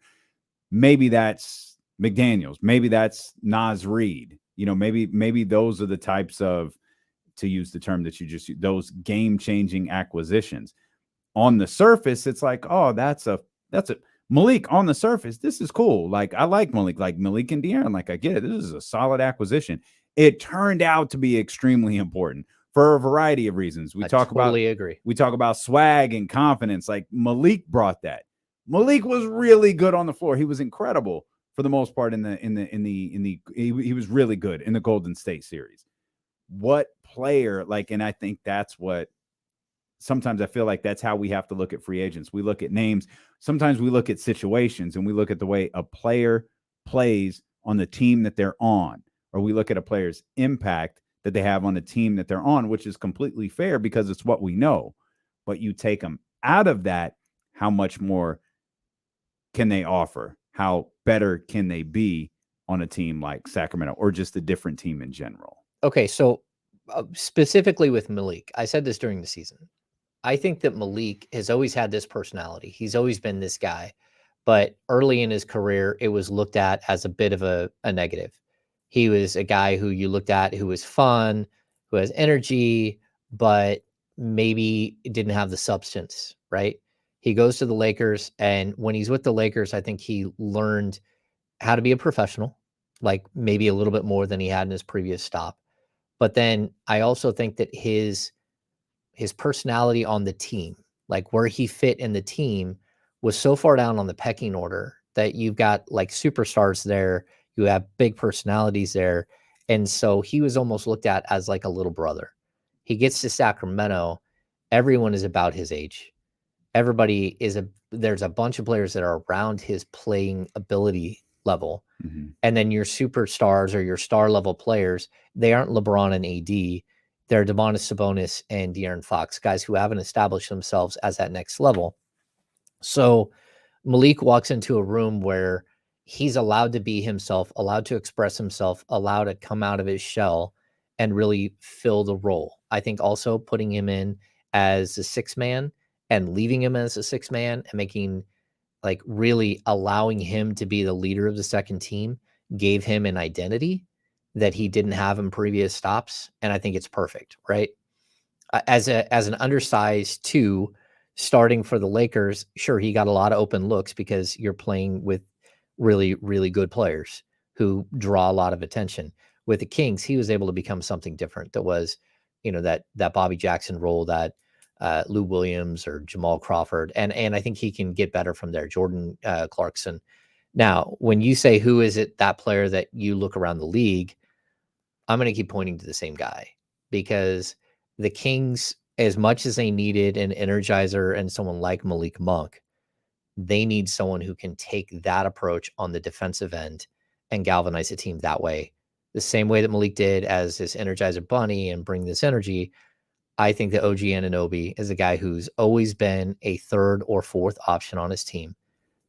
Maybe that's McDaniels, maybe that's Naz Reid, maybe those are the types of, to use the term that you just used, those game-changing acquisitions. On the surface, it's like, oh, that's a Malik on the surface. This is cool. Like, I like Malik and De'Aaron. Like, I get it. This is a solid acquisition. It turned out to be extremely important for a variety of reasons. We talk about swag and confidence. Like, Malik brought that. Malik was really good on the floor. He was incredible for the most part he was really good in the Golden State series. What player, like, and I think that's what sometimes I feel like that's how we have to look at free agents. We look at names. Sometimes we look at situations and we look at the way a player plays on the team that they're on, or we look at a player's impact that they have on the team that they're on, which is completely fair because it's what we know. But you take them out of that, how much more can they offer? How better can they be on a team like Sacramento or just a different team in general? Okay, so specifically with Malik, I said this during the season. I think that Malik has always had this personality. He's always been this guy. But early in his career, it was looked at as a bit of a negative. He was a guy who you looked at who was fun, who has energy, but maybe didn't have the substance, right? He goes to the Lakers, and when he's with the Lakers, I think he learned how to be a professional, like maybe a little bit more than he had in his previous stop. But then I also think that his personality on the team, like where he fit in the team, was so far down on the pecking order that you've got like superstars there, you have big personalities there. And so he was almost looked at as like a little brother. He gets to Sacramento, everyone is about his age. Everybody there's a bunch of players that are around his playing ability level. Mm-hmm. And then your superstars or your star level players, they aren't LeBron and AD. They're Domantas Sabonis and De'Aaron Fox, guys who haven't established themselves as that next level. So Malik walks into a room where he's allowed to be himself, allowed to express himself, allowed to come out of his shell and really fill the role. I think also putting him in as a 6th man and leaving him as a 6th man and making, like, really allowing him to be the leader of the second team gave him an identity that he didn't have in previous stops. And I think it's perfect, right? as an undersized 2 starting for the Lakers, sure, he got a lot of open looks because you're playing with really, really good players who draw a lot of attention. With the Kings, he was able to become something different. That was, that Bobby Jackson role that Lou Williams or Jamal Crawford, and I think he can get better from there. Jordan Clarkson. Now, when you say who is it, that player that you look around the league, I'm going to keep pointing to the same guy, because the Kings, as much as they needed an energizer and someone like Malik Monk, they need someone who can take that approach on the defensive end and galvanize the team that way. The same way that Malik did as this energizer bunny and bring this energy. I think that OG Anunoby is a guy who's always been a 3rd or 4th option on his team.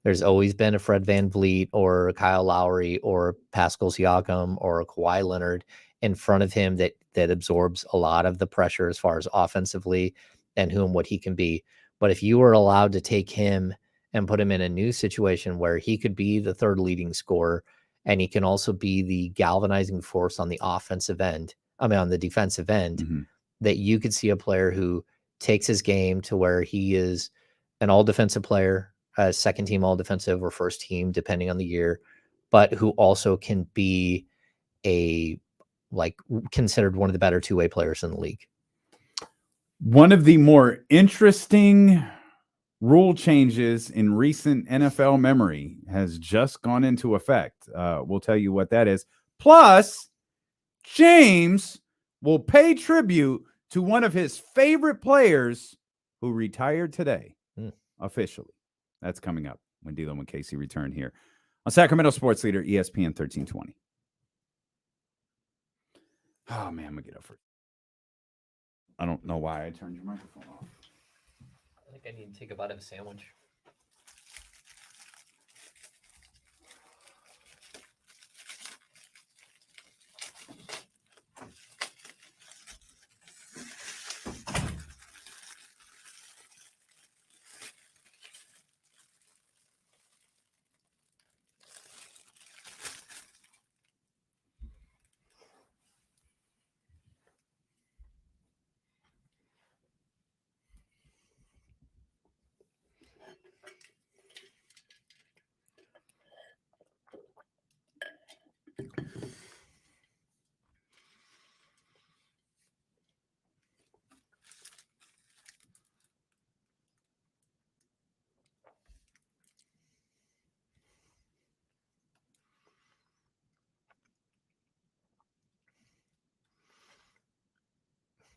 There's always been a Fred VanVleet or a Kyle Lowry or Pascal Siakam or a Kawhi Leonard in front of him that absorbs a lot of the pressure as far as offensively and what he can be. But if you were allowed to take him and put him in a new situation where he could be the 3rd leading scorer, and he can also be the galvanizing force on the offensive end, on the defensive end, that you could see a player who takes his game to where he is an all defensive player, second team all defensive or first team, depending on the year, but who also can be considered one of the better 2-way players in the league. One of the more interesting rule changes in recent NFL memory has just gone into effect. We'll tell you what that is. Plus, James will pay tribute to one of his favorite players who retired today, officially. That's coming up when D'Lo and Casey return here on Sacramento Sports Leader, ESPN 1320. Oh, man, I'm going to get up for it. I don't know why I turned your microphone off. I think I need to take a bite of a sandwich.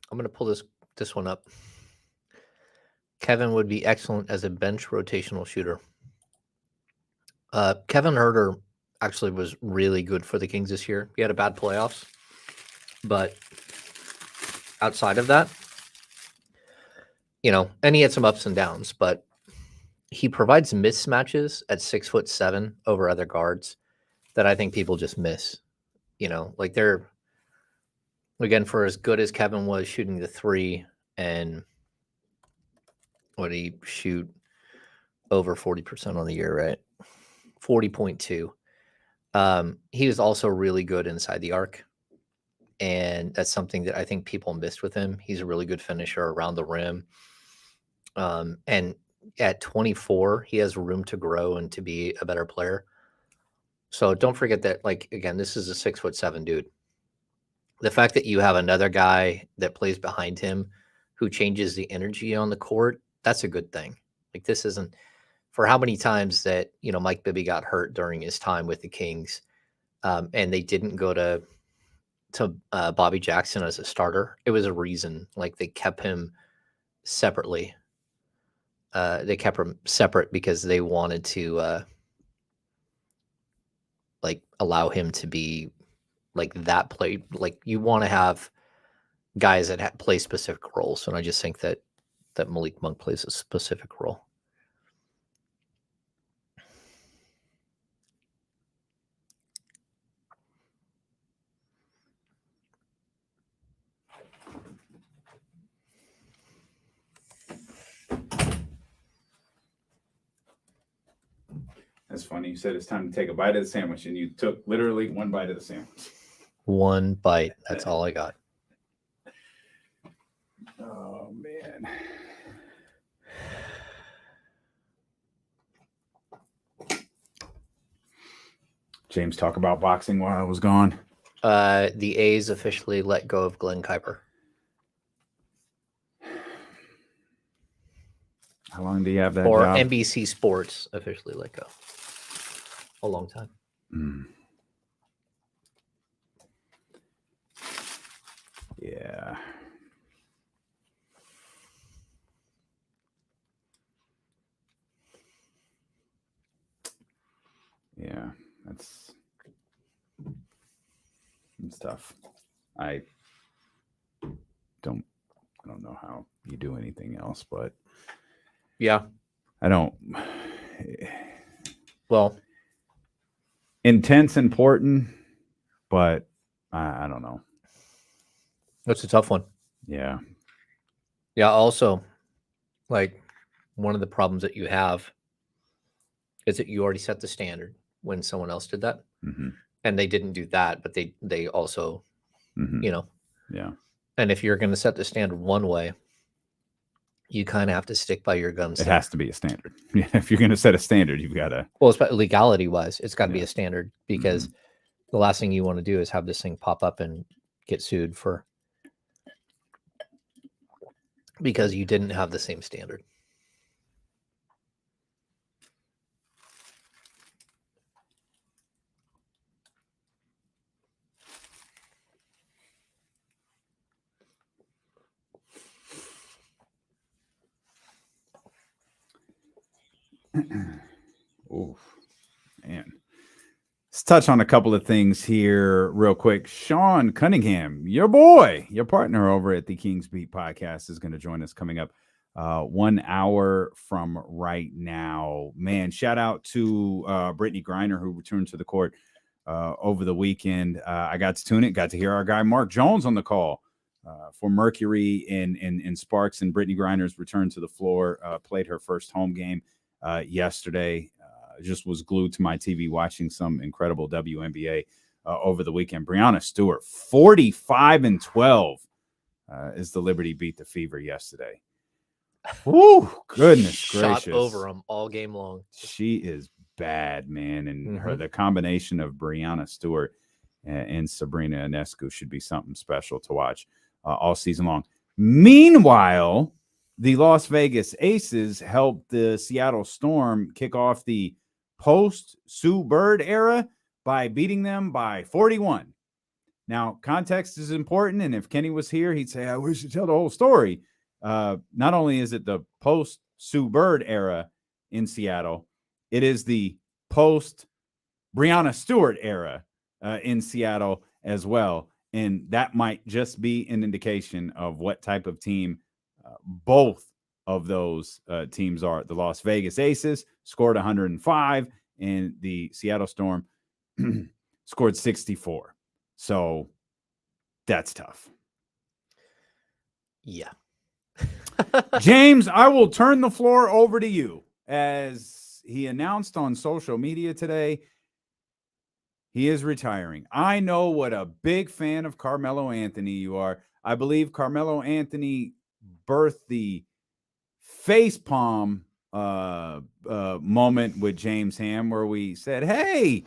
I'm going to pull this one up. Kevin would be excellent as a bench rotational shooter. Kevin Huerter actually was really good for the Kings this year. He had a bad playoffs, but outside of that, and he had some ups and downs, but he provides mismatches at 6'7" over other guards that I think people just miss. They're, again, for as good as Kevin was shooting the 3, and what did he shoot? Over 40% on the year, right? 40.2. He was also really good inside the arc. And that's something that I think people missed with him. He's a really good finisher around the rim. And at 24, he has room to grow and to be a better player. So don't forget that, again, this is a 6'7" dude. The fact that you have another guy that plays behind him who changes the energy on the court, that's a good thing. This isn't for how many times that, Mike Bibby got hurt during his time with the Kings, and they didn't go to Bobby Jackson as a starter. It was a reason. They kept him separately. They kept him separate because they wanted to allow him to be that play. You want to have guys that play specific roles, and I just think that Malik Monk plays a specific role. That's funny. You said it's time to take a bite of the sandwich, and you took literally one bite of the sandwich. One bite. That's all I got. James, talk about boxing while I was gone. The A's officially let go of Glenn Kuiper. How long do you have that or job? NBC Sports officially let go. A long time. Yeah. Yeah, it's tough. I don't know how you do anything else, but yeah, I don't. Well, intense, important, but I don't know. That's a tough one. Yeah. Yeah. Also, like, one of the problems that you have is that you already set the standard when someone else did that, and they didn't do that, but they also, Yeah. And if you're going to set the standard one way, you kind of have to stick by your guns. It has to be a standard. Yeah, if you're going to set a standard, you've got to. Well, legality wise, it's got to be a standard, because the last thing you want to do is have this thing pop up and get sued because you didn't have the same standard. Oh, man. Let's touch on a couple of things here real quick. Sean Cunningham, your boy, your partner over at the Kings Beat podcast, is going to join us coming up 1 hour from right now. Man, shout out to Brittany Griner, who returned to the court over the weekend. I got to tune it, got to hear our guy Mark Jones on the call for Mercury and Sparks, and Brittany Griner's return to the floor, played her first home game yesterday. Just was glued to my TV watching some incredible WNBA over the weekend. Breanna Stewart, 45-12 is the Liberty beat the Fever yesterday. Woo, goodness gracious. Shot over them all game long. She is bad, man. And the combination of Breanna Stewart and Sabrina Ionescu should be something special to watch all season long. Meanwhile, the Las Vegas Aces helped the Seattle Storm kick off the post-Sue Bird era by beating them by 41. Now, context is important, and if Kenny was here, he'd say, I wish to tell the whole story. Not only is it the post-Sue Bird era in Seattle, it is the post-Breanna Stewart era in Seattle as well. And that might just be an indication of what type of team both of those teams are. The Las Vegas Aces scored 105, and the Seattle Storm scored 64. So that's tough. Yeah. James, I will turn the floor over to you. As he announced on social media today, he is retiring. I know what a big fan of Carmelo Anthony you are. I believe Carmelo Anthony birthed the facepalm moment with James Ham, where we said, hey,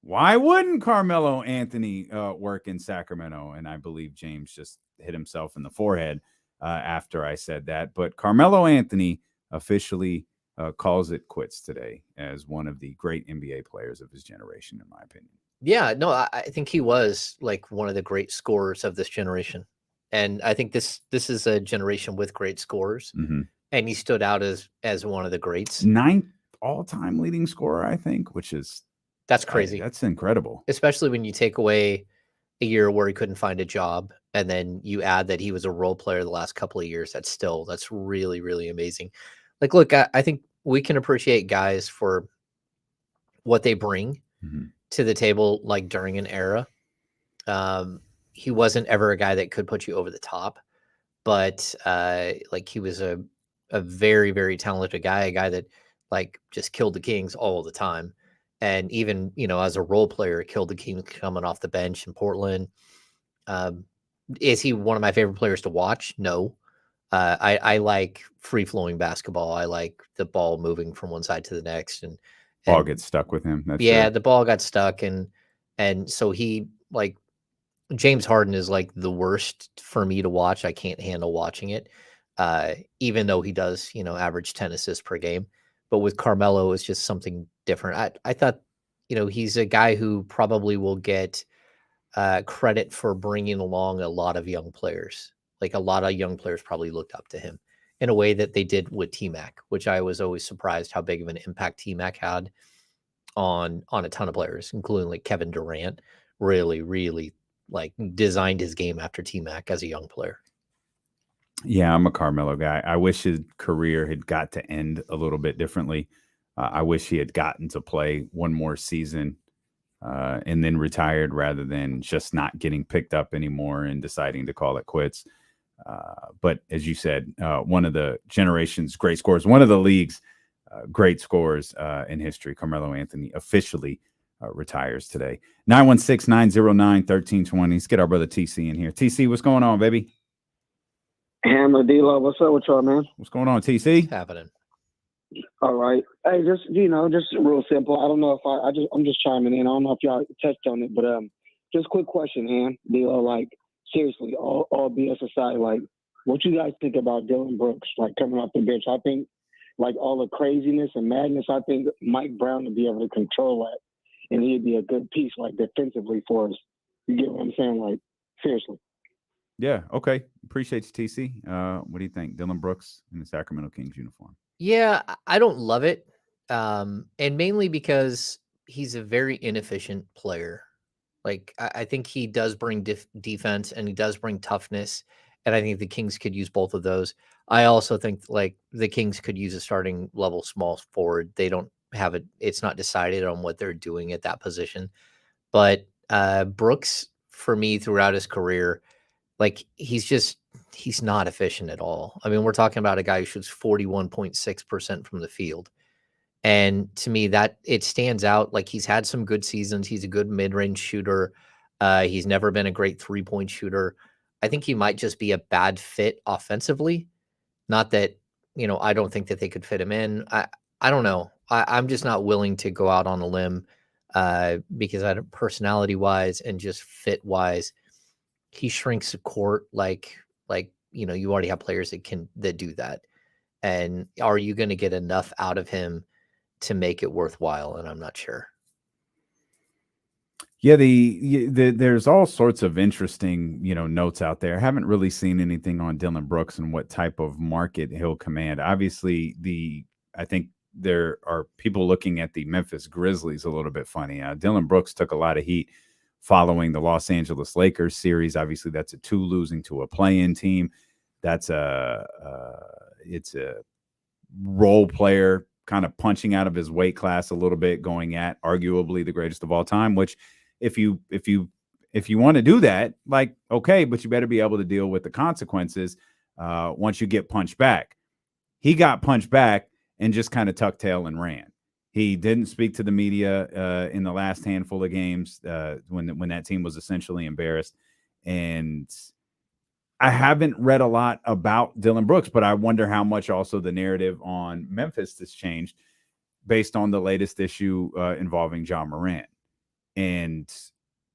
why wouldn't Carmelo Anthony work in Sacramento? And I believe James just hit himself in the forehead after I said that. But Carmelo Anthony officially calls it quits today as one of the great NBA players of his generation, in my opinion. Yeah, no, I think he was like one of the great scorers of this generation. And I think this is a generation with great scorers. And he stood out as one of the greats. 9th all-time leading scorer, I think, which is... That's crazy. That's incredible. Especially when you take away a year where he couldn't find a job, and then you add that he was a role player the last couple of years. That's really, really amazing. Like, look, I think we can appreciate guys for what they bring to the table, like during an era. He wasn't ever a guy that could put you over the top, but like he was a very, very talented guy, a guy that like just killed the Kings all the time. And even, as a role player, killed the Kings coming off the bench in Portland. Is he one of my favorite players to watch? No. I like free-flowing basketball. I like the ball moving from one side to the next Ball gets stuck with him. That's yeah, true. the ball got stuck, and so he like James Harden is like the worst for me to watch. I can't handle watching it, even though he does, average 10 assists per game. But with Carmelo, it's just something different. I thought, he's a guy who probably will get credit for bringing along a lot of young players. Like a lot of young players probably looked up to him in a way that they did with T-Mac, which I was always surprised how big of an impact T-Mac had on a ton of players, including like Kevin Durant. Really, really like designed his game after T-Mac as a young player. Yeah, I'm a Carmelo guy. I wish his career had got to end a little bit differently. I wish he had gotten to play one more season and then retired rather than just not getting picked up anymore and deciding to call it quits. But as you said, one of the generation's great scorers, one of the league's great scorers in history, Carmelo Anthony, officially retires today. 916-909-1320. Let's get our brother TC in here. TC, what's going on, baby? Hammer, D-Lo, what's up with y'all, man? What's going on, TC? What's happening? All right. Hey, just real simple. I don't know if I'm just chiming in. I don't know if y'all touched on it, but just quick question, Ham, D-Lo, like seriously, all BS aside, like what you guys think about Dillon Brooks, like coming off the bench? I think like all the craziness and madness, I think Mike Brown would be able to control that, and he'd be a good piece like defensively for us. You get what I'm saying? Like seriously. Yeah. Okay. Appreciate you, TC. What do you think? Dillon Brooks in the Sacramento Kings uniform. Yeah, I don't love it. And mainly because he's a very inefficient player. Like I think he does bring defense and he does bring toughness. And I think the Kings could use both of those. I also think like the Kings could use a starting level small forward. They don't have it. It's not decided on what they're doing at that position. But Brooks, for me, throughout his career, like he's not efficient at all. I mean, we're talking about a guy who shoots 41.6% from the field. And to me, that it stands out. Like he's had some good seasons. He's a good mid-range shooter. He's never been a great 3-point shooter. I think he might just be a bad fit offensively. Not that, I don't think that they could fit him in. I don't know. I'm just not willing to go out on a limb because personality-wise and just fit-wise, he shrinks the court like you already have players that do that. And are you going to get enough out of him to make it worthwhile? And I'm not sure. Yeah, there's all sorts of interesting, notes out there. I haven't really seen anything on Dillon Brooks and what type of market he'll command. Obviously, I think there are people looking at the Memphis Grizzlies a little bit funny. Dillon Brooks took a lot of heat following the Los Angeles Lakers series. Obviously, that's a 2 losing to a play-in team. That's it's a role player kind of punching out of his weight class a little bit, going at arguably the greatest of all time, which if you want to do that, like, okay, but you better be able to deal with the consequences once you get punched back. He got punched back and just kind of tucked tail and ran. He didn't speak to the media in the last handful of games when that team was essentially embarrassed. And I haven't read a lot about Dillon Brooks, but I wonder how much also the narrative on Memphis has changed based on the latest issue involving John Morant. And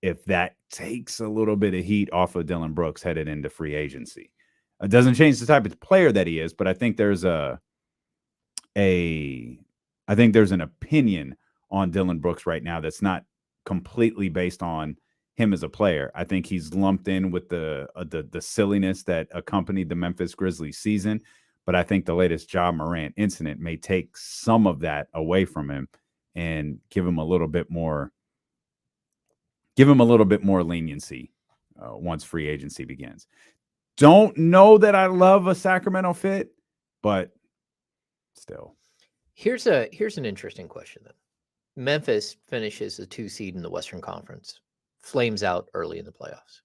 if that takes a little bit of heat off of Dillon Brooks headed into free agency. It doesn't change the type of player that he is, but I think there's an opinion on Dillon Brooks right now that's not completely based on him as a player. I think he's lumped in with the silliness that accompanied the Memphis Grizzlies season, but I think the latest Ja Morant incident may take some of that away from him and give him a little bit more leniency once free agency begins. Don't know that I love a Sacramento fit, but still. Here's an interesting question then. Memphis finishes a 2 seed in the Western Conference, flames out early in the playoffs.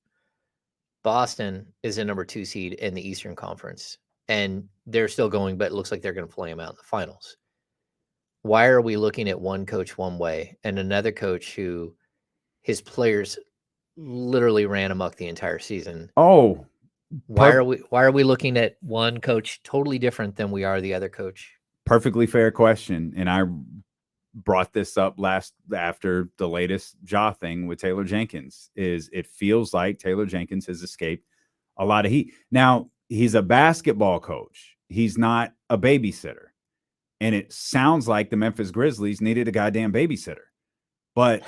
Boston is a number 2 seed in the Eastern Conference, and they're still going, but it looks like they're going to flame out in the finals. Why are we looking at one coach one way and another coach who his players literally ran amok the entire season? Oh, why are we looking at one coach totally different than we are the other coach? Perfectly fair question. And I brought this up after the latest Ja thing with Taylor Jenkins. Is it feels like Taylor Jenkins has escaped a lot of heat. Now, he's a basketball coach. He's not a babysitter. And it sounds like the Memphis Grizzlies needed a goddamn babysitter. But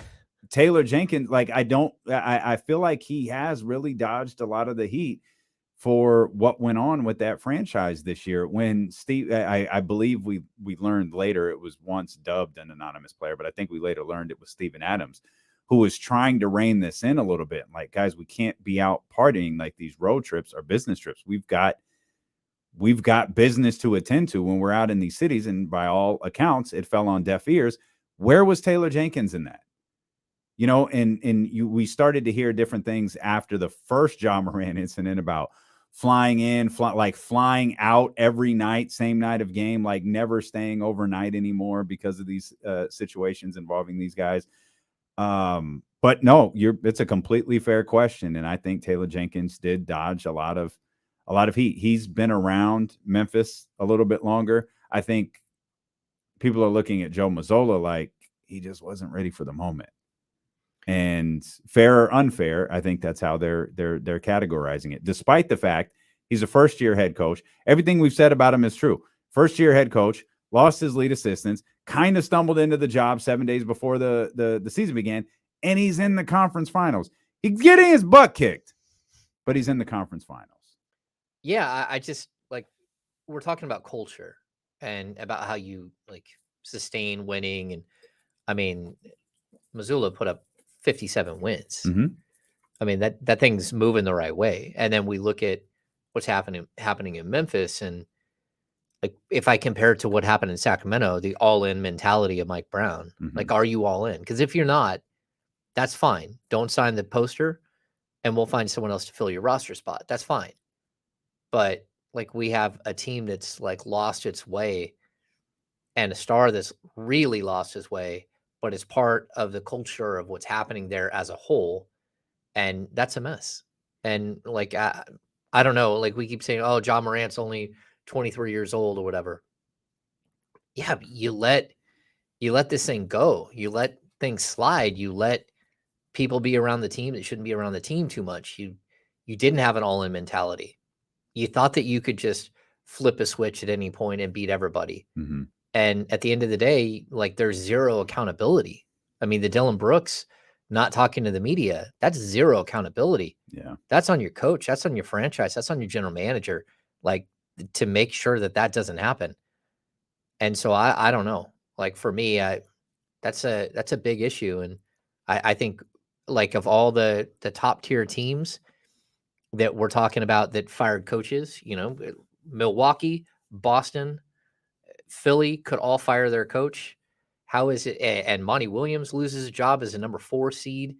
Taylor Jenkins, like, I feel like he has really dodged a lot of the heat for what went on with that franchise this year. When Steve, I believe we learned later it was once dubbed an anonymous player, but I think we later learned it was Steven Adams, who was trying to rein this in a little bit. Like, guys, we can't be out partying. Like, these road trips are business trips. We've got business to attend to when we're out in these cities. And by all accounts, it fell on deaf ears. Where was Taylor Jenkins in that? You know, we started to hear different things after the first Ja Morant incident about flying out every night, same night of game, like never staying overnight anymore because of these situations involving these guys. But no, it's a completely fair question. And I think Taylor Jenkins did dodge a lot of heat. He's been around Memphis a little bit longer. I think people are looking at Joe Mazulla like he just wasn't ready for the moment. And fair or unfair, I think that's how they're categorizing it. Despite the fact he's a first-year head coach, everything we've said about him is true. First-year head coach, lost his lead assistants, kind of stumbled into the job 7 days before the season began, and he's in the conference finals. He's getting his butt kicked, but he's in the conference finals. Yeah, I just, like, we're talking about culture and about how you, like, sustain winning. And I mean, Mazulla put up 57 wins. Mm-hmm. I mean, that thing's moving the right way. And then we look at what's happening in Memphis, and like, if I compare it to what happened in Sacramento, the all-in mentality of Mike Brown, Mm-hmm. like, are you all in? Because if you're not, that's fine. Don't sign the poster, and we'll find someone else to fill your roster spot. That's fine. But like, we have a team that's like lost its way, and a star that's really lost his way, but it's part of the culture of what's happening there as a whole. And that's a mess. And like, I don't know, like, we keep saying, oh, Ja Morant's only 23 years old or whatever. Yeah, but you let this thing go. You let things slide. You let people be around the team that shouldn't be around the team too much. You didn't have an all-in mentality. You thought that you could just flip a switch at any point and beat everybody. Mm-hmm. And at the end of the day, like, there's zero accountability. I mean, the Dylan Brooks not talking to the media, that's zero accountability. Yeah. That's on your coach. That's on your franchise. That's on your general manager, like, to make sure that doesn't happen. And so I don't know, like, for me, that's a big issue. And I think, like, of all the top tier teams that we're talking about that fired coaches, you know, Milwaukee, Boston, Philly could all fire their coach. How is it? And Monty Williams loses his job as a number 4 seed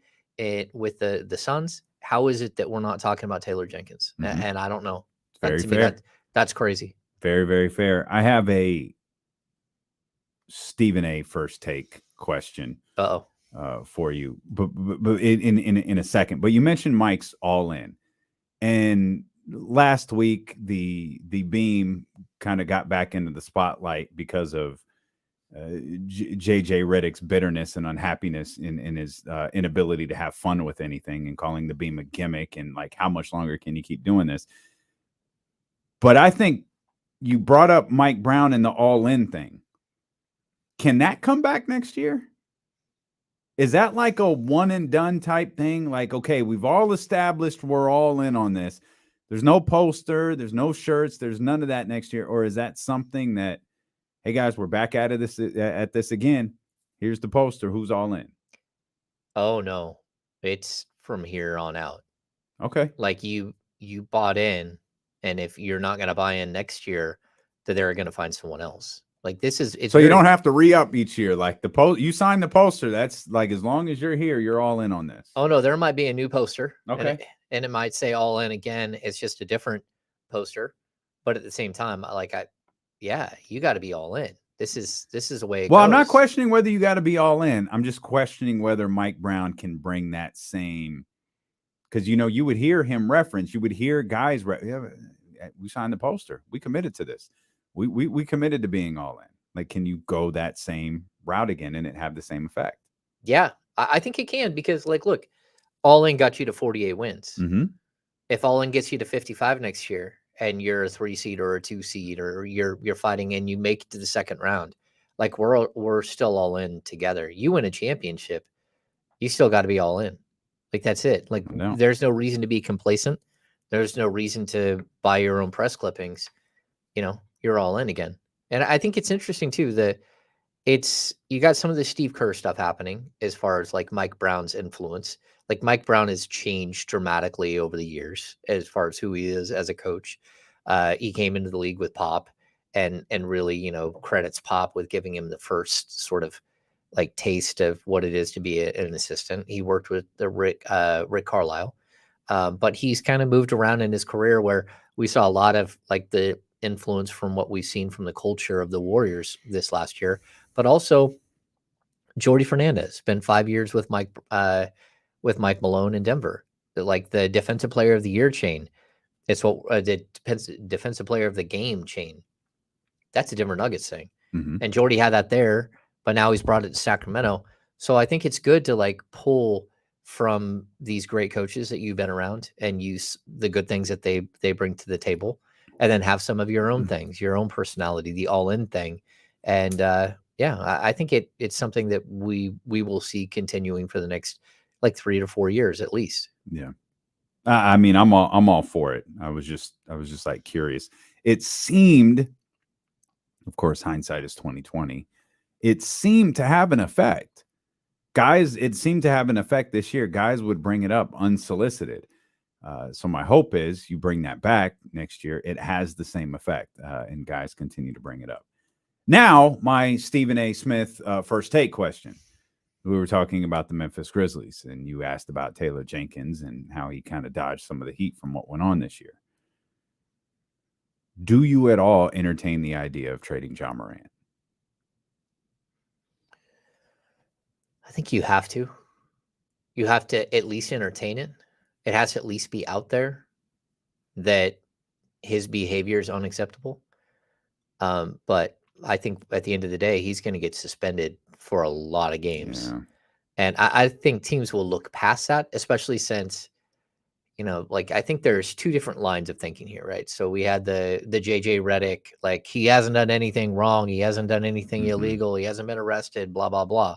with the Suns. How is it that we're not talking about Taylor Jenkins? Mm-hmm. And I don't know. Very to fair. Me, that's crazy. Very, very fair. I have a Stephen A. first take question for you, but in a second. But you mentioned Mike's all in, and last week the Beam kind of got back into the spotlight because of JJ Redick's bitterness and unhappiness in his inability to have fun with anything, and calling the Beam a gimmick, and like, how much longer can you keep doing this? But I think you brought up Mike Brown and the all-in thing. Can that come back next year? Is that like a one and done type thing? Like, okay, we've all established we're all in on this. There's no poster, there's no shirts, there's none of that next year. Or is that something that, hey guys, we're back at this again. Here's the poster. Who's all in? Oh no, it's from here on out. Okay. Like, you bought in, and if you're not going to buy in next year, then they're going to find someone else. Like, it's so you don't have to re-up each year. Like, you sign the poster. That's like, as long as you're here, you're all in on this. Oh no, there might be a new poster. Okay. And it might say all in again. It's just a different poster. But at the same time, you got to be all in. This is the way it goes. I'm not questioning whether you got to be all in. I'm just questioning whether Mike Brown can bring that same, because, you know, you would hear him reference, you would hear guys, we signed the poster. We committed to this. We committed to being all in. Like, can you go that same route again and it have the same effect. Yeah, I think it can, because like, look, All In got you to 48 wins. Mm-hmm. If All In gets you to 55 next year and you're a 3 seed or a 2 seed, or you're fighting and you make it to the second round, like we're still all in together. You win a championship, you still got to be all in. Like, that's it. Like, there's no reason to be complacent. There's no reason to buy your own press clippings. You know, you're all in again. And I think it's interesting too that you got some of the Steve Kerr stuff happening as far as like Mike Brown's influence. Like, Mike Brown has changed dramatically over the years as far as who he is as a coach. He came into the league with Pop and really, you know, credits Pop with giving him the first sort of like taste of what it is to be an assistant. He worked with the Rick Carlisle, but he's kind of moved around in his career where we saw a lot of like the influence from what we've seen from the culture of the Warriors this last year, but also Jordy Fernandez spent 5 years with Mike Malone in Denver, like the defensive player of the year chain. It's what the defensive player of the game chain. That's a Denver Nuggets thing. Mm-hmm. And Jordy had that there, but now he's brought it to Sacramento. So I think it's good to like pull from these great coaches that you've been around and use the good things that they bring to the table, and then have some of your own things, your own personality, the all-in thing. And I think it's something that we will see continuing for the next like 3 to 4 years at least. Yeah. I mean, I'm all for it. I was just like curious. It seemed, of course, hindsight is 2020. It seemed to have an effect. Guys, it seemed to have an effect this year. Guys would bring it up unsolicited. So my hope is you bring that back next year. It has the same effect, and guys continue to bring it up. Now, my Stephen A. Smith first take question. We were talking about the Memphis Grizzlies, and you asked about Taylor Jenkins and how he kind of dodged some of the heat from what went on this year. Do you at all entertain the idea of trading Ja Morant? I think you have to. You have to at least entertain it. It has to at least be out there that his behavior is unacceptable. But I think at the end of the day, he's going to get suspended for a lot of games. Yeah. And I think teams will look past that, especially since, you know, like, I think there's two different lines of thinking here, right? So we had the JJ Redick, like, he hasn't done anything wrong. He hasn't done anything illegal. He hasn't been arrested, blah, blah, blah.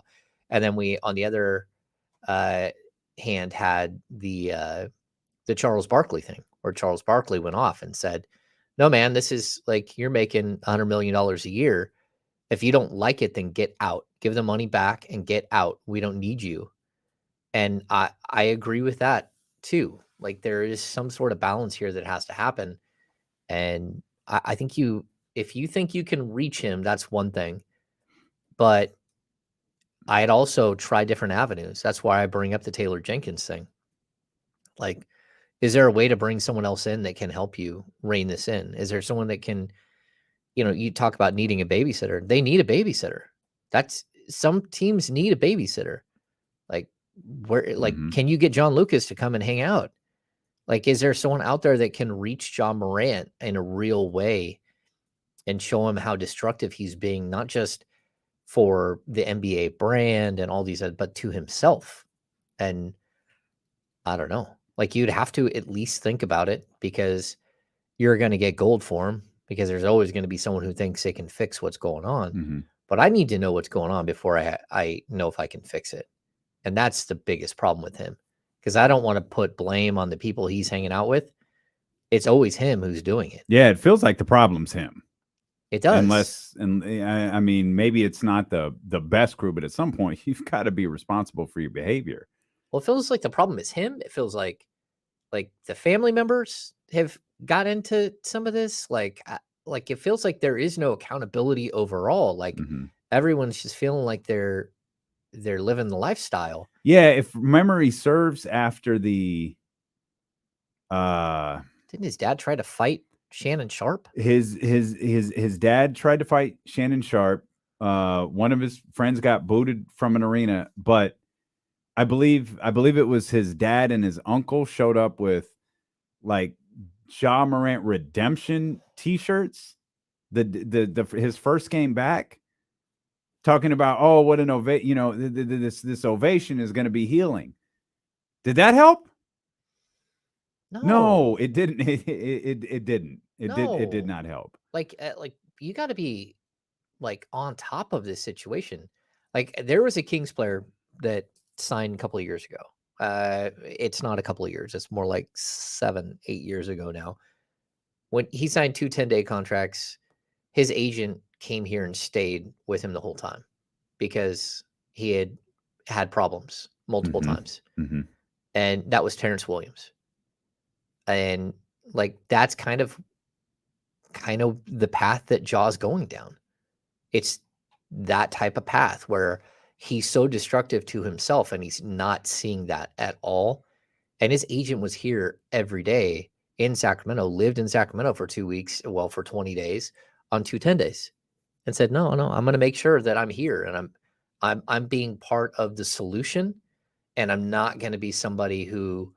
And then we, on the other hand, had the Charles Barkley thing, where Charles Barkley went off and said, no, man, this is like, you're making $100 million a year. If you don't like it, then get out. Give the money back and get out. We don't need you. And I agree with that too. Like, there is some sort of balance here that has to happen. And I think if you think you can reach him, that's one thing. But I'd also try different avenues. That's why I bring up the Taylor Jenkins thing. Like, is there a way to bring someone else in that can help you rein this in? Is there someone that can, you know, you talk about needing a babysitter. They need a babysitter. Some teams need a babysitter. Like, can you get John Lucas to come and hang out? Like, is there someone out there that can reach Ja Morant in a real way and show him how destructive he's being, not just for the NBA brand and all these, but to himself? And I don't know. Like, you'd have to at least think about it, because you're going to get gold for him, because there's always going to be someone who thinks they can fix what's going on. Mm-hmm. But I need to know what's going on before I know if I can fix it. And that's the biggest problem with him, because I don't want to put blame on the people he's hanging out with. It's always him who's doing it. Yeah, it feels like the problem's him. It does. I mean, maybe it's not the best crew, but at some point you've got to be responsible for your behavior. Well, it feels like the problem is him. It feels like the family members have got into some of this. Like it feels like there is no accountability overall. Like, everyone's just feeling like they're living the lifestyle. Yeah, if memory serves, after the didn't his dad try to fight Shannon Sharp? His dad tried to fight Shannon Sharp. One of his friends got booted from an arena, but I believe it was his dad and his uncle showed up with like Ja Morant redemption T-shirts. His first game back, talking about, oh, what an ovation, you know, this ovation is going to be healing. Did that help? No, it didn't. It didn't. It did not help. Like you got to be like on top of this situation. Like there was a Kings player that signed a couple of years ago. It's not a couple of years. It's more like 7-8 years ago now. When he signed 2 10-day contracts, his agent came here and stayed with him the whole time because he had problems multiple times. Mm-hmm. And that was Terrence Williams. And like, that's kind of the path that Ja's going down. It's that type of path where he's so destructive to himself and he's not seeing that at all. And his agent was here every day in Sacramento, lived in Sacramento for 2 weeks, well, for 20 days on 2 10 days, and said, no, I'm going to make sure that I'm here and I'm being part of the solution. And I'm not going to be somebody who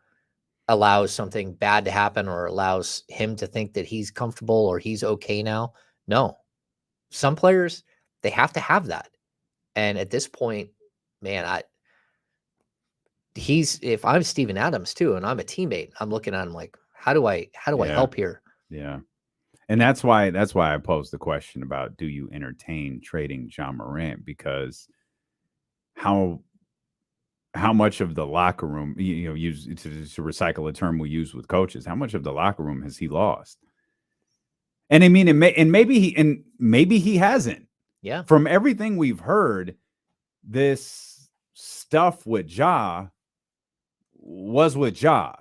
allows something bad to happen or allows him to think that he's comfortable or he's okay now. No, some players, they have to have that. And at this point, man, if I'm Steven Adams too, and I'm a teammate, I'm looking at him like, how do I help here? Yeah. And that's why I posed the question about, do you entertain trading Ja Morant? Because how much of the locker room, use to recycle a term we use with coaches, how much of the locker room has he lost? And I mean, maybe he hasn't. Yeah. From everything we've heard, this stuff with Ja was with Ja.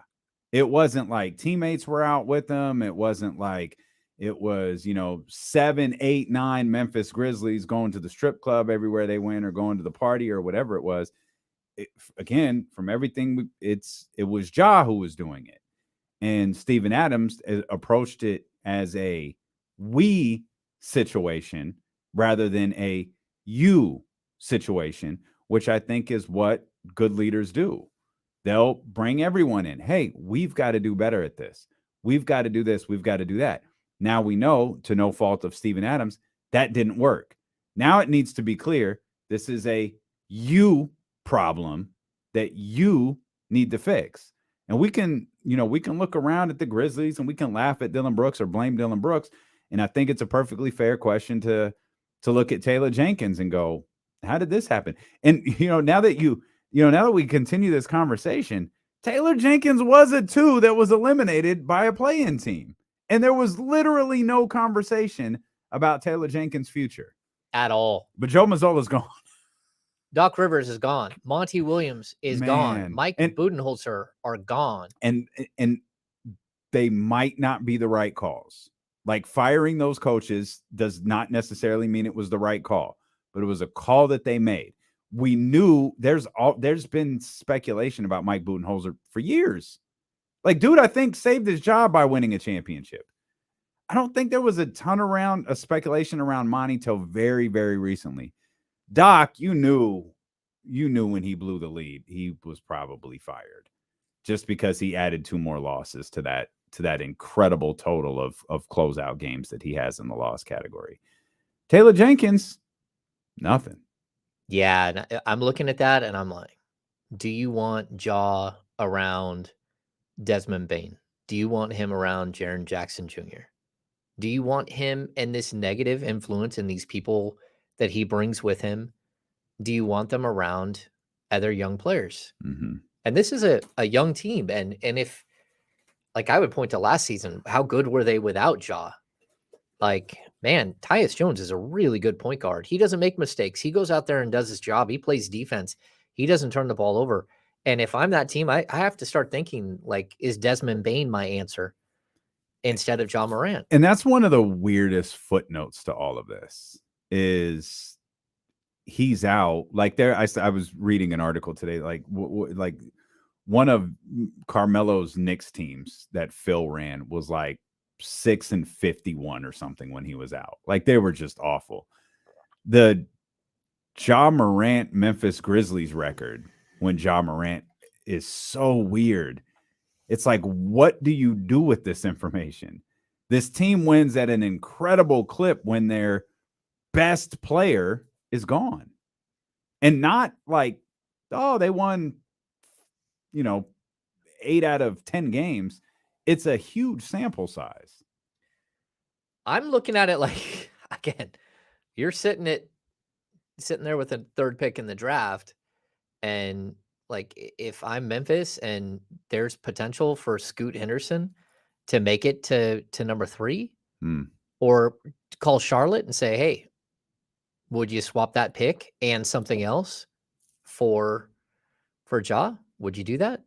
It wasn't like teammates were out with him. It wasn't like it was, 7, 8, 9 Memphis Grizzlies going to the strip club everywhere they went or going to the party or whatever it was. Again, from everything, it was Ja who was doing it. And Steven Adams approached it as a we situation rather than a you situation, which I think is what good leaders do. They'll bring everyone in. Hey, we've got to do better at this. We've got to do this. We've got to do that. Now we know, to no fault of Steven Adams, that didn't work. Now it needs to be clear. This is a you problem that you need to fix. And we can look around at the Grizzlies and we can laugh at Dillon Brooks or blame Dillon Brooks. And I think it's a perfectly fair question to look at Taylor Jenkins and go, how did this happen? And, now that we continue this conversation, Taylor Jenkins was a 2 that was eliminated by a play-in team. And there was literally no conversation about Taylor Jenkins' future at all. But Joe Mazzulla's gone. Doc Rivers is gone. Monty Williams is gone. Mike and Budenholzer are gone. And they might not be the right calls. Like, firing those coaches does not necessarily mean it was the right call, but it was a call that they made. We knew there's been speculation about Mike Budenholzer for years. Like, dude, I think saved his job by winning a championship. I don't think there was a ton of speculation around Monty till very, very recently. Doc, you knew when he blew the lead, he was probably fired just because he added 2 more losses to that incredible total of closeout games that he has in the loss category. Taylor Jenkins, nothing. Yeah, I'm looking at that and I'm like, do you want Ja around Desmond Bane? Do you want him around Jaren Jackson Jr.? Do you want him and this negative influence and these people that he brings with him? Do you want them around other young players? Mm-hmm. And this is a young team. And if, like, I would point to last season, how good were they without Ja? Like, man, Tyus Jones is a really good point guard. He doesn't make mistakes. He goes out there and does his job. He plays defense. He doesn't turn the ball over. And if I'm that team, I have to start thinking, like, is Desmond Bane my answer instead of Ja Morant? And that's one of the weirdest footnotes to all of this is he's out. Like, I was reading an article today, like one of Carmelo's Knicks teams that Phil ran was like 6-51 or something when he was out. Like, they were just awful. The Ja Morant Memphis Grizzlies record when Ja Morant is so weird. It's like, what do you do with this information? This team wins at an incredible clip when their best player is gone. And not like, oh, they won, 8 out of 10 games. It's a huge sample size. I'm looking at it like, again, you're sitting there with a third pick in the draft. And like, if I'm Memphis and there's potential for Scoot Henderson to make it to number 3, or call Charlotte and say, hey, would you swap that pick and something else for Ja? Would you do that?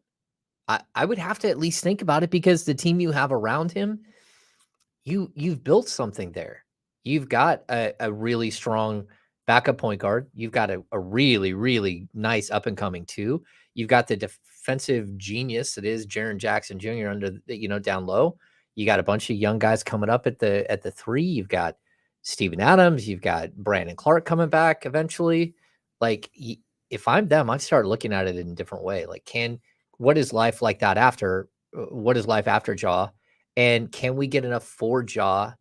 I would have to at least think about it, because the team you have around him, you've built something there. You've got a really strong backup point guard. You've got a really, really nice up and coming 2. You've got the defensive genius that is Jaren Jackson Jr. under down low. You got a bunch of young guys coming up at the 3. You've got Steven Adams. You've got Brandon Clark coming back eventually. Like, if I'm them, I'd start looking at it in a different way. Like, what is life like that after? What is life after Ja? And can we get enough for Ja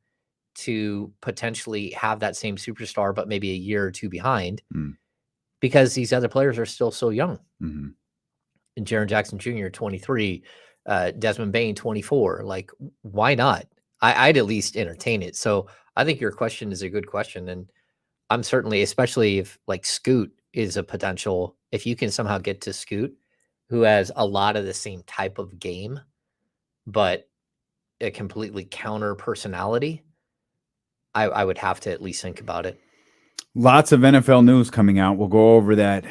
to potentially have that same superstar, but maybe a year or 2 behind, because these other players are still so young. Mm-hmm. And Jaren Jackson Jr., 23, Desmond Bane, 24. Like, why not? I'd at least entertain it. So I think your question is a good question. And I'm certainly, especially if like Scoot is a potential, if you can somehow get to Scoot, who has a lot of the same type of game, but a completely counter personality, I would have to at least think about it. Lots of NFL news coming out. We'll go over that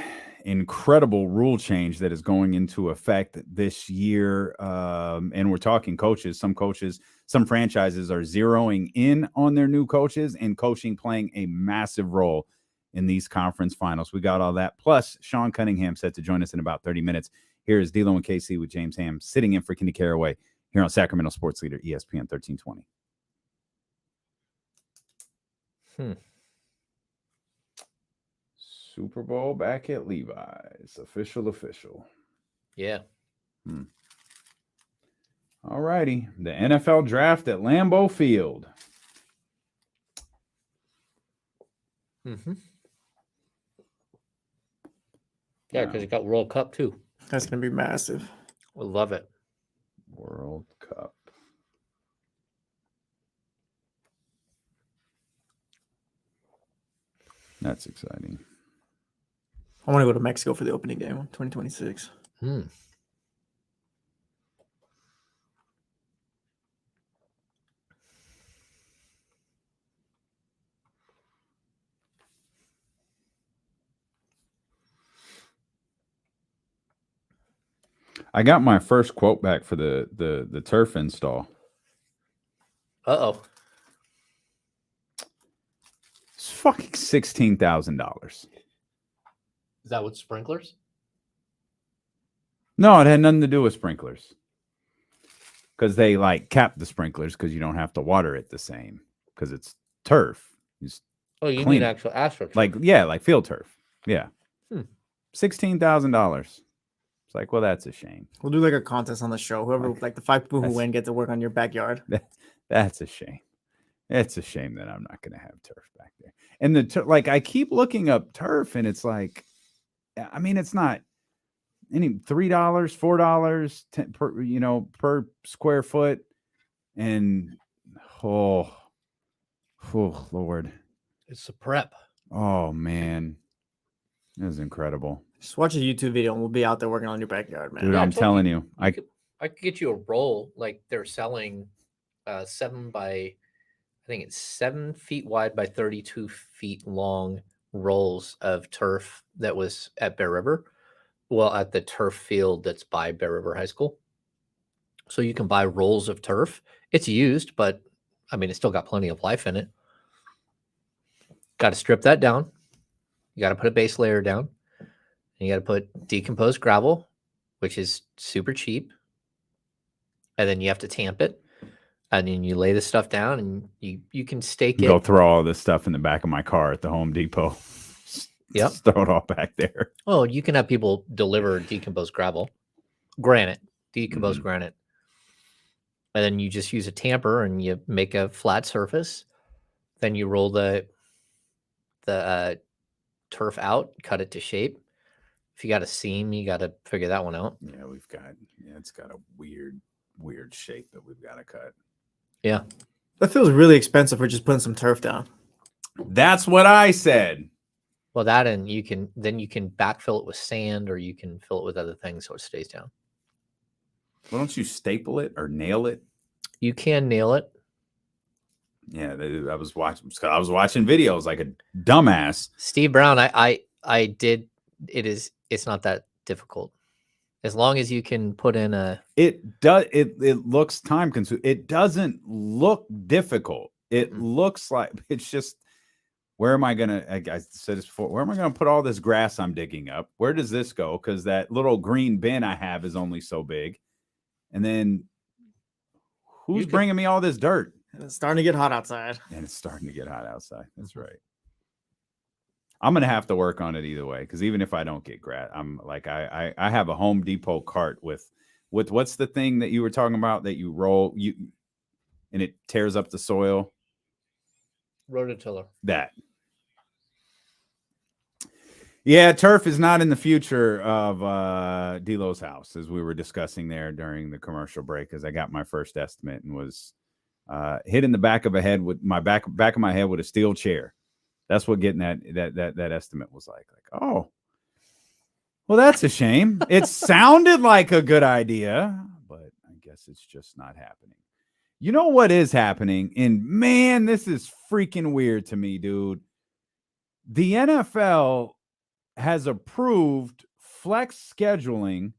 incredible rule change that is going into effect this year. And we're talking coaches. Some franchises are zeroing in on their new coaches, and coaching playing a massive role in these conference finals. We got all that. Plus, Sean Cunningham set to join us in about 30 minutes. Here is D'Lo and KC with James Ham sitting in for Kenny Caraway here on Sacramento Sports Leader, ESPN 1320. Super Bowl back at Levi's. Official. Yeah. All righty. The NFL draft at Lambeau Field. Mm-hmm. Yeah, because you got World Cup too. That's going to be massive. I love it. World Cup. That's exciting. I want to go to Mexico for the opening game, 2026. I got my first quote back for the turf install. Uh-oh. It's fucking $16,000. Is that with sprinklers? No, it had nothing to do with sprinklers. Because they like cap the sprinklers because you don't have to water it the same. Because it's turf. You mean actual astroturf? Like field turf. Yeah. $16,000. It's like, well, that's a shame. We'll do like a contest on the show. Whoever, like the 5 people who win get to work on your backyard. That's a shame. It's a shame that I'm not going to have turf back there. And I keep looking up turf, and it's like, I mean, it's not any $3, $4 per square foot, and oh Lord, it's a prep. Oh man, it was incredible. Just watch a YouTube video, and we'll be out there working on your backyard, man. Dude, I'm telling you, I could get you a roll. Like they're selling 7 feet wide by 32 feet long rolls of turf that was at Bear River. Well, at the turf field that's by Bear River High School. So you can buy rolls of turf. It's used, but I mean, it's still got plenty of life in it. Got to strip that down. You got to put a base layer down. And you got to put decomposed gravel, which is super cheap. And then you have to tamp it. And then you lay the stuff down, and you can stake it. Go throw all this stuff in the back of my car at the Home Depot. Yep. Just throw it all back there. Oh, you can have people deliver decomposed decomposed granite. And then you just use a tamper and you make a flat surface. Then you roll the turf out, cut it to shape. If you got a seam, you got to figure that one out. Yeah, it's got a weird shape that we've got to cut. Yeah. That feels really expensive for just putting some turf down. That's what I said. Well, that, and you can backfill it with sand, or you can fill it with other things so it stays down. Why don't you staple it or nail it? You can nail it. Yeah, I was watching videos like a dumbass. Steve Brown, I did. It's not that difficult. As long as you can put in it looks time consuming. It doesn't look difficult. It looks like it's just, where am I gonna, I said this before, where am I gonna put all this grass I'm digging up? Where does this go? Because that little green bin I have is only so big. And then who's bringing me all this dirt? And it's starting to get hot outside. And it's starting to get hot outside. That's right. I'm gonna have to work on it either way, because even if I don't get grass, I'm like I have a Home Depot cart with what's the thing that you were talking about that you roll and it tears up the soil? Rototiller. That. Yeah, turf is not in the future of D'Lo's house, as we were discussing there during the commercial break, as I got my first estimate and was hit in the back of a head with my back of my head with a steel chair. That's what getting that estimate was like. Like, oh, well, that's a shame. It sounded like a good idea, but I guess it's just not happening. You know what is happening? And man, this is freaking weird to me, dude. The NFL has approved flex scheduling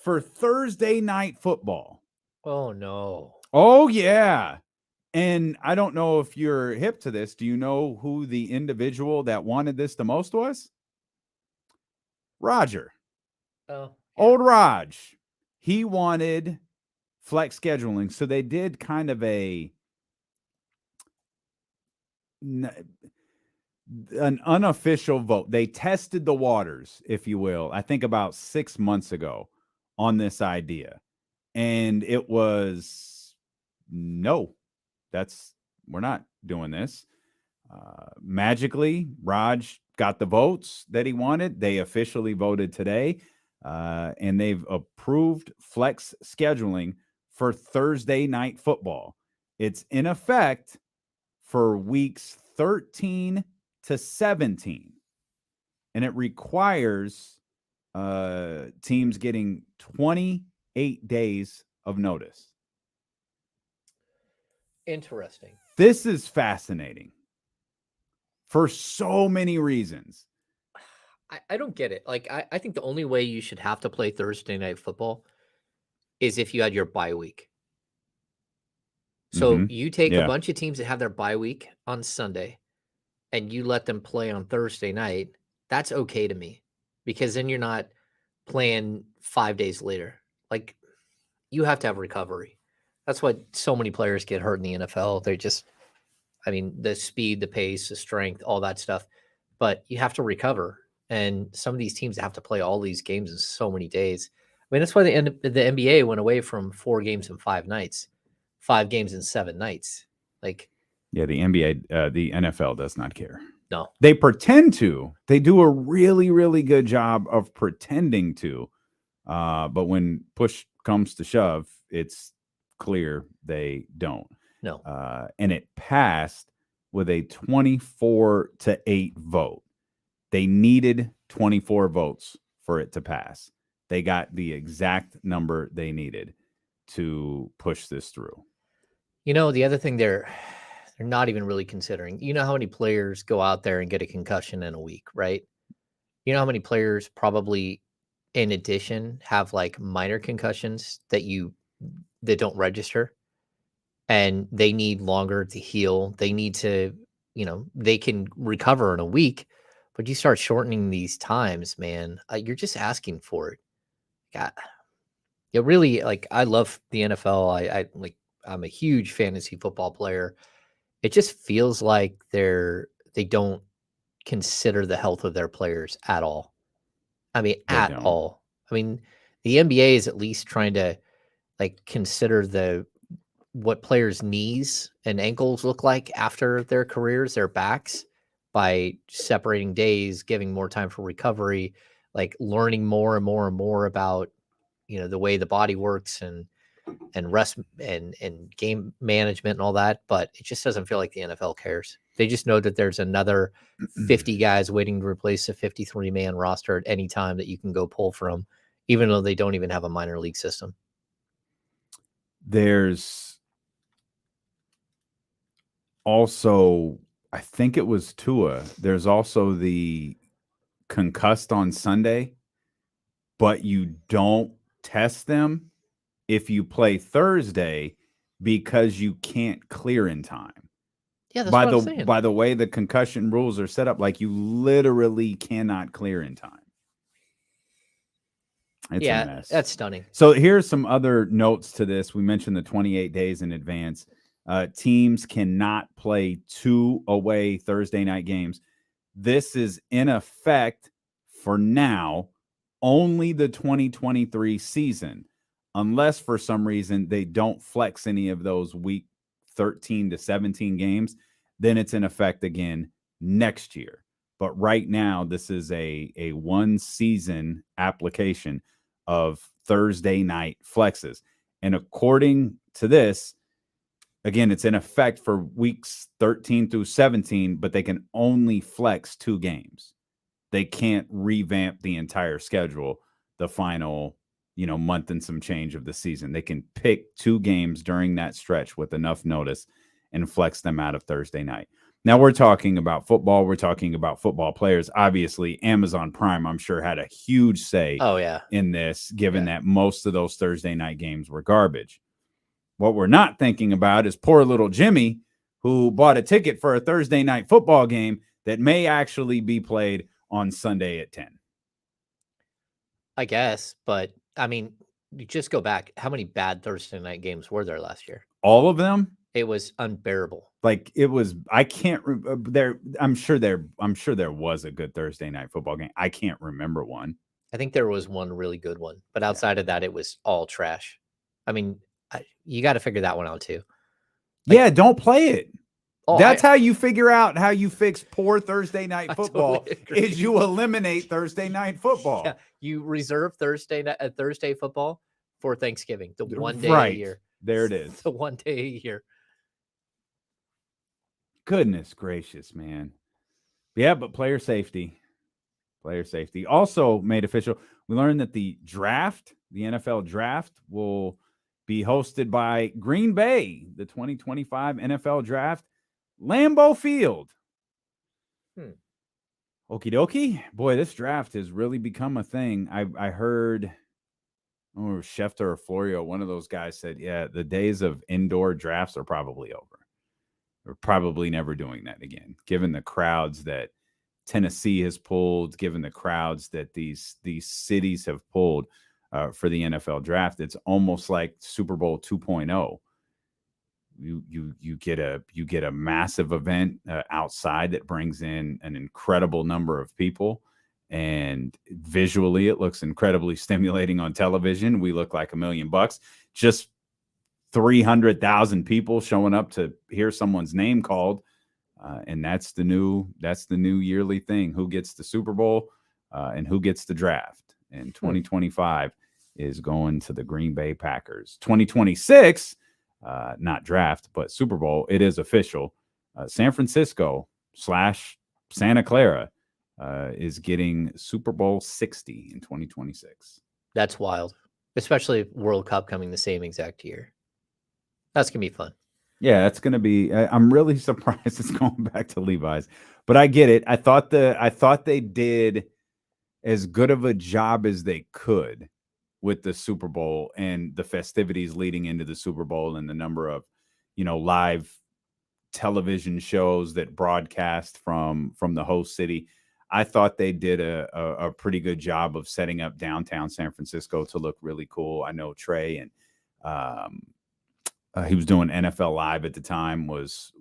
for Thursday night football. Oh, no. Oh, yeah. And I don't know if you're hip to this. Do you know who the individual that wanted this the most was? Roger. Oh, yeah. Old Raj. He wanted flex scheduling. So they did kind of an unofficial vote. They tested the waters, if you will, I think about 6 months ago on this idea. And it was no. We're not doing this. Magically, Raj got the votes that he wanted. They officially voted today, and they've approved flex scheduling for Thursday night football. It's in effect for weeks 13 to 17, and it requires teams getting 28 days of notice. Interesting. This is fascinating for so many reasons. I don't get it. Like, I think the only way you should have to play Thursday night football is if you had your bye week. So you take a bunch of teams that have their bye week on Sunday and you let them play on Thursday night. That's okay to me, because then you're not playing 5 days later. Like, you have to have recovery. That's why so many players get hurt in the NFL. They're just, I mean, the speed, the pace, the strength, all that stuff. But you have to recover. And some of these teams have to play all these games in so many days. I mean, that's why the NBA went away from 4 games in 5 nights, 5 games in 7 nights. Like, yeah, the NBA, the NFL does not care. No. They pretend to. They do a really, really good job of pretending to. But when push comes to shove, it's clear they don't. No. And it passed with a 24-8 vote. They needed 24 votes for it to pass. They got the exact number they needed to push this through. You know, the other thing they're not even really considering, you know how many players go out there and get a concussion in a week, right? You know how many players probably in addition have like minor concussions that don't register, and they need longer to heal. They need to, they can recover in a week, but you start shortening these times, man, you're just asking for it. God, it really, like, I love the NFL. I'm a huge fantasy football player. It just feels like they don't consider the health of their players at all. I mean, at all. I mean, the NBA is at least trying to consider what players' knees and ankles look like after their careers, their backs. by separating days, giving more time for recovery, like learning more and more and more about, the way the body works and rest and game management and all that. But it just doesn't feel like the NFL cares. They just know that there's another 50 guys waiting to replace a 53-man roster at any time that you can go pull from, even though they don't even have a minor league system. There's also, I think it was Tua. There's also the concussed on Sunday, but you don't test them if you play Thursday because you can't clear in time. Yeah, that's what I'm saying. By the way the concussion rules are set up, like you literally cannot clear in time. It's a mess. That's stunning. So here's some other notes to this. We mentioned the 28 days in advance. Teams cannot play 2 away Thursday night games. This is in effect for now only the 2023 season, unless for some reason they don't flex any of those week 13 to 17 games, then it's in effect again next year. But right now, this is a one season application of Thursday night flexes. And according to this, again, it's in effect for weeks 13 through 17, but they can only flex 2 games. They can't revamp the entire schedule, the final, month and some change of the season. They can pick 2 games during that stretch with enough notice and flex them out of Thursday night. Now we're talking about football. We're talking about football players. Obviously, Amazon Prime, I'm sure, had a huge say in this, given that most of those Thursday night games were garbage. What we're not thinking about is poor little Jimmy, who bought a ticket for a Thursday night football game that may actually be played on Sunday at 10. I guess, but I mean, you just go back. How many bad Thursday night games were there last year? All of them? It was unbearable. Like it was, I can't there. I'm sure there was a good Thursday night football game. I can't remember one. I think there was one really good one, but outside of that, it was all trash. I mean, you got to figure that one out too. Like, don't play it. That's how you figure out how you fix poor Thursday night football is you eliminate Thursday night football. Yeah, you reserve Thursday football for Thanksgiving, the one day a year. There it is. The one day a year. Goodness gracious, man. Yeah, but player safety also made official. We learned that the NFL draft will be hosted by Green Bay, the 2025 NFL draft, Lambeau Field. Okie dokie. Boy, this draft has really become a thing. I heard Schefter or Florio, one of those guys said, yeah, the days of indoor drafts are probably over. We're probably never doing that again, given the crowds that Tennessee has pulled, given the crowds that these cities have pulled for the NFL draft. It's almost like Super Bowl 2.0. You get a massive event outside that brings in an incredible number of people, and visually it looks incredibly stimulating on television. We look like $1 million. Just 300,000 people showing up to hear someone's name called, and that's the new yearly thing. Who gets the Super Bowl and who gets the draft? And 2025 is going to the Green Bay Packers. 2026. Not draft, but Super Bowl. It is official. San Francisco / Santa Clara is getting Super Bowl 60 in 2026. That's wild, especially World Cup coming the same exact year. That's going to be fun. Yeah, that's going to be. I'm really surprised it's going back to Levi's, but I get it. I thought they did as good of a job as they could with the Super Bowl and the festivities leading into the Super Bowl and the number of, live television shows that broadcast from the host city. I thought they did a pretty good job of setting up downtown San Francisco to look really cool. I know Trey and he was doing NFL Live at the time, was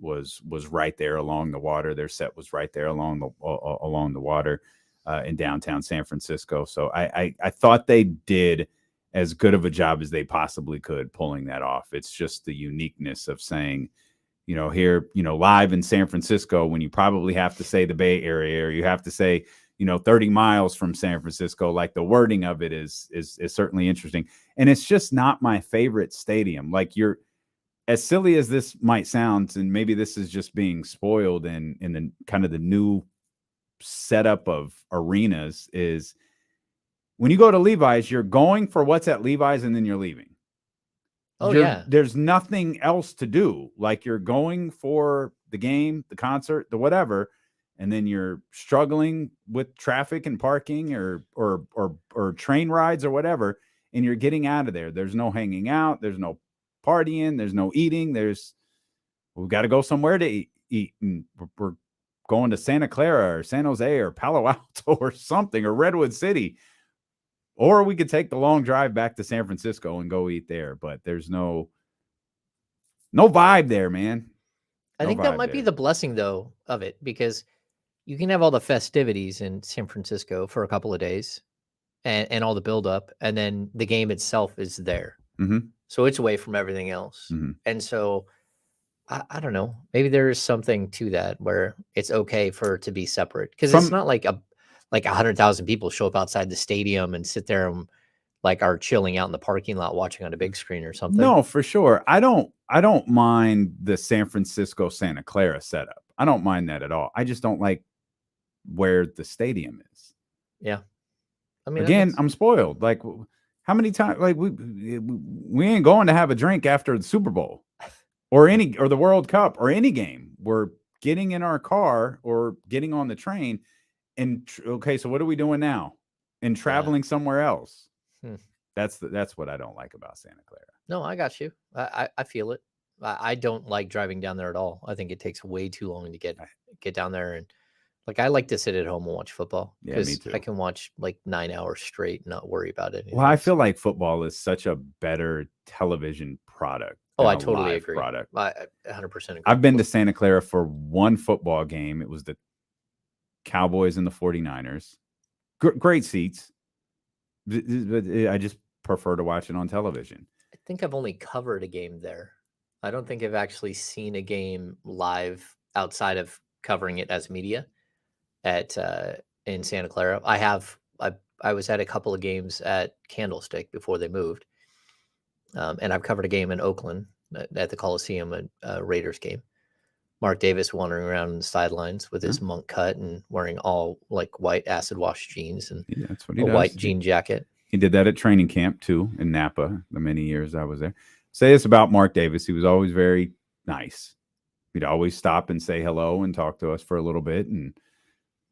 right there along the water. Their set was right there along the water in downtown San Francisco. So I thought they did as good of a job as they possibly could pulling that off. It's just the uniqueness of saying, here, live in San Francisco, when you probably have to say the Bay Area, or you have to say, 30 miles from San Francisco. Like, the wording of it is certainly interesting. And it's just not my favorite stadium. Like, as silly as this might sound, and maybe this is just being spoiled in the kind of the new setup of arenas, is when you go to Levi's, you're going for what's at Levi's and then you're leaving. There's nothing else to do. Like, you're going for the game, the concert, the whatever, and then you're struggling with traffic and parking or train rides or whatever, and you're getting out of there. There's no hanging out. There's no partying. There's no eating. We've got to go somewhere to eat. And we're going to Santa Clara or San Jose or Palo Alto or something, or Redwood City. Or we could take the long drive back to San Francisco and go eat there. But there's no vibe there, man. I think that might be the blessing, though, of it, because you can have all the festivities in San Francisco for a couple of days and all the buildup, and then the game itself is there. Mm-hmm. So it's away from everything else. Mm-hmm. And so I don't know. Maybe there is something to that where it's okay for it to be separate, because it's not like 100,000 people show up outside the stadium and sit there and are chilling out in the parking lot watching on a big screen or something. No, for sure. I don't mind the San Francisco Santa Clara setup. I don't mind that at all. I just don't like where the stadium is. Yeah. I mean, again, I'm spoiled. Like, how many times, like, we ain't going to have a drink after the Super Bowl or the World Cup or any game. We're getting in our car or getting on the train and okay, so what are we doing now? And traveling somewhere else. That's what I don't like about Santa Clara. No, I got you. I feel it. I don't like driving down there at all. I think it takes way too long to get down there, and I like to sit at home and watch football, because I can watch 9 hours straight and not worry about it. Well, I feel like football is such a better television product. Oh, I totally agree. Product. I 100% agree. I've been to Santa Clara for one football game. It was the Cowboys and the 49ers. Great seats. I just prefer to watch it on television. I think I've only covered a game there. I don't think I've actually seen a game live outside of covering it as media in Santa Clara. I was at a couple of games at Candlestick before they moved. And I've covered a game in Oakland at the Coliseum, a Raiders game. Mark Davis wandering around the sidelines with his monk cut and wearing all white acid wash jeans and that's what he a does. white jean jacket. He did that at training camp too in Napa the many years I was there. Say this about Mark Davis. He was always very nice. He'd always stop and say hello and talk to us for a little bit. And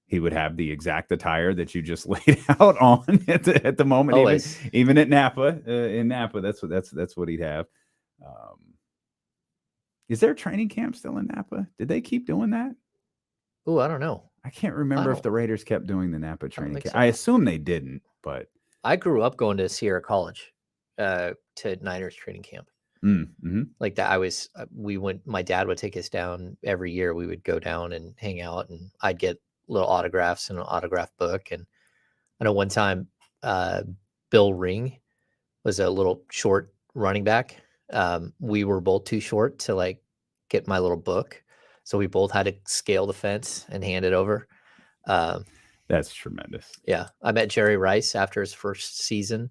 he would have the exact attire that you just laid out on at the moment. Always. Even at Napa, in Napa, that's what he'd have. Is there a training camp still in Napa? Did they keep doing that? Oh, I don't know. I can't remember if the Raiders kept doing the Napa training camp. So. I assume they didn't, but I grew up going to Sierra College, to Niners training camp. Mm-hmm. Like that, my dad would take us down every year. We would go down and hang out, and I'd get little autographs and an autograph book. And I know one time, Bill Ring was a little short running back. We were both too short to get my little book. So we both had to scale the fence and hand it over. That's tremendous. Yeah. I met Jerry Rice after his first season,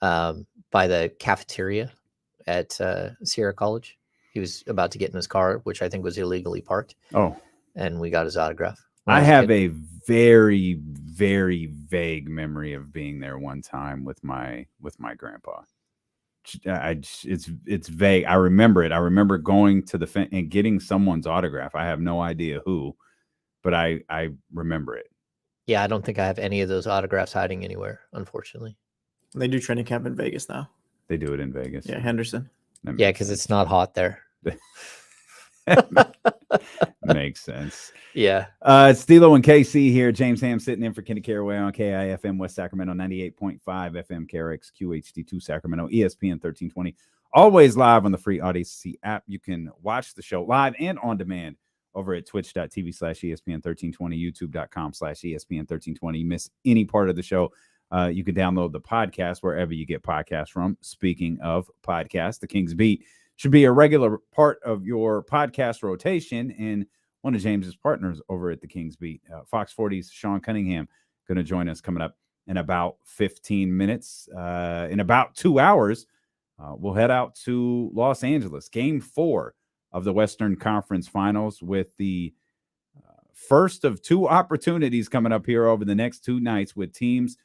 by the cafeteria at Sierra College. He was about to get in his car, which I think was illegally parked. Oh. And we got his autograph. I have a very, very vague memory of being there one time with my grandpa. It's vague. I remember it. I remember going to the fence and getting someone's autograph. I have no idea who, but I remember it. Yeah, I don't think I have any of those autographs hiding anywhere, unfortunately. They do training camp in Vegas now. They do it in Vegas. Yeah, Henderson. Yeah, because it's not hot there. Makes sense. Yeah. It's D'Lo and KC here. James Ham sitting in for Kenny Caraway on KIFM West Sacramento, 98.5 FM KRX QHD2 Sacramento, ESPN 1320. Always live on the free Odyssey app. You can watch the show live and on demand over at twitch.tv/ESPN1320, youtube.com/ESPN1320. You miss any part of the show, you can download the podcast wherever you get podcasts from. Speaking of podcasts, the King's Beat should be a regular part of your podcast rotation. And one of James's partners over at the Kings Beat, Fox 40's Sean Cunningham, going to join us coming up in about 15 minutes. In about 2 hours, we'll head out to Los Angeles, Game 4 of the Western Conference Finals, with the first of 2 opportunities coming up here over the next 2 nights, with teams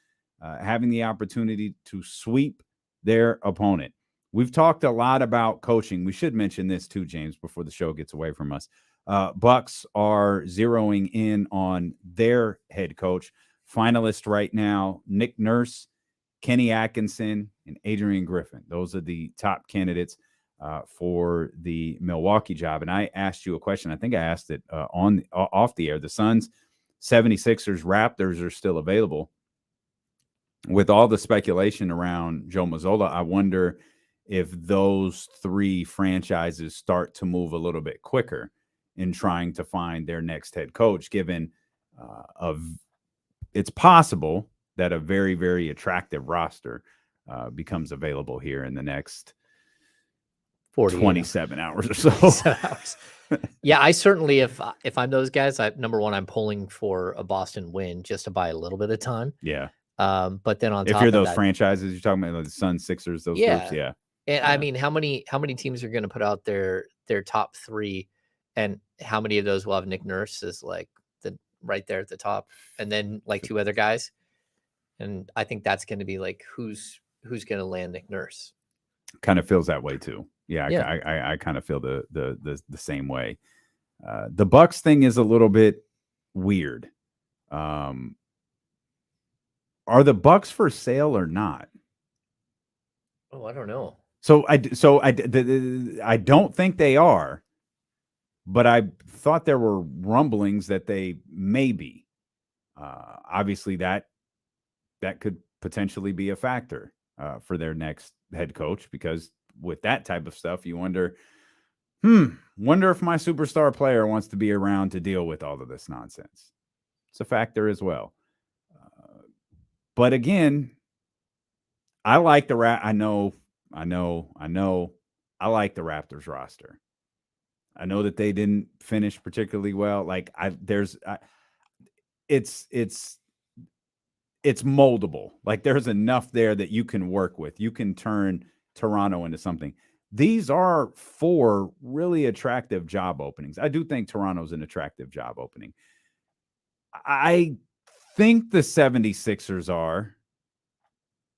having the opportunity to sweep their opponent. We've talked a lot about coaching. We should mention this too, James, before the show gets away from us. Bucks are zeroing in on their head coach. Finalists right now, Nick Nurse, Kenny Atkinson, and Adrian Griffin. Those are the top candidates for the Milwaukee job. And I asked you a question. I think I asked it off the air. The Suns, 76ers, Raptors are still available. With all the speculation around Joe Mazulla, I wonder if those 3 franchises start to move a little bit quicker in trying to find their next head coach, given it's possible that a very, very attractive roster becomes available here in the next 27 hours or so. Hours. Yeah, I certainly, if I'm those guys, number one, I'm pulling for a Boston win just to buy a little bit of time. Yeah. But then on top if you're of those that, franchises, you're talking about like the Suns, Sixers, those groups. Yeah. And I mean, how many teams are going to put out their top 3, and how many of those will have Nick Nurse as like right there at the top, and then like 2 other guys? And I think that's going to be like who's going to land Nick Nurse. Kind of feels that way too. Yeah. I kind of feel the same way. The Bucks thing is a little bit weird. Are the Bucks for sale or not? Oh, I don't know. So I don't think they are, but I thought there were rumblings that they may be. Obviously, that could potentially be a factor for their next head coach, because with that type of stuff, you wonder if my superstar player wants to be around to deal with all of this nonsense. It's a factor as well. But again, I like the I know. I like the Raptors roster. I know that they didn't finish particularly well. Like it's moldable. Like there's enough there that you can work with. You can turn Toronto into something. These are 4 really attractive job openings. I do think Toronto's an attractive job opening. I think the 76ers are,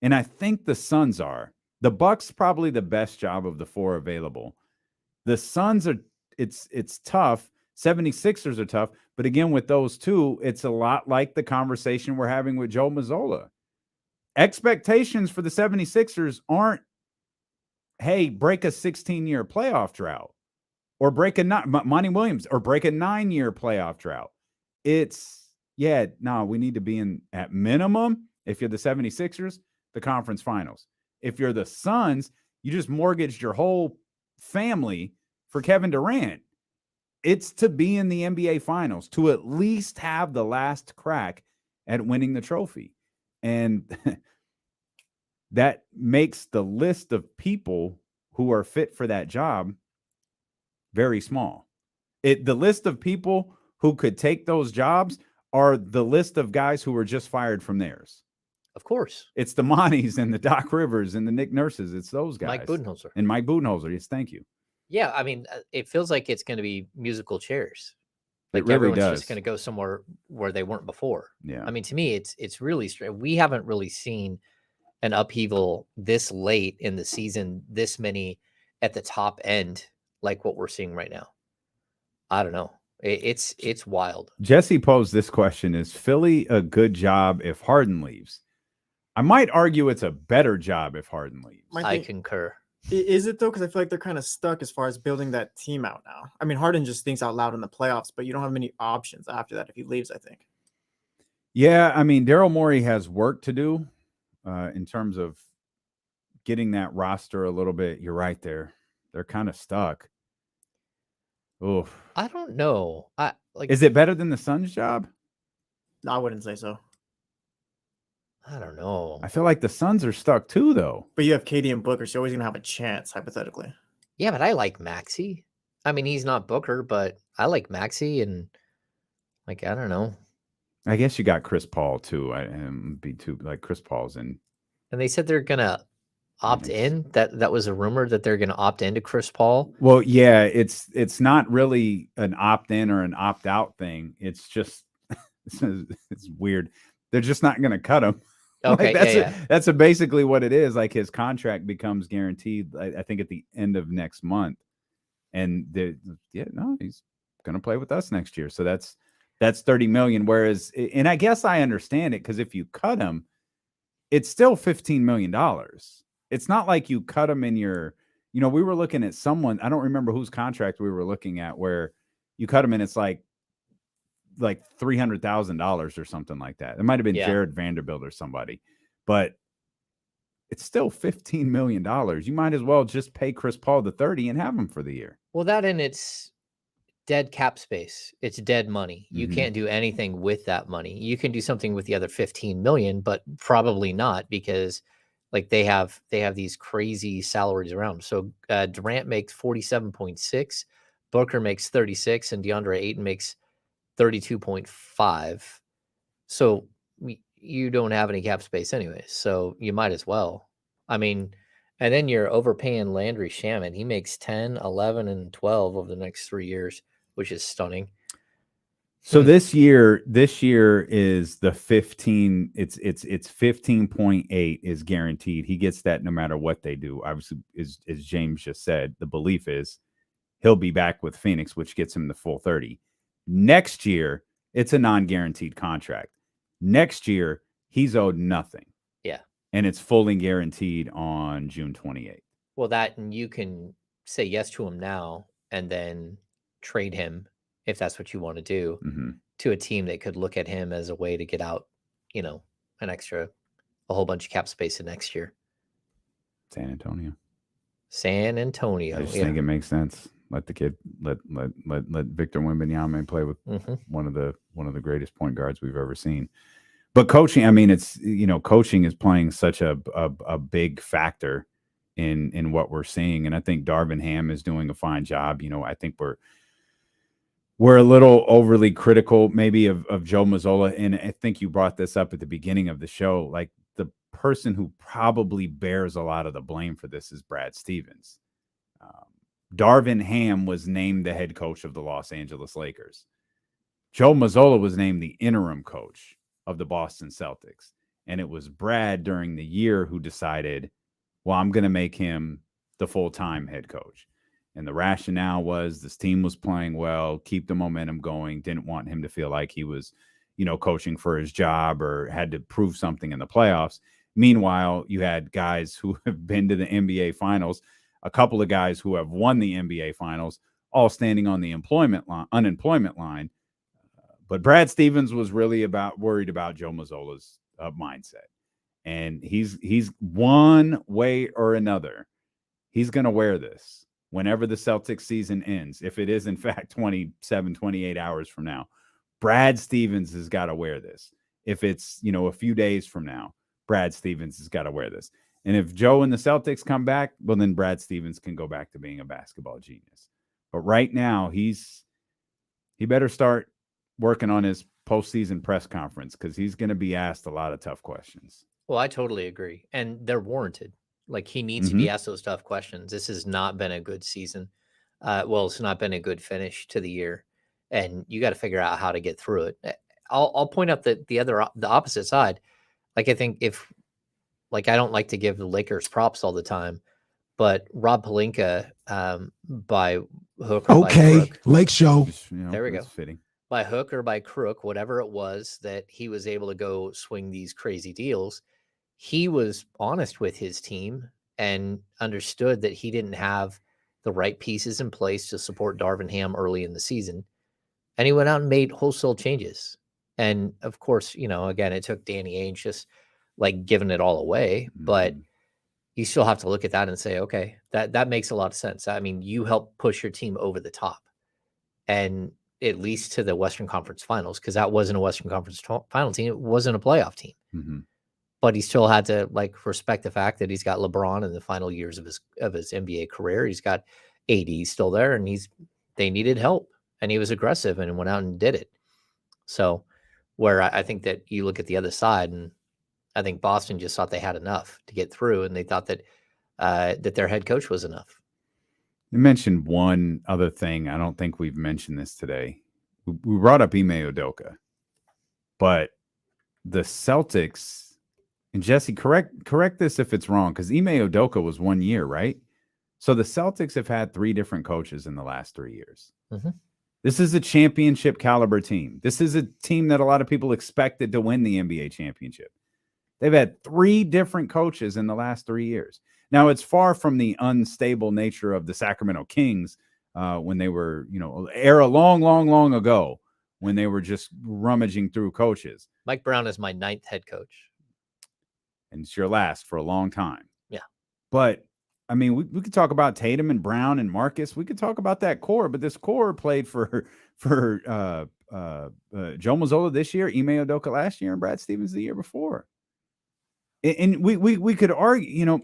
and I think the Suns are. The Bucks probably the best job of the 4 available. The Suns are, it's tough. 76ers are tough. But again, with those 2, it's a lot like the conversation we're having with Joe Mazzola. Expectations for the 76ers aren't, hey, break a 16-year playoff drought, or break Monty Williams, or break a 9-year playoff drought. It's, we need to be in, at minimum, if you're the 76ers, the conference finals. If you're the Suns, you just mortgaged your whole family for Kevin Durant. It's to be in the NBA finals, to at least have the last crack at winning the trophy. And that makes the list of people who are fit for that job very small. The list of people who could take those jobs are the list of guys who were just fired from theirs. Of course. It's the Monties and the Doc Rivers and the Nick Nurses. It's those guys. Mike Budenholzer. And Mike Budenholzer. Yes, thank you. Yeah, I mean, it feels like it's going to be musical chairs. Like it really everyone's does. just going to go somewhere where they weren't before. Yeah. I mean, to me, it's really strange. We haven't really seen an upheaval this late in the season, this many at the top end, like what we're seeing right now. I don't know. It's wild. Jesse posed this question: is Philly a good job if Harden leaves? I might argue it's a better job if Harden leaves. I concur. Is it though? Because I feel like they're kind of stuck as far as building that team out now. I mean, Harden just thinks out loud in the playoffs, but you don't have many options after that if he leaves, I think. Yeah, I mean, Daryl Morey has work to do in terms of getting that roster a little bit. You're right there. They're kind of stuck. Oof. I don't know. Is it better than the Suns' job? No, I wouldn't say so. I don't know. I feel like the Suns are stuck too, though. But you have KD and Booker, so you're always going to have a chance, hypothetically. Yeah, but I like Maxey. I mean, he's not Booker, but I like Maxey, and like, I don't know. I guess you got Chris Paul too. Be too like Chris Paul's in. And they said they're gonna opt in. That was a rumor that they're gonna opt into Chris Paul. Well, yeah, it's not really an opt in or an opt out thing. It's just it's weird. They're just not going to cut him. Okay, like that's basically what it is. Like his contract becomes guaranteed. I think at the end of next month, and he's going to play with us next year. So that's $30 million. Whereas, and I guess I understand it, because if you cut him, it's still $15 million. It's not like you cut him in your, we were looking at someone, I don't remember whose contract we were looking at, where you cut him and it's like $300,000 or something like that. It might have been Jared Vanderbilt or somebody, but it's still $15 million. You might as well just pay Chris Paul the 30 and have him for the year. Well, that, and it's dead cap space. It's dead money. You can't do anything with that money. You can do something with the other 15 million, but probably not, because like they have these crazy salaries around. So Durant makes 47.6, Booker makes 36, and DeAndre Ayton makes 32.5. So you don't have any cap space anyway. So you might as well. I mean, and then you're overpaying Landry Shamet. He makes 10, 11, and 12 over the next 3 years, which is stunning. So this year is the 15. It's 15.8 is guaranteed. He gets that no matter what they do. Obviously, as James just said, the belief is he'll be back with Phoenix, which gets him the full 30. Next year, it's a non-guaranteed contract. Next year, he's owed nothing. Yeah. And it's fully guaranteed on June 28th. Well, that, and you can say yes to him now and then trade him, if that's what you want to do, to a team that could look at him as a way to get out, a whole bunch of cap space in next year. San Antonio. I just think it makes sense. Let the kid, let Victor Wembanyama play with one of the greatest point guards we've ever seen. But coaching, I mean, it's, coaching is playing such a big factor in what we're seeing. And I think Darvin Ham is doing a fine job. I think we're a little overly critical maybe of Joe Mazulla. And I think you brought this up at the beginning of the show. Like, the person who probably bears a lot of the blame for this is Brad Stevens. Darvin Ham was named the head coach of the Los Angeles Lakers. Joe Mazulla was named the interim coach of the Boston Celtics. And it was Brad during the year who decided, well, I'm going to make him the full-time head coach. And the rationale was this team was playing well, keep the momentum going, didn't want him to feel like he was, coaching for his job or had to prove something in the playoffs. Meanwhile, you had guys who have been to the NBA Finals, a couple of guys who have won the NBA Finals, all standing on the unemployment line. But Brad Stevens was really worried about Joe Mazzulla's mindset. And he's one way or another, he's going to wear this whenever the Celtics season ends. If it is, in fact, 28 hours from now, Brad Stevens has got to wear this. If it's, a few days from now, Brad Stevens has got to wear this. And if Joe and the Celtics come back, well, then Brad Stevens can go back to being a basketball genius. But right now, he better start working on his postseason press conference, because he's going to be asked a lot of tough questions. Well, I totally agree. And they're warranted. Like, he needs to be asked those tough questions. This has not been a good season. It's not been a good finish to the year. And you got to figure out how to get through it. I'll point out that the opposite side. Like, I think I don't like to give the Lakers props all the time, but Rob Pelinka, by hook or by crook, Lake Show. There we go. Fitting. By hook or by crook, whatever it was, that he was able to go swing these crazy deals. He was honest with his team and understood that he didn't have the right pieces in place to support Darvin Ham early in the season. And he went out and made wholesale changes. And of course, again, it took Danny Ainge just like giving it all away, but you still have to look at that and say, okay, that makes a lot of sense. I mean, you help push your team over the top, and at least to the Western Conference Finals, because that wasn't a Western Conference final team. It wasn't a playoff team, but he still had to respect the fact that he's got LeBron in the final years of his NBA career. He's got AD's still there, and they needed help, and he was aggressive and went out and did it. So where I think that you look at the other side, and I think Boston just thought they had enough to get through, and they thought that that their head coach was enough. You mentioned one other thing. I don't think we've mentioned this today. We brought up Ime Udoka, but the Celtics, and Jesse, correct this if it's wrong, because Ime Udoka was 1 year, right? So the Celtics have had 3 different coaches in the last 3 years. Mm-hmm. This is a championship caliber team. This is a team that a lot of people expected to win the NBA championship. They've had 3 different coaches in the last 3 years. Now, it's far from the unstable nature of the Sacramento Kings when they were, era long ago when they were just rummaging through coaches. Mike Brown is my 9th head coach. And it's your last for a long time. Yeah. But, I mean, we could talk about Tatum and Brown and Marcus. We could talk about that core, but this core played for Joe Mazulla this year, Ime Udoka last year, and Brad Stevens the year before. And we could argue,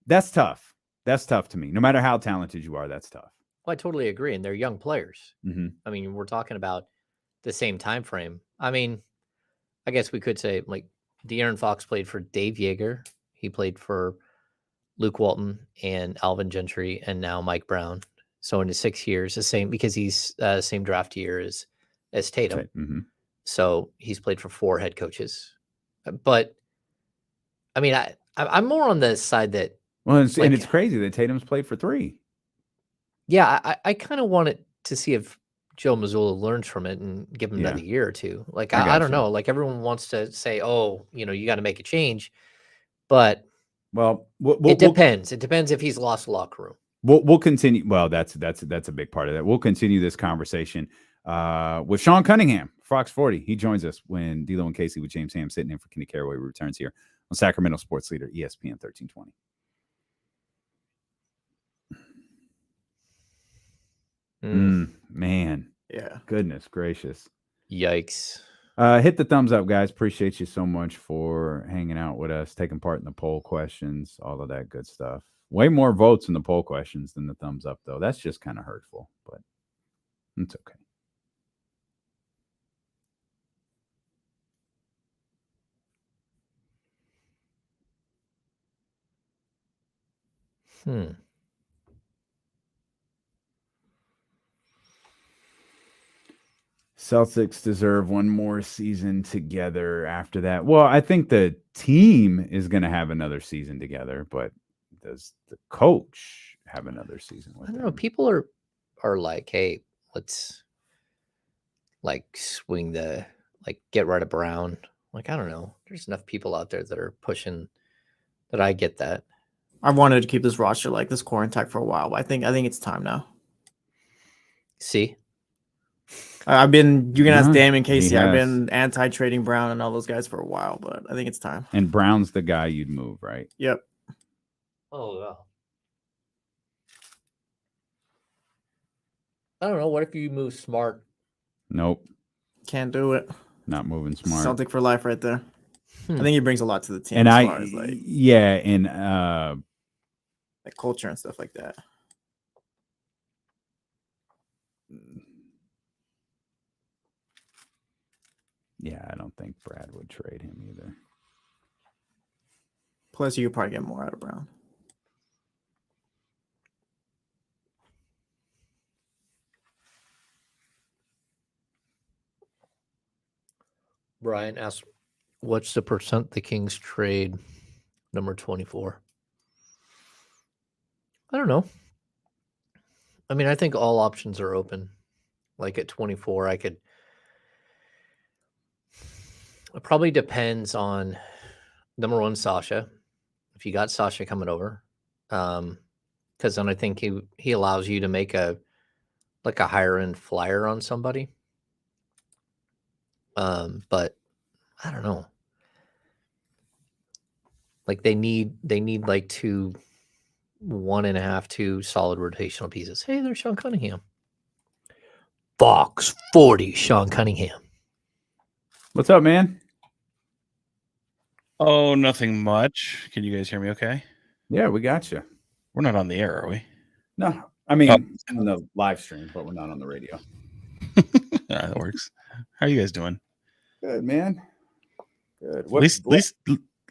that's tough. That's tough to me. No matter how talented you are, that's tough. Well, I totally agree. And they're young players. Mm-hmm. I mean, we're talking about the same time frame. I mean, I guess we could say like De'Aaron Fox played for Dave Yeager. He played for Luke Walton and Alvin Gentry, and now Mike Brown. So in his 6 years, the same, because he's same draft year as Tatum. Mm-hmm. So he's played for 4 head coaches. But I mean, I'm more on the side that. Well, and it's crazy that Tatum's played for 3. Yeah, I kind of want it to see if Joe Mazulla learns from it and give him another year or two. Like, I don't know. Like, everyone wants to say, oh, you got to make a change. But it depends. It depends if he's lost the locker room. We'll continue. Well, that's a big part of that. We'll continue this conversation with Sean Cunningham, Fox 40. He joins us when D'Lo and Casey with James Ham sitting in for Kenny Caraway returns here on Sacramento Sports Leader, ESPN 1320. Man. Yeah. Goodness gracious. Yikes. Hit the thumbs up, guys. Appreciate you so much for hanging out with us, taking part in the poll questions, all of that good stuff. Way more votes in the poll questions than the thumbs up, though. That's just kind of hurtful, but it's okay. Celtics deserve one more season together after that. Well, I think the team is going to have another season together, but does the coach have another season with I don't them? know. People are like, hey, let's like swing get rid of Brown. Like, I don't know. There's enough people out there that are pushing that. I get that. I've wanted to keep this roster, like this core intact for a while, but I think it's time now. See? You can ask Damon and Casey. I've been anti-trading Brown and all those guys for a while, but I think it's time. And Brown's the guy you'd move, right? Yep. Oh, wow. I don't know. What if you move Smart? Nope. Can't do it. Not moving Smart. Celtic for life right there. I think he brings a lot to the team. And as far as like culture and stuff like that. Yeah, I don't think Brad would trade him either. Plus, you could probably get more out of Brown. Brian asked, what's the percent the Kings trade number 24? I don't know. I mean, I think all options are open. Like at 24, it probably depends on, number one, Sasha. If you got Sasha coming over, because then I think he allows you to make a higher end flyer on somebody. But I don't know. Like they need like 1.5-2 solid rotational pieces. Hey, there's Sean Cunningham. Fox 40, Sean Cunningham. What's up, man? Oh, nothing much. Can you guys hear me okay? Yeah, we got you. We're not on the air, are we? No, I mean on the live stream, but we're not on the radio. That works. How are you guys doing? Good, man. Good. At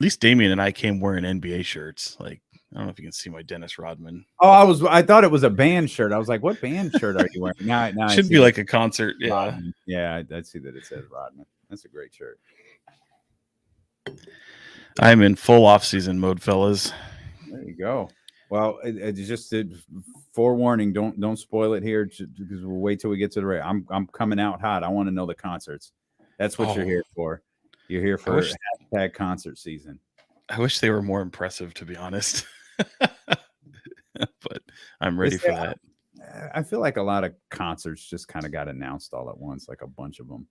least Damien and I came wearing NBA shirts. Like, I don't know if you can see my Dennis Rodman. Oh, I thought it was a band shirt. I was like, what band shirt are you wearing? Now Should be like a concert. Yeah. Rodman. Yeah, I see that it says Rodman. That's a great shirt. I'm in full off-season mode, fellas. There you go. Well, it just forewarning. Don't spoil it here because we'll wait till we get to the race. I'm coming out hot. I want to know the concerts. That's what you're here for. You're here for hashtag concert season. I wish they were more impressive, to be honest. But I'm ready for that. I feel like a lot of concerts just kind of got announced all at once, like a bunch of them.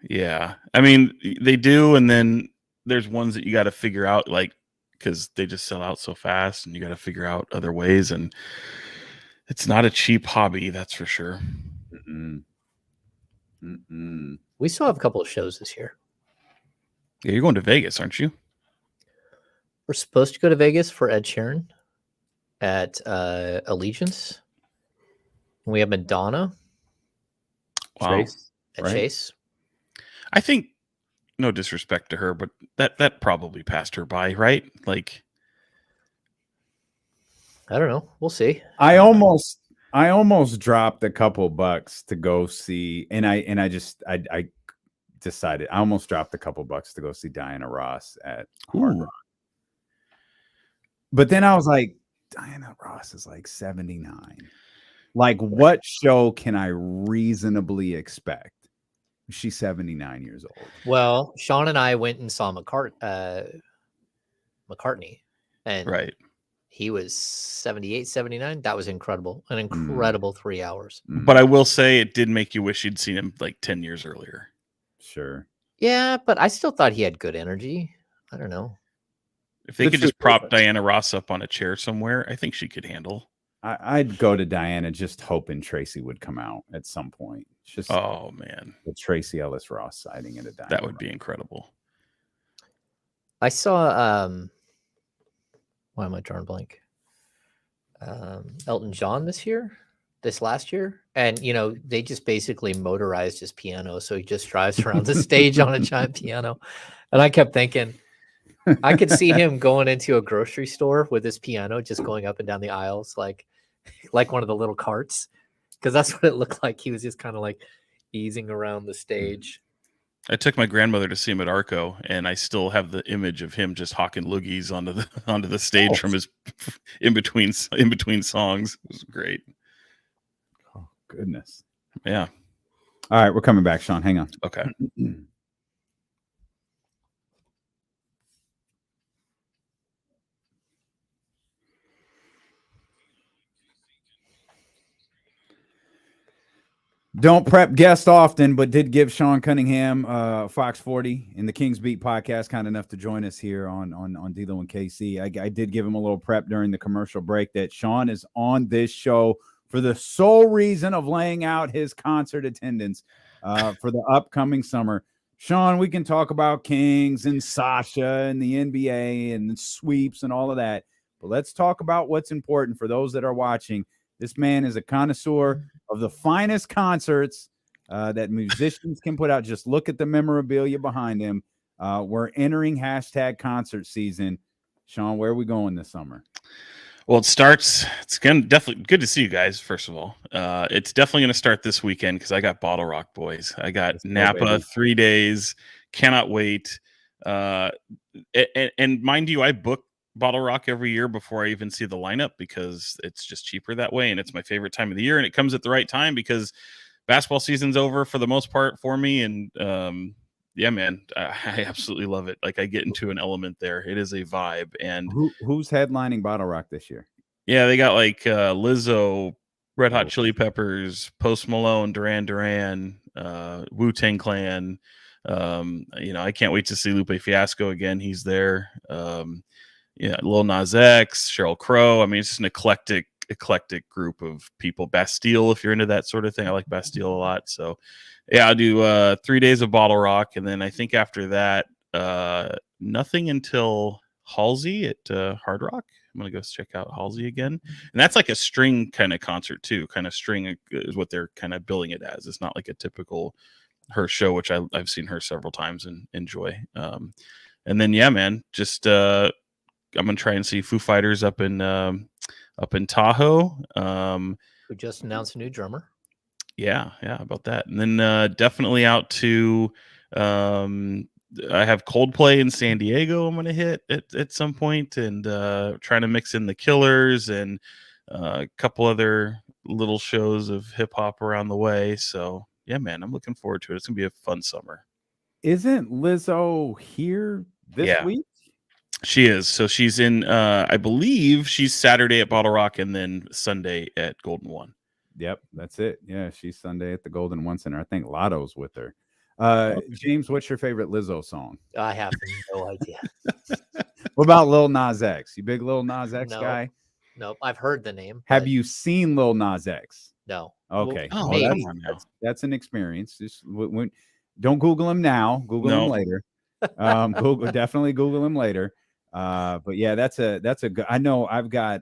Yeah. I mean, they do. And then there's ones that you got to figure out, like, because they just sell out so fast and you got to figure out other ways. And it's not a cheap hobby, that's for sure. We still have a couple of shows this year. Yeah, you're going to Vegas, aren't you? We're supposed to go to Vegas for Ed Sheeran at Allegiance. We have Madonna. Wow. Chase. I think, no disrespect to her, but that probably passed her by, right? Like, I don't know. We'll see. I almost dropped a couple bucks to go see, and I decided I almost dropped a couple bucks to go see Diana Ross at Hard Rock. But then I was like, Diana Ross is like 79. Like, what show can I reasonably expect? She's 79 years old. Well, Sean and I went and saw McCartney, and right. He was 78, 79. That was incredible. An incredible 3 hours. But I will say it did make you wish you'd seen him like 10 years earlier. Sure. Yeah, but I still thought he had good energy. I don't know. If they could just prop Diana Ross up on a chair somewhere, I think she could handle. I'd go to Diana just hoping Tracy would come out at some point. Just oh man, the Tracy Ellis Ross sighting at a Diana. That would be incredible. I saw why am I drawing blank? Elton John this last year. And, you know, they just basically motorized his piano. So he just drives around the stage on a giant piano. And I kept thinking, I could see him going into a grocery store with his piano, just going up and down the aisles, like one of the little carts. Because that's what it looked like. He was just kind of like easing around the stage. I took my grandmother to see him at Arco, and I still have the image of him just hawking loogies onto the stage from his in between songs. It was great. Oh goodness. Yeah. All right, we're coming back, Sean. Hang on. Okay. Don't prep guests often, but did give Sean Cunningham, Fox 40 in the Kings Beat podcast, kind enough to join us here on D'Lo and KC. I did give him a little prep during the commercial break that Sean is on this show for the sole reason of laying out his concert attendance for the upcoming summer. Sean, we can talk about Kings and Sasha and the NBA and the sweeps and all of that, but let's talk about what's important for those that are watching. This man is a connoisseur of the finest concerts that musicians can put out. Just look at the memorabilia behind him. We're entering hashtag concert season. Sean, where are we going this summer? Well, it's definitely good to see you guys, first of all. It's definitely going to start this weekend because I got Bottle Rock, boys. I got Napa, 3 days. Cannot wait. And mind you, I book Bottle Rock every year before I even see the lineup because it's just cheaper that way, and it's my favorite time of the year, and it comes at the right time because basketball season's over for the most part for me, and yeah, man, I absolutely love it. Like, I get into an element there. It is a vibe. And who's headlining Bottle Rock this year? Yeah, they got like Lizzo, Red Hot Chili Peppers, Post Malone, Duran Duran, Wu-Tang Clan. I can't wait to see Lupe Fiasco again. He's there. Yeah, Lil Nas X, Sheryl Crow. I mean, it's just an eclectic group of people. Bastille, if you're into that sort of thing. I like Bastille a lot. So, yeah, I'll do 3 days of Bottle Rock. And then I think after that, nothing until Halsey at Hard Rock. I'm gonna go check out Halsey again, and that's like a string kind of concert too. Kind of string is what they're kind of billing it as. It's not like a typical her show, which I've seen her several times and enjoy. And then yeah, man, just I'm gonna try and see Foo Fighters up in Tahoe. Who just announced a new drummer. Yeah, about that. And then definitely out to I have Coldplay in San Diego I'm gonna hit at some point, and trying to mix in the Killers and a couple other little shows of hip hop around the way. So yeah, man, I'm looking forward to it. It's gonna be a fun summer. Isn't Lizzo here this week? She is. So she's in I believe she's Saturday at Bottle Rock and then Sunday at Golden One. Yep, that's it. Yeah, she's Sunday at the Golden One Center. I think Lotto's with her. James, what's your favorite Lizzo song? I have no idea. What about Lil Nas X? You big Lil Nas X guy? Nope. I've heard the name. Have you seen Lil Nas X? No. Okay. Maybe. That's an experience. Just don't Google him now. Google him later. Definitely Google him later. But yeah, that's a good. I know I've got.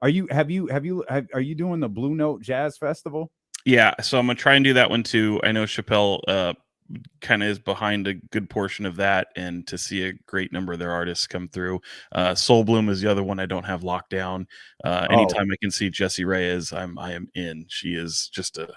Are you doing the Blue Note Jazz Festival? Yeah, so I'm gonna try and do that one too. I know Chappelle kind of is behind a good portion of that, and to see a great number of their artists come through. Soul Bloom is the other one I don't have locked down. Anytime I can see Jessie Reyes, I am in. She is just a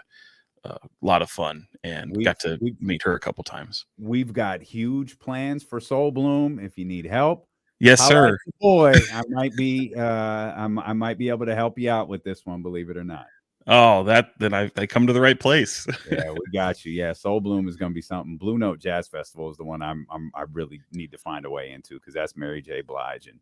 lot of fun, and got to meet her a couple times. We've got huge plans for Soul Bloom. If you need help, yes, sir. Boy, I might be I might be able to help you out with this one, believe it or not. Oh, then I come to the right place. Yeah, we got you. Yeah, Soul Bloom is going to be something. Blue Note Jazz Festival is the one I really need to find a way into, because that's Mary J. Blige and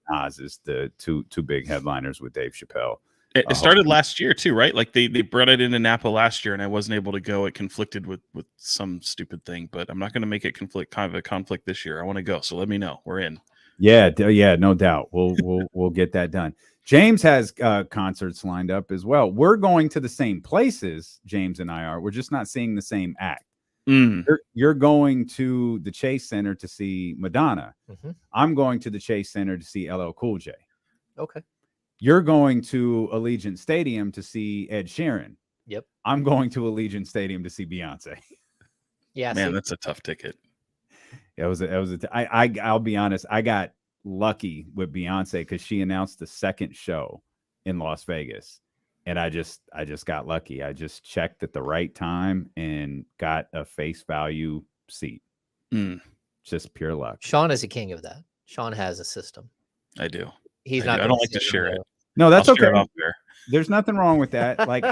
Nas is the two big headliners with Dave Chappelle. It started last year too, right? Like they brought it into Napa last year, and I wasn't able to go. It conflicted with some stupid thing, but I'm not going to make it kind of a conflict this year. I want to go, so let me know. We're in. Yeah, no doubt. We'll get that done. James has concerts lined up as well. We're going to the same places, James and I are. We're just not seeing the same act. You're going to the Chase Center to see Madonna. Mm-hmm. I'm going to the Chase Center to see LL Cool J. Okay. You're going to Allegiant Stadium to see Ed Sheeran. Yep. I'm going to Allegiant Stadium to see Beyonce. Yeah, man, that's a tough ticket. I'll be honest. I got lucky with Beyonce because she announced the second show in Las Vegas, and I just got lucky. I just checked at the right time and got a face value seat. Just pure luck. Sean is a king of that. Sean has a system. I do. He's not. I don't like to share it. No, that's okay. There. There's nothing wrong with that. Like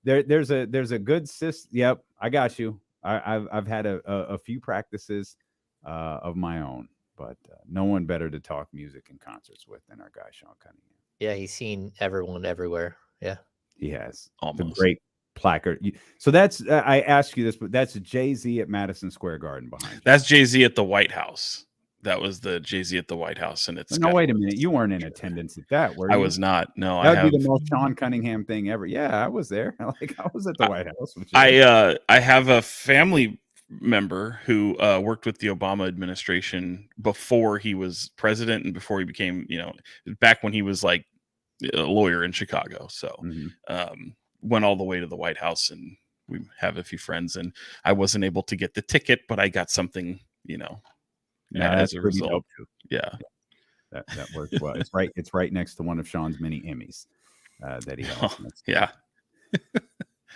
there's a good system. Yep, I got you. I've had a few practices of my own, but no one better to talk music and concerts with than our guy Sean Cunningham. Yeah, he's seen everyone everywhere. Yeah, he has. Almost. The great placard. So that's I asked you this, but that's Jay-Z at Madison Square Garden behind you. That's Jay-Z at the White House. That was the Jay-Z at the White House, and it's no. Wait a minute, you weren't in attendance at that, were you? I was not. No, that would be the most Sean Cunningham thing ever. Yeah, I was there. Like I was at the White House. I have a family member who worked with the Obama administration before he was president and before he became, back when he was like a lawyer in Chicago. So went all the way to the White House, and we have a few friends. And I wasn't able to get the ticket, but I got something, as a result. Yeah. That works well. It's right next to one of Sean's many Emmys that he has. Yeah.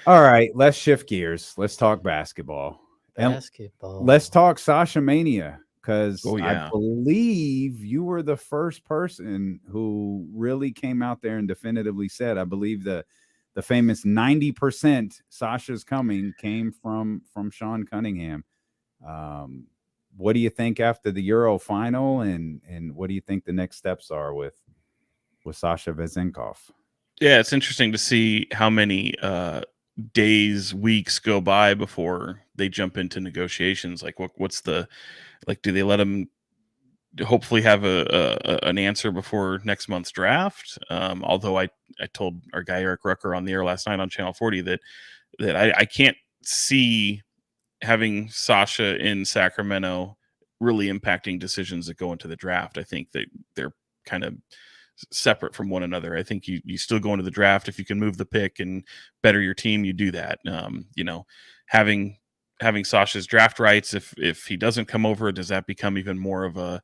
All right, let's shift gears. Let's talk basketball. Let's talk Sasha Mania, because I believe you were the first person who really came out there and definitively said, I believe the famous 90% Sasha's coming came from Sean Cunningham. What do you think after the Euro final, and what do you think the next steps are with Sasha Vezenkov? Yeah, it's interesting to see how many days, weeks go by before they jump into negotiations. Like what's the, like, do they let them hopefully have an answer before next month's draft? Although I told our guy Eric Rucker on the air last night on Channel 40 that I can't see having Sasha in Sacramento really impacting decisions that go into the draft. I think that they're kind of separate from one another. I think you still go into the draft if you can move the pick and better your team, you do that. Having Sasha's draft rights, if he doesn't come over, does that become even more of a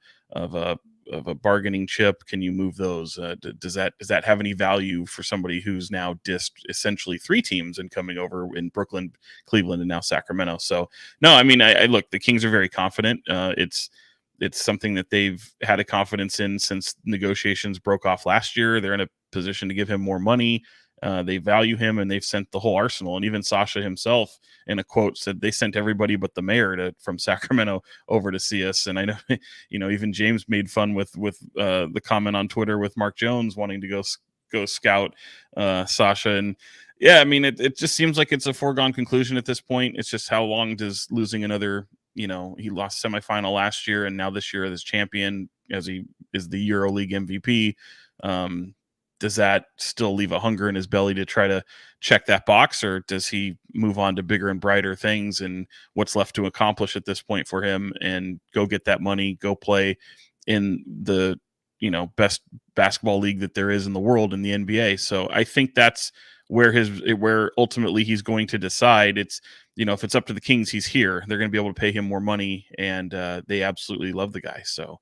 bargaining chip? Can you move those? Does that have any value for somebody who's now dissed essentially 3 teams and coming over in Brooklyn, Cleveland, and now Sacramento? So no, I mean, I look, the Kings are very confident. It's something that they've had a confidence in since negotiations broke off last year. They're in a position to give him more money. They value him, and they've sent the whole arsenal. And even Sasha himself, in a quote, said they sent everybody but the mayor from Sacramento over to see us. And I know, even James made fun with the comment on Twitter with Mark Jones wanting to go scout Sasha. And yeah, I mean, it just seems like it's a foregone conclusion at this point. It's just how long does losing another, he lost semifinal last year, and now this year as champion, as he is the EuroLeague MVP. Does that still leave a hunger in his belly to try to check that box, or does he move on to bigger and brighter things and what's left to accomplish at this point for him, and go get that money, go play in the, best basketball league that there is in the world, in the NBA? So I think that's where ultimately he's going to decide. It's, if it's up to the Kings, he's here. They're going to be able to pay him more money, and they absolutely love the guy. So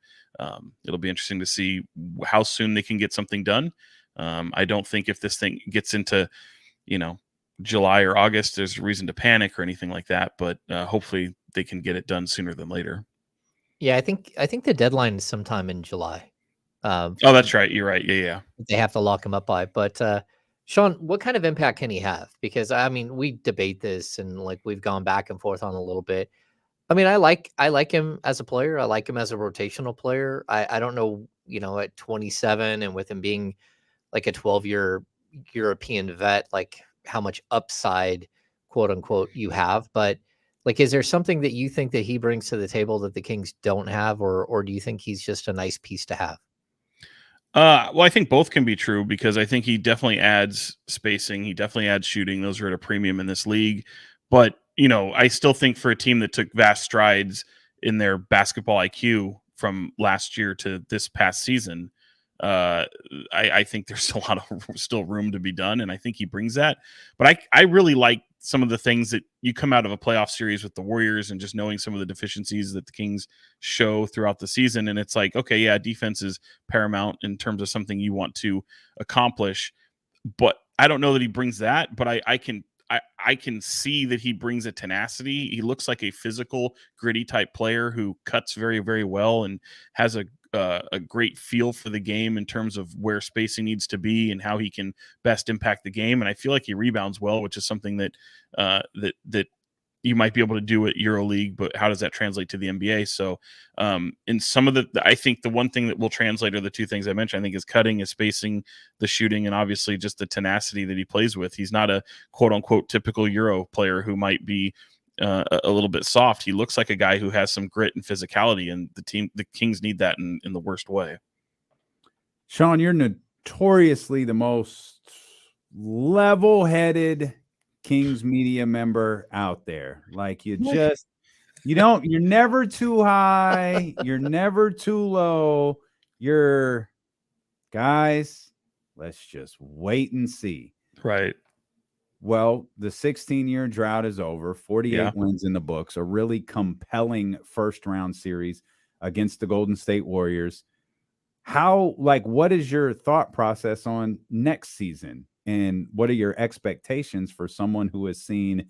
it'll be interesting to see how soon they can get something done. I don't think if this thing gets into, July or August, there's a reason to panic or anything like that. But hopefully they can get it done sooner than later. Yeah, I think the deadline is sometime in July. Oh, that's right. You're right. Yeah. They have to lock him up by. But Sean, what kind of impact can he have? Because I mean, we debate this, and like we've gone back and forth on a little bit. I mean, I like him as a player. I like him as a rotational player. I don't know, at 27 and with him being like a 12-year European vet, like how much upside, quote unquote, you have. But like, is there something that you think that he brings to the table that the Kings don't have, or do you think he's just a nice piece to have? Well, I think both can be true, because I think he definitely adds spacing. He definitely adds shooting. Those are at a premium in this league. But, I still think for a team that took vast strides in their basketball IQ from last year to this past season, I think there's a lot of still room to be done, and I think he brings that. But I really like some of the things that you come out of a playoff series with the Warriors, and just knowing some of the deficiencies that the Kings show throughout the season. And it's like, okay, yeah, defense is paramount in terms of something you want to accomplish, but I don't know that he brings that. But I can see that he brings a tenacity. He looks like a physical, gritty type player who cuts very, very well and has a great feel for the game in terms of where spacing needs to be and how he can best impact the game. And I feel like he rebounds well, which is something that you might be able to do at EuroLeague, but how does that translate to the NBA? So in some of I think the one thing that will translate are the two things I mentioned. I think is cutting, is spacing, the shooting, and obviously just the tenacity that he plays with. He's not a quote unquote typical Euro player who might be a little bit soft. He looks like a guy who has some grit and physicality, and the Kings need that in the worst way. Sean, you're notoriously the most level-headed Kings media member out there. Like, you're never too high, you're never too low. You're, guys, let's just wait and see. Right. Well, the 16-year drought is over. 48 wins in the books. A really compelling first-round series against the Golden State Warriors. What is your thought process on next season? And what are your expectations for someone who has seen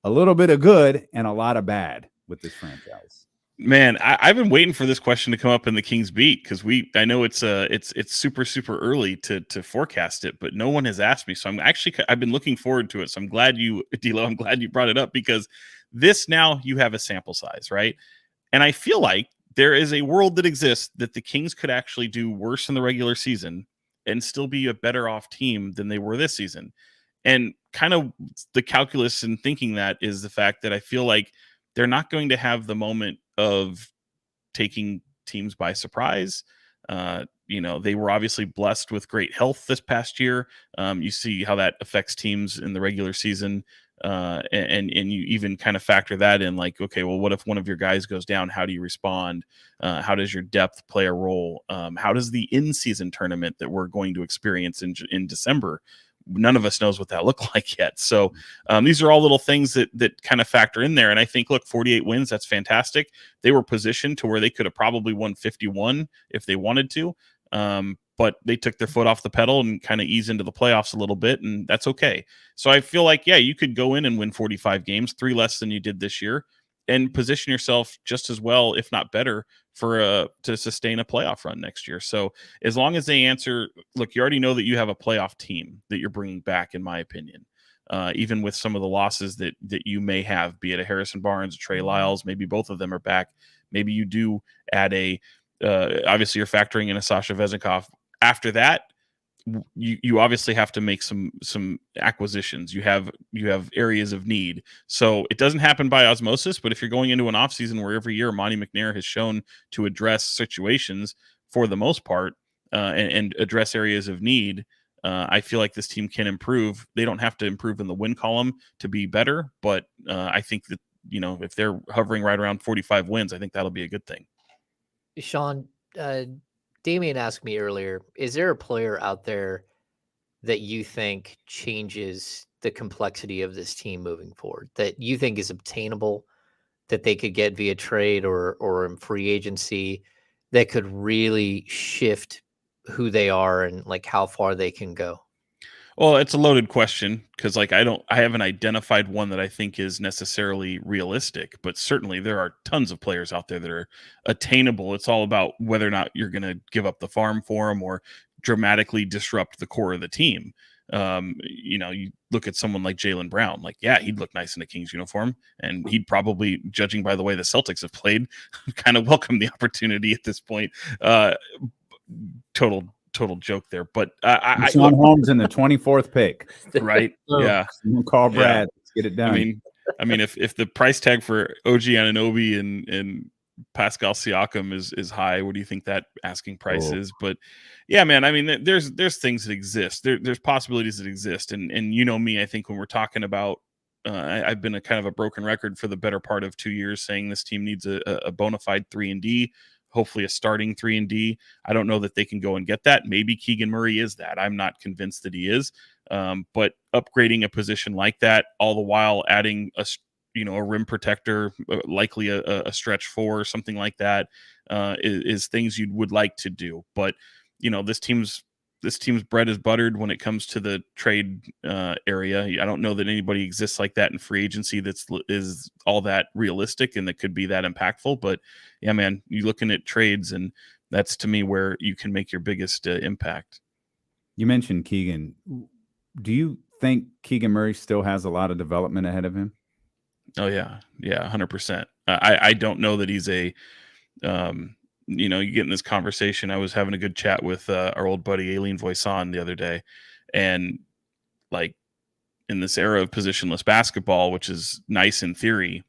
a little bit of good and a lot of bad with this franchise? Man, I've been waiting for this question to come up in the Kings Beat, because I know it's super, super early to forecast it, but no one has asked me. So I've been looking forward to it. So I'm glad D'Lo, I'm glad you brought it up, because this, now you have a sample size, right? And I feel like there is a world that exists that the Kings could actually do worse in the regular season and still be a better off team than they were this season. And kind of the calculus in thinking that is the fact that I feel like they're not going to have the moment of taking teams by surprise. They were obviously blessed with great health this past year. You see how that affects teams in the regular season. and you even kind of factor that in, like, okay, well, what if one of your guys goes down? How do you respond? How does your depth play a role? How does the in-season tournament that we're going to experience in December? None of us knows what that looked like yet. So these are all little things that kind of factor in there. And I think, look, 48 wins, that's fantastic. They were positioned to where they could have probably won 51 if they wanted to. But they took their foot off the pedal and kind of eased into the playoffs a little bit, and that's okay. So I feel like, yeah, you could go in and win 45 games, 3 less than you did this year, and position yourself just as well, if not better, for to sustain a playoff run next year. So as long as they answer, look, you already know that you have a playoff team that you're bringing back, in my opinion. Even with some of the losses that you may have, be it a Harrison Barnes, a Trey Lyles, maybe both of them are back. Maybe you do add obviously you're factoring in a Sasha Vezenkov. After that, you obviously have to make some acquisitions. You have areas of need. So it doesn't happen by osmosis, but if you're going into an offseason where every year Monty McNair has shown to address situations for the most part and address areas of need, I feel like this team can improve. They don't have to improve in the win column to be better, but I think that, if they're hovering right around 45 wins, I think that'll be a good thing. Sean, Damian asked me earlier, is there a player out there that you think changes the complexity of this team moving forward, that you think is obtainable, that they could get via trade or in free agency, that could really shift who they are and like how far they can go? Well, it's a loaded question because, like, I haven't identified one that I think is necessarily realistic, but certainly there are tons of players out there that are attainable. It's all about whether or not you're going to give up the farm for them or dramatically disrupt the core of the team. You look at someone like Jaylen Brown, like, yeah, he'd look nice in a Kings uniform, and he'd probably, judging by the way the Celtics have played, kind of welcome the opportunity at this point. Total joke there, but Sean Holmes in the 24th pick, right? Yeah, call Brad. Let's get it done. I mean, if the price tag for OG Anunoby and Pascal Siakam is high, what do you think that asking price is? But yeah, man, I mean, there's things that exist. There's possibilities that exist, and me, I think when we're talking about, I've been a kind of a broken record for the better part of 2 years, saying this team needs a bona fide 3-and-D. Hopefully a starting 3-and-D. I don't know that they can go and get that. Maybe Keegan Murray is that. I'm not convinced that he is. But upgrading a position like that, all the while adding a rim protector, likely a stretch 4 or something like that, is things you would like to do. But this team's bread is buttered when it comes to the trade area. I don't know that anybody exists like that in free agency is all that realistic and that could be that impactful. But yeah, man, you're looking at trades, and that's to me where you can make your biggest impact. You mentioned Keegan. Do you think Keegan Murray still has a lot of development ahead of him? Oh yeah, 100%. I don't know that he's a you get in this conversation. I was having a good chat with our old buddy Aileen Voisin the other day, and like in this era of positionless basketball, which is nice in theory,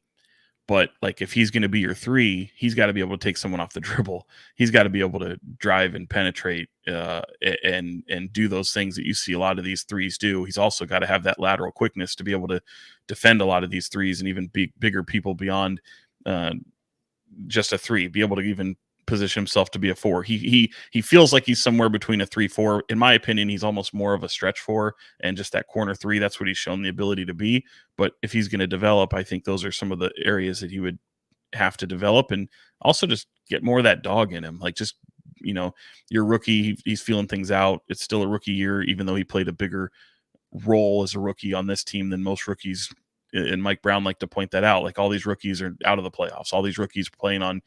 but like if he's going to be your 3, he's got to be able to take someone off the dribble. He's got to be able to drive and penetrate and do those things that you see a lot of these 3s do. He's also got to have that lateral quickness to be able to defend a lot of these 3s and even be bigger people beyond just a 3, be able to even position himself to be a 4. He feels like he's somewhere between a 3-4. In my opinion, he's almost more of a stretch 4 and just that corner 3. That's what he's shown the ability to be. But if he's going to develop, I think those are some of the areas that he would have to develop, and also just get more of that dog in him. Like, just, your rookie, he's feeling things out. It's still a rookie year, even though he played a bigger role as a rookie on this team than most rookies. And Mike Brown liked to point that out. Like, all these rookies are out of the playoffs. All these rookies playing on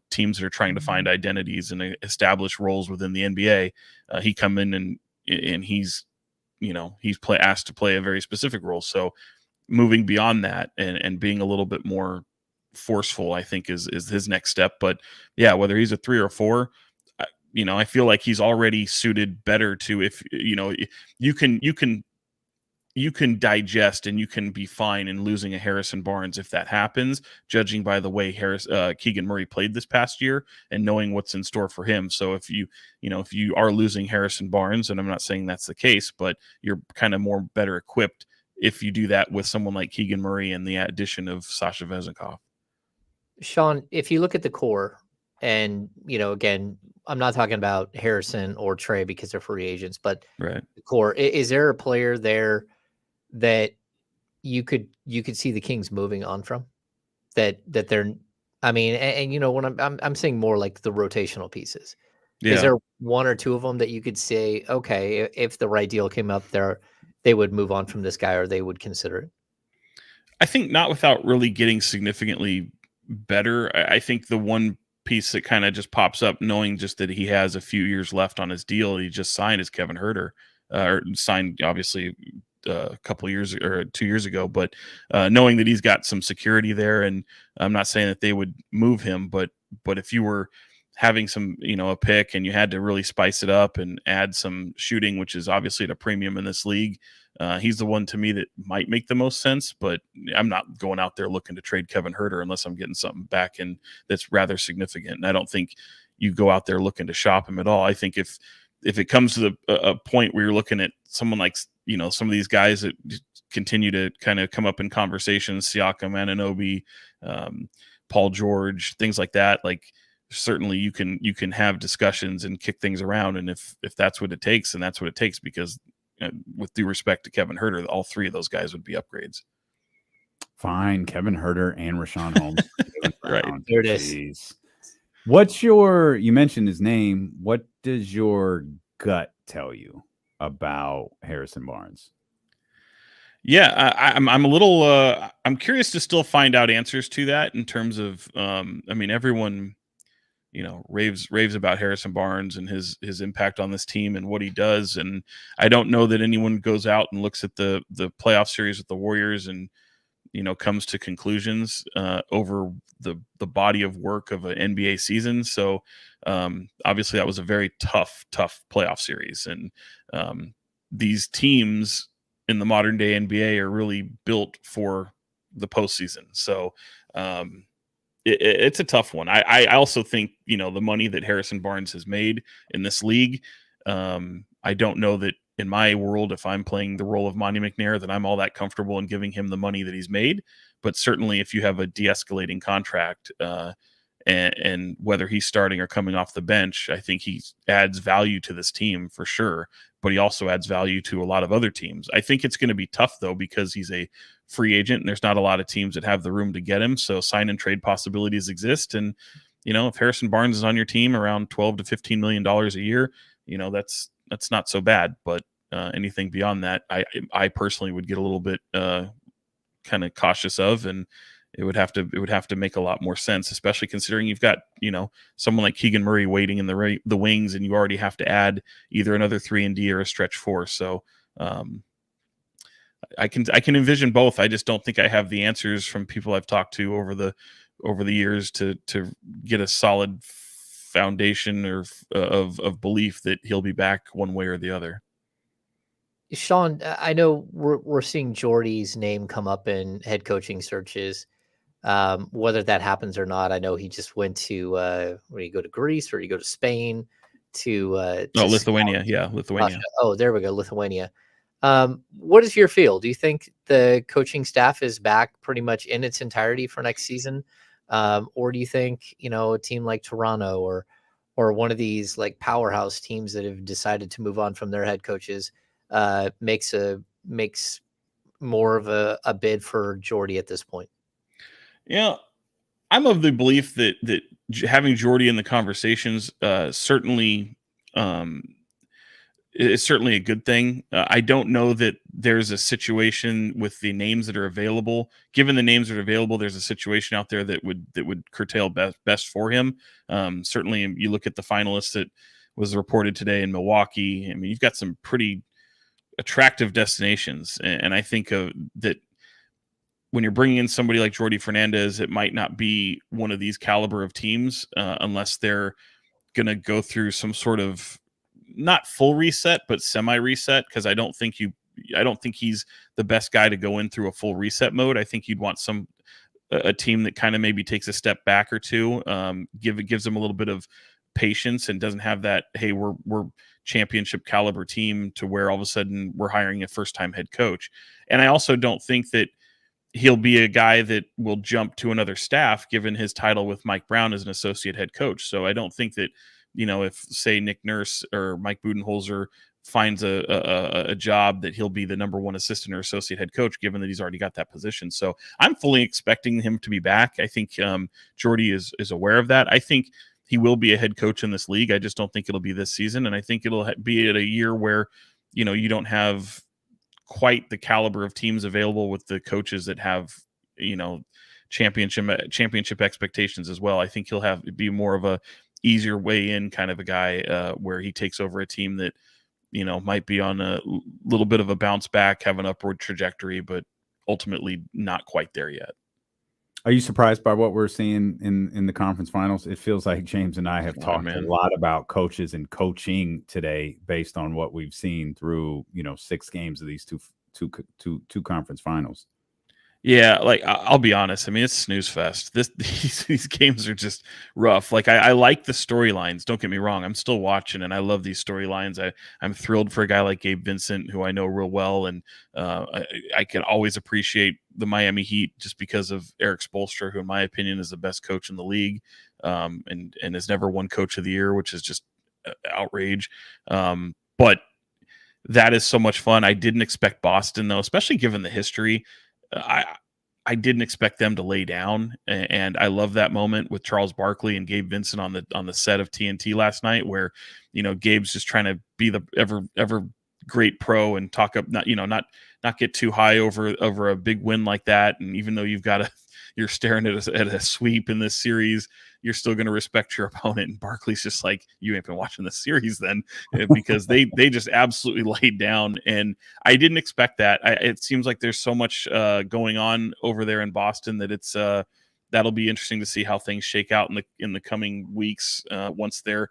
teams that are trying to find identities and establish roles within the NBA. He come in and he's asked to play a very specific role. So moving beyond that and being a little bit more forceful, I think is his next step. But yeah, whether he's a 3 or 4, I feel like he's already suited better to, if you can digest and you can be fine in losing a Harrison Barnes if that happens, judging by the way Keegan Murray played this past year and knowing what's in store for him. So if you are losing Harrison Barnes, and I'm not saying that's the case, but you're kind of more better equipped if you do that with someone like Keegan Murray and the addition of Sasha Vezenkov. Sean, if you look at the core, and again, I'm not talking about Harrison or Trey because they're free agents, but right. The core, is there a player there that you could see the Kings moving on from? That they're, I mean, and when I'm saying more like the rotational pieces. Yeah. Is there one or two of them that you could say, okay, if the right deal came up there, they would move on from this guy, or they would consider it? I think not without really getting significantly better. I think the one piece that kind of just pops up, knowing just that he has a few years left on his deal, he just signed, as Kevin Huerter, or signed obviously a couple years or 2 years ago, but knowing that he's got some security there, and I'm not saying that they would move him, but if you were having some, a pick and you had to really spice it up and add some shooting, which is obviously at a premium in this league, he's the one to me that might make the most sense. But I'm not going out there looking to trade Kevin Huerter unless I'm getting something back and that's rather significant. And I don't think you go out there looking to shop him at all. I think if it comes to a point where you're looking at someone like, some of these guys that continue to kind of come up in conversations, Siakam, Anunoby, Paul George, things like that, like certainly you can have discussions and kick things around. And if that's what it takes, then that's what it takes, because with due respect to Kevin Huerter, all three of those guys would be upgrades. Fine. Kevin Huerter and Rashawn Holmes. Right. There it is. What's you mentioned his name. What does your gut tell you about Harrison Barnes? Yeah, I'm a little, I'm curious to still find out answers to that in terms of, everyone, raves about Harrison Barnes and his impact on this team and what he does. And I don't know that anyone goes out and looks at the playoff series with the Warriors and, comes to conclusions over the body of work of an NBA season. So obviously that was a very tough playoff series. And these teams in the modern day NBA are really built for the postseason. So it's a tough one. I also think, the money that Harrison Barnes has made in this league, I don't know that in my world, if I'm playing the role of Monty McNair, that I'm all that comfortable in giving him the money that he's made. But certainly if you have a de-escalating contract and whether he's starting or coming off the bench, I think he adds value to this team for sure. But he also adds value to a lot of other teams. I think it's going to be tough, though, because he's a free agent and there's not a lot of teams that have the room to get him. So sign and trade possibilities exist. And, if Harrison Barnes is on your team around $12 to $15 million a year, that's not so bad. But anything beyond that, I personally would get a little bit kind of cautious of, and it would have to make a lot more sense, especially considering you've got, someone like Keegan Murray waiting in the wings, and you already have to add either another 3-and-D or a stretch 4. So I can envision both. I just don't think I have the answers from people I've talked to over the years to get a solid foundation or of belief that he'll be back one way or the other. Sean, I know we're seeing Jordy's name come up in head coaching searches. Whether that happens or not, I know he just went to where you go to Greece or you go to Spain to Lithuania. Yeah, Lithuania. Oh, there we go, Lithuania. What is your feel? Do you think the coaching staff is back pretty much in its entirety for next season? Or do you think, a team like Toronto or one of these like powerhouse teams that have decided to move on from their head coaches makes more of a bid for Jordy at this point? Yeah, I'm of the belief that having Jordy in the conversations certainly is certainly a good thing. I don't know that there's a situation with the names that are available. Given the names that are available, there's a situation out there that would curtail best for him. Certainly, you look at the finalists that was reported today in Milwaukee. I mean, you've got some pretty attractive destinations, and I think that when you're bringing in somebody like Jordy Fernandez, it might not be one of these caliber of teams unless they're going to go through some sort of not full reset, but semi reset. Because I don't think he's the best guy to go in through a full reset mode. I think you'd want a team that kind of maybe takes a step back or two, gives them a little bit of patience and doesn't have that, hey, we're championship caliber team to where all of a sudden we're hiring a first-time head coach. And I also don't think that he'll be a guy that will jump to another staff given his title with Mike Brown as an associate head coach. So I don't think that, if say Nick Nurse or Mike Budenholzer finds a job, that he'll be the number one assistant or associate head coach, given that he's already got that position. So I'm fully expecting him to be back. I think Jordy is aware of that. I think he will be a head coach in this league. I just don't think it'll be this season. And I think it'll be at a year where, you don't have quite the caliber of teams available with the coaches that have, championship expectations as well. I think he'll be more of a easier way in kind of a guy where he takes over a team that, might be on a little bit of a bounce back, have an upward trajectory, but ultimately not quite there yet. Are you surprised by what we're seeing in the conference finals? It feels like James and I have talked a lot about coaches and coaching today based on what we've seen through, 6 games of these two conference finals. Yeah, like I'll be honest. I mean, it's snooze fest. These games are just rough. Like I like the storylines. Don't get me wrong. I'm still watching, and I love these storylines. I'm thrilled for a guy like Gabe Vincent, who I know real well, and I can always appreciate the Miami Heat just because of Eric Spoelstra, who in my opinion is the best coach in the league, and has never won Coach of the Year, which is just outrage. But that is so much fun. I didn't expect Boston though, especially given the history. I didn't expect them to lay down, and I love that moment with Charles Barkley and Gabe Vincent on the set of TNT last night, where Gabe's just trying to be the ever great pro and talk up, not get too high over a big win like that, and even though you're staring at a sweep in this series, you're still going to respect your opponent. And Barkley's just like, you ain't been watching the series then, because they just absolutely laid down. And I didn't expect that. It seems like there's so much going on over there in Boston that it's that'll be interesting to see how things shake out in the coming weeks once they're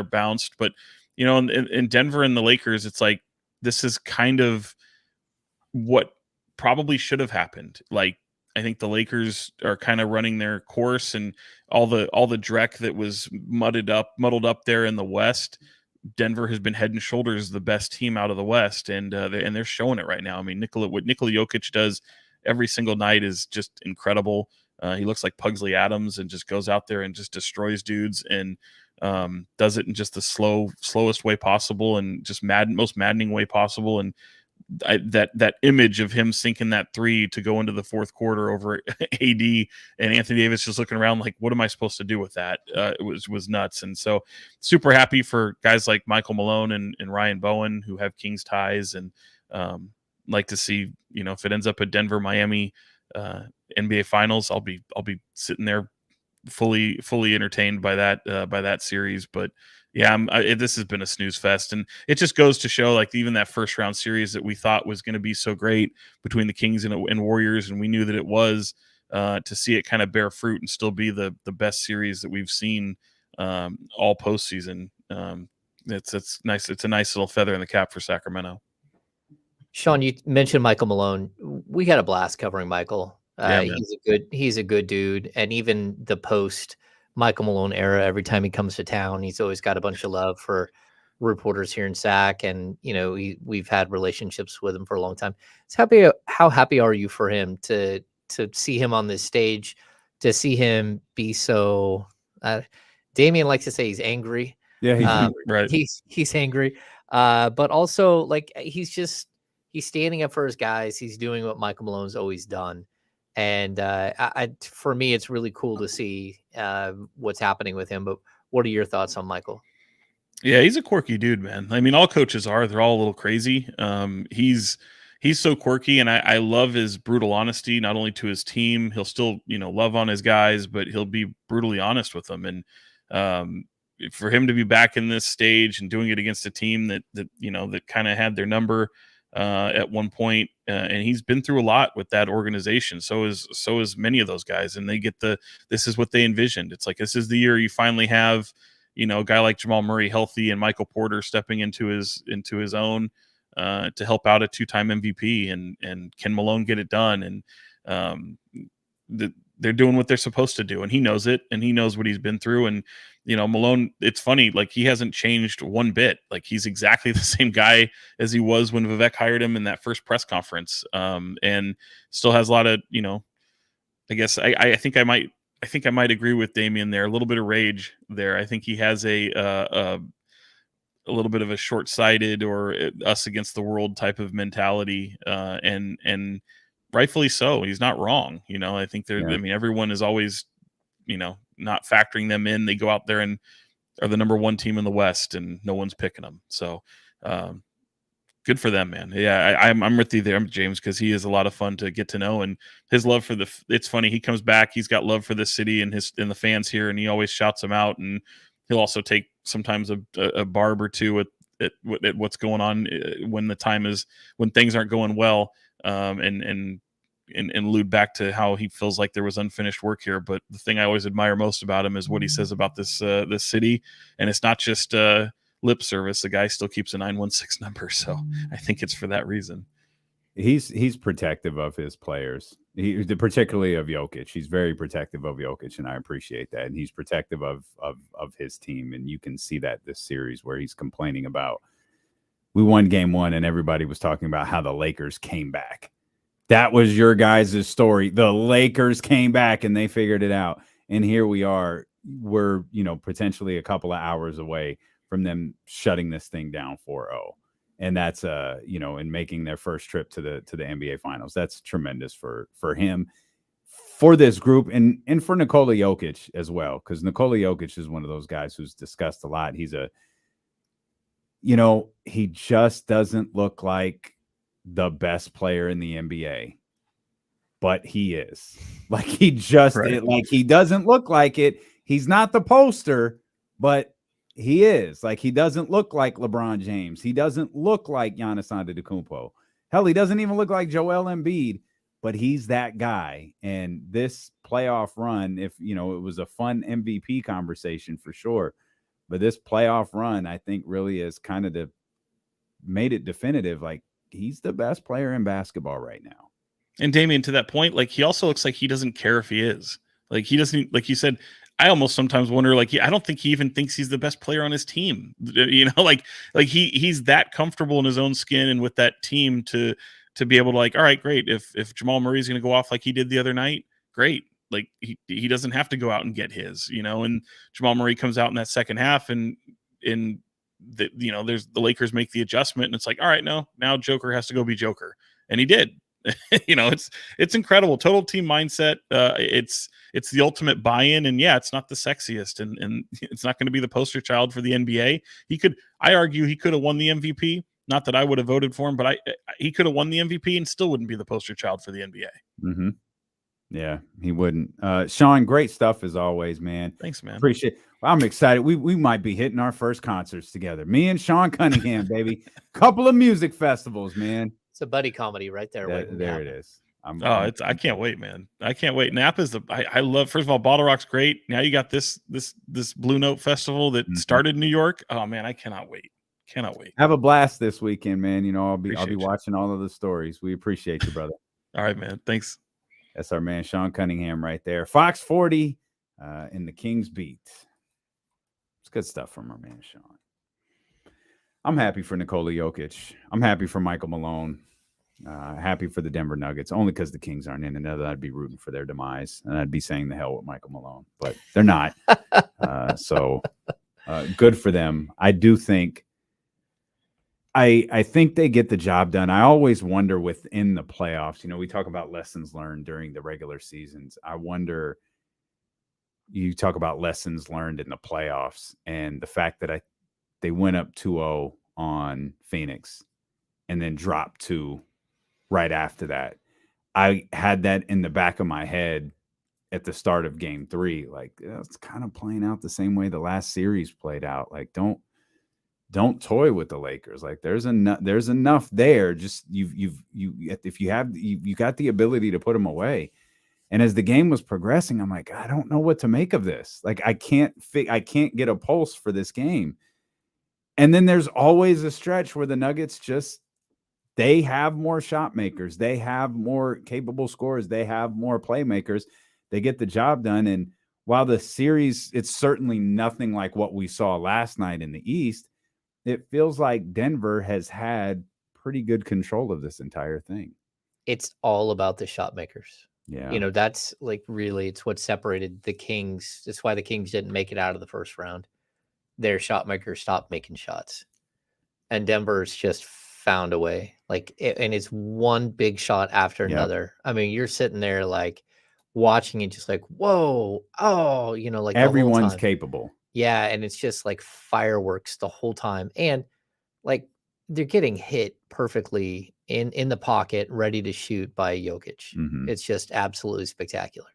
bounced. But in Denver and the Lakers, it's like this is kind of what probably should have happened. Like, I think the Lakers are kind of running their course, and all the dreck that was muddled up there in the West, Denver has been head and shoulders the best team out of the West, and they're showing it right now. I mean, what Nikola Jokic does every single night is just incredible. He looks like Pugsley Adams and just goes out there and just destroys dudes, and does it in just the slowest way possible, and just most maddening way possible. And that image of him sinking that 3 to go into the fourth quarter over AD and Anthony Davis just looking around like, what am I supposed to do with that? It was nuts. And so super happy for guys like Michael Malone and Ryan Bowen, who have Kings ties, and like to see, if it ends up at Denver, Miami NBA finals, I'll be sitting there fully entertained by that series. But yeah, this has been a snooze fest, and it just goes to show, like, even that first round series that we thought was going to be so great between the Kings and Warriors, and we knew that it was, to see it kind of bear fruit and still be the best series that we've seen all postseason. It's nice. It's a nice little feather in the cap for Sacramento. Sean, you mentioned Michael Malone. We had a blast covering Michael. Yeah, he's a good dude, and even the post Michael Malone era, every time he comes to town, he's always got a bunch of love for reporters here in Sac, and we've had relationships with him for a long time. How happy are you for him to see him on this stage, to see him be so? Damian likes to say he's angry. Yeah, he's angry. Right. He's angry, but also like he's standing up for his guys. He's doing what Michael Malone's always done. And for me, it's really cool to see what's happening with him. But what are your thoughts on Michael? Yeah, he's a quirky dude, man. I mean, all coaches are. They're all a little crazy. He's so quirky, and I love his brutal honesty, not only to his team. He'll still, love on his guys, but he'll be brutally honest with them. And for him to be back in this stage and doing it against a team that kind of had their number at one point, and he's been through a lot with that organization. So is many of those guys, and they get this is what they envisioned. It's like, this is the year you finally have, a guy like Jamal Murray healthy and Michael Porter stepping into his own to help out a 2-time MVP, and can Malone get it done? And they're doing what they're supposed to do, and he knows it, and he knows what he's been through. And Malone, it's funny, like he hasn't changed one bit. Like he's exactly the same guy as he was when Vivek hired him in that first press conference, and still has a lot of I guess I think I might agree with Damian there. A little bit of rage there. I think he has a little bit of a short-sighted or us against the world type of mentality, and rightfully so. He's not wrong. I think I mean, everyone is always, not factoring them in. They go out there and are the number one team in the West, and no one's picking them. So, good for them, man. Yeah, I'm with you there, James, because he is a lot of fun to get to know, and his love for it's funny. He comes back, he's got love for the city and the fans here, and he always shouts them out. And he'll also take sometimes a barb or two at what's going on when things aren't going well, and allude back to how he feels like there was unfinished work here. But the thing I always admire most about him is what he says about this city, and it's not just lip service. The guy still keeps a 916 number, so I think it's for that reason. He's protective of his players, particularly of Jokic. He's very protective of Jokic, and I appreciate that. And he's protective of his team, and you can see that this series where he's complaining about, we won game 1, and everybody was talking about how the Lakers came back. That was your guys' story. The Lakers came back and they figured it out. And here we are. We're, potentially a couple of hours away from them shutting this thing down 4-0. And that's, and making their first trip to the NBA Finals. That's tremendous for him, for this group, and for Nikola Jokic as well. Because Nikola Jokic is one of those guys who's discussed a lot. He's he just doesn't look like the best player in the NBA, but he is. Like he just like he doesn't look like it. He's not the poster, but he is. Like he doesn't look like LeBron James. He doesn't look like Giannis Antetokounmpo. Hell, he doesn't even look like Joel Embiid, but he's that guy. And this playoff run, if it was a fun MVP conversation for sure, but this playoff run, I think, really is kind of made it definitive. Like he's the best player in basketball right now. And Damian, to that point, like he also looks like he doesn't care if he is. Like he doesn't, like you said, I almost sometimes wonder, like, I don't think he even thinks he's the best player on his team. Like he's that comfortable in his own skin and with that team to be able to, like, all right, great. If Jamal Murray's going to go off like he did the other night, great. Like he doesn't have to go out and get his, and Jamal Murray comes out in that second half and there's the Lakers make the adjustment and it's like, all right, no, now Joker has to go be Joker. And he did. It's incredible. Total team mindset. It's the ultimate buy-in, and it's not the sexiest, and it's not going to be the poster child for the NBA. I argue he could have won the MVP. Not that I would have voted for him, but he could have won the MVP and still wouldn't be the poster child for the NBA. Mm-hmm. Yeah, he wouldn't. Sean, great stuff as always, man. Thanks, man. Appreciate it. Well, I'm excited. We might be hitting our first concerts together. Me and Sean Cunningham, baby. Couple of music festivals, man. It's a buddy comedy right there. There it is. I can't wait, man. I can't wait. Napa's I love, first of all, Bottle Rock's great. Now you got this Blue Note Festival that started in New York. Oh man, I cannot wait. Cannot wait. Have a blast this weekend, man. I'll be watching all of the stories. We appreciate you, brother. All right, man. Thanks. That's our man Sean Cunningham right there. Fox 40 in the King's Beat. It's good stuff from our man Sean. I'm happy for Nikola Jokic. I'm happy for Michael Malone. Happy for the Denver Nuggets, only because the Kings aren't in it. I'd be rooting for their demise, and I'd be saying the hell with Michael Malone, but they're not. So good for them. I do think I think they get the job done. I always wonder within the playoffs, we talk about lessons learned during the regular seasons. I wonder, you talk about lessons learned in the playoffs and the fact that they went up 2-0 on Phoenix and then dropped 2 right after that. I had that in the back of my head at the start of game 3. Like, it's kind of playing out the same way the last series played out. Like, don't toy with the Lakers. Like, there's enough there. Just you got the ability to put them away. And as the game was progressing, I'm like, I don't know what to make of this. Like, I can't get a pulse for this game. And then there's always a stretch where the Nuggets they have more shot makers. They have more capable scorers. They have more playmakers. they get the job done. And while the series, it's certainly nothing like what we saw last night in the East, it feels like Denver has had pretty good control of this entire thing. It's all about the shot makers. Yeah. You know, that's like really, it's what separated the Kings. That's why the Kings didn't make it out of the first round. Their shot makers stopped making shots. And Denver's just found a way. And it's one big shot after another. I mean, you're sitting there like watching it, just like, whoa, oh, you know, like everyone's capable. Yeah. And it's just like fireworks the whole time. And like they're getting hit perfectly in the pocket, ready to shoot by Jokic. Mm-hmm. It's just absolutely spectacular.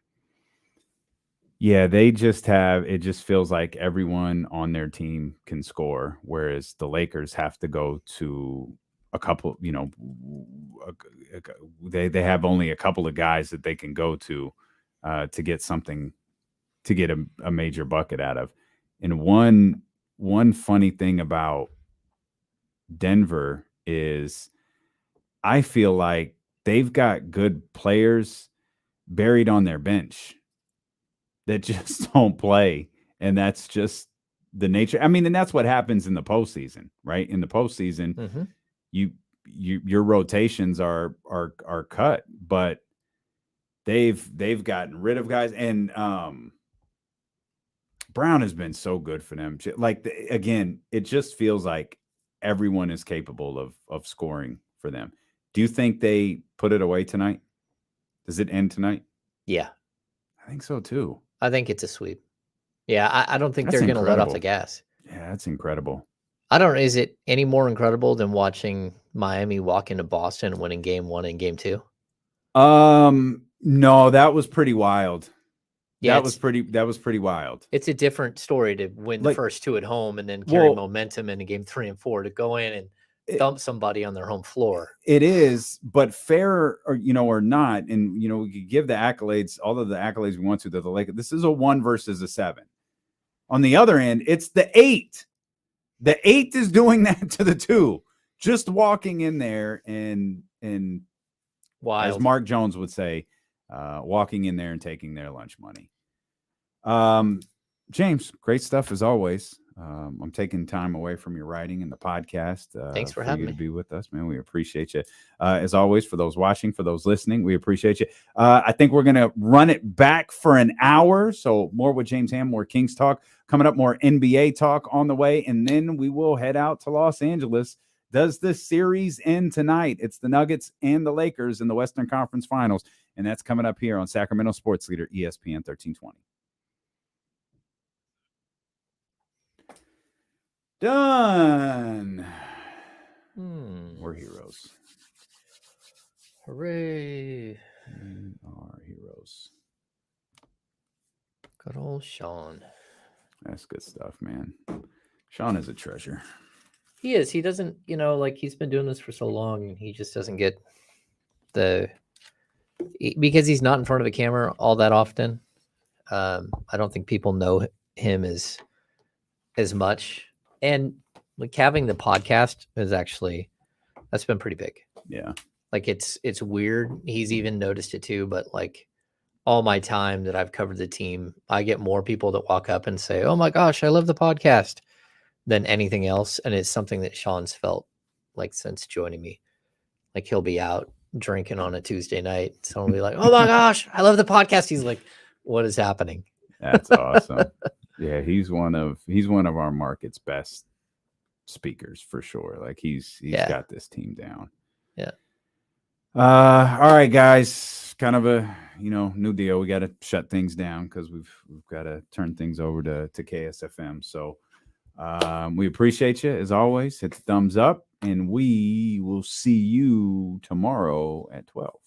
Yeah, they just have, it just feels like everyone on their team can score, whereas the Lakers have to go to a couple, you know, they have only a couple of guys that they can go to get something, to get a major bucket out of. And one funny thing about Denver is I feel like they've got good players buried on their bench that just don't play. And that's just the nature. I mean, and that's what happens in the postseason, right? In the postseason, your rotations are cut, but they've gotten rid of guys. And Brown has been so good for them. Like, again, it just feels like everyone is capable of scoring for them. Do you think they put it away tonight? Does it end tonight? Yeah. I think so too. I think it's a sweep. Yeah, I don't think they're going to let off the gas. Yeah, that's incredible. Is it any more incredible than watching Miami walk into Boston and winning game 1 and game 2? No, that was pretty wild. Yeah, that was pretty wild. It's a different story to win the first 2 at home and then carry momentum into game 3 and 4 to go in and dump somebody on their home floor. It is, but fair or not, and we could give the accolades, all of the accolades we want to the Lakers. This is a 1 versus a 7. On the other end, it's the 8. The 8 is doing that to the 2, just walking in there and wild, as Mark Jones would say, walking in there and taking their lunch money. James, great stuff as always. I'm taking time away from your writing and the podcast. Thanks for having me to be with us, man. We appreciate you. As always, for those watching, for those listening, we appreciate you. I think we're going to run it back for an hour. So more with James Ham, more Kings talk coming up, more NBA talk on the way. And then we will head out to Los Angeles. Does this series end tonight? It's the Nuggets and the Lakers in the Western Conference Finals. And that's coming up here on Sacramento Sports Leader, ESPN 1320. Done. We're heroes. Hooray. We are heroes. Good old Sean. That's good stuff, man. Sean is a treasure. He is. He doesn't, he's been doing this for so long and he just doesn't get because he's not in front of a camera all that often. I don't think people know him as much. And like having the podcast is that's been pretty big. Yeah. Like it's weird. He's even noticed it too, but like all my time that I've covered the team, I get more people that walk up and say, "Oh my gosh, I love the podcast," than anything else. And it's something that Sean's felt like since joining me. Like he'll be out drinking on a Tuesday night. Someone will be like, "Oh my gosh, I love the podcast." He's like, "What is happening?" That's awesome. Yeah, he's one of our market's best speakers for sure. Like he's got this team down. Yeah. All right, guys. Kind of a new deal. We got to shut things down because we've got to turn things over to KSFM. So we appreciate you as always. Hit the thumbs up, and we will see you tomorrow at 12.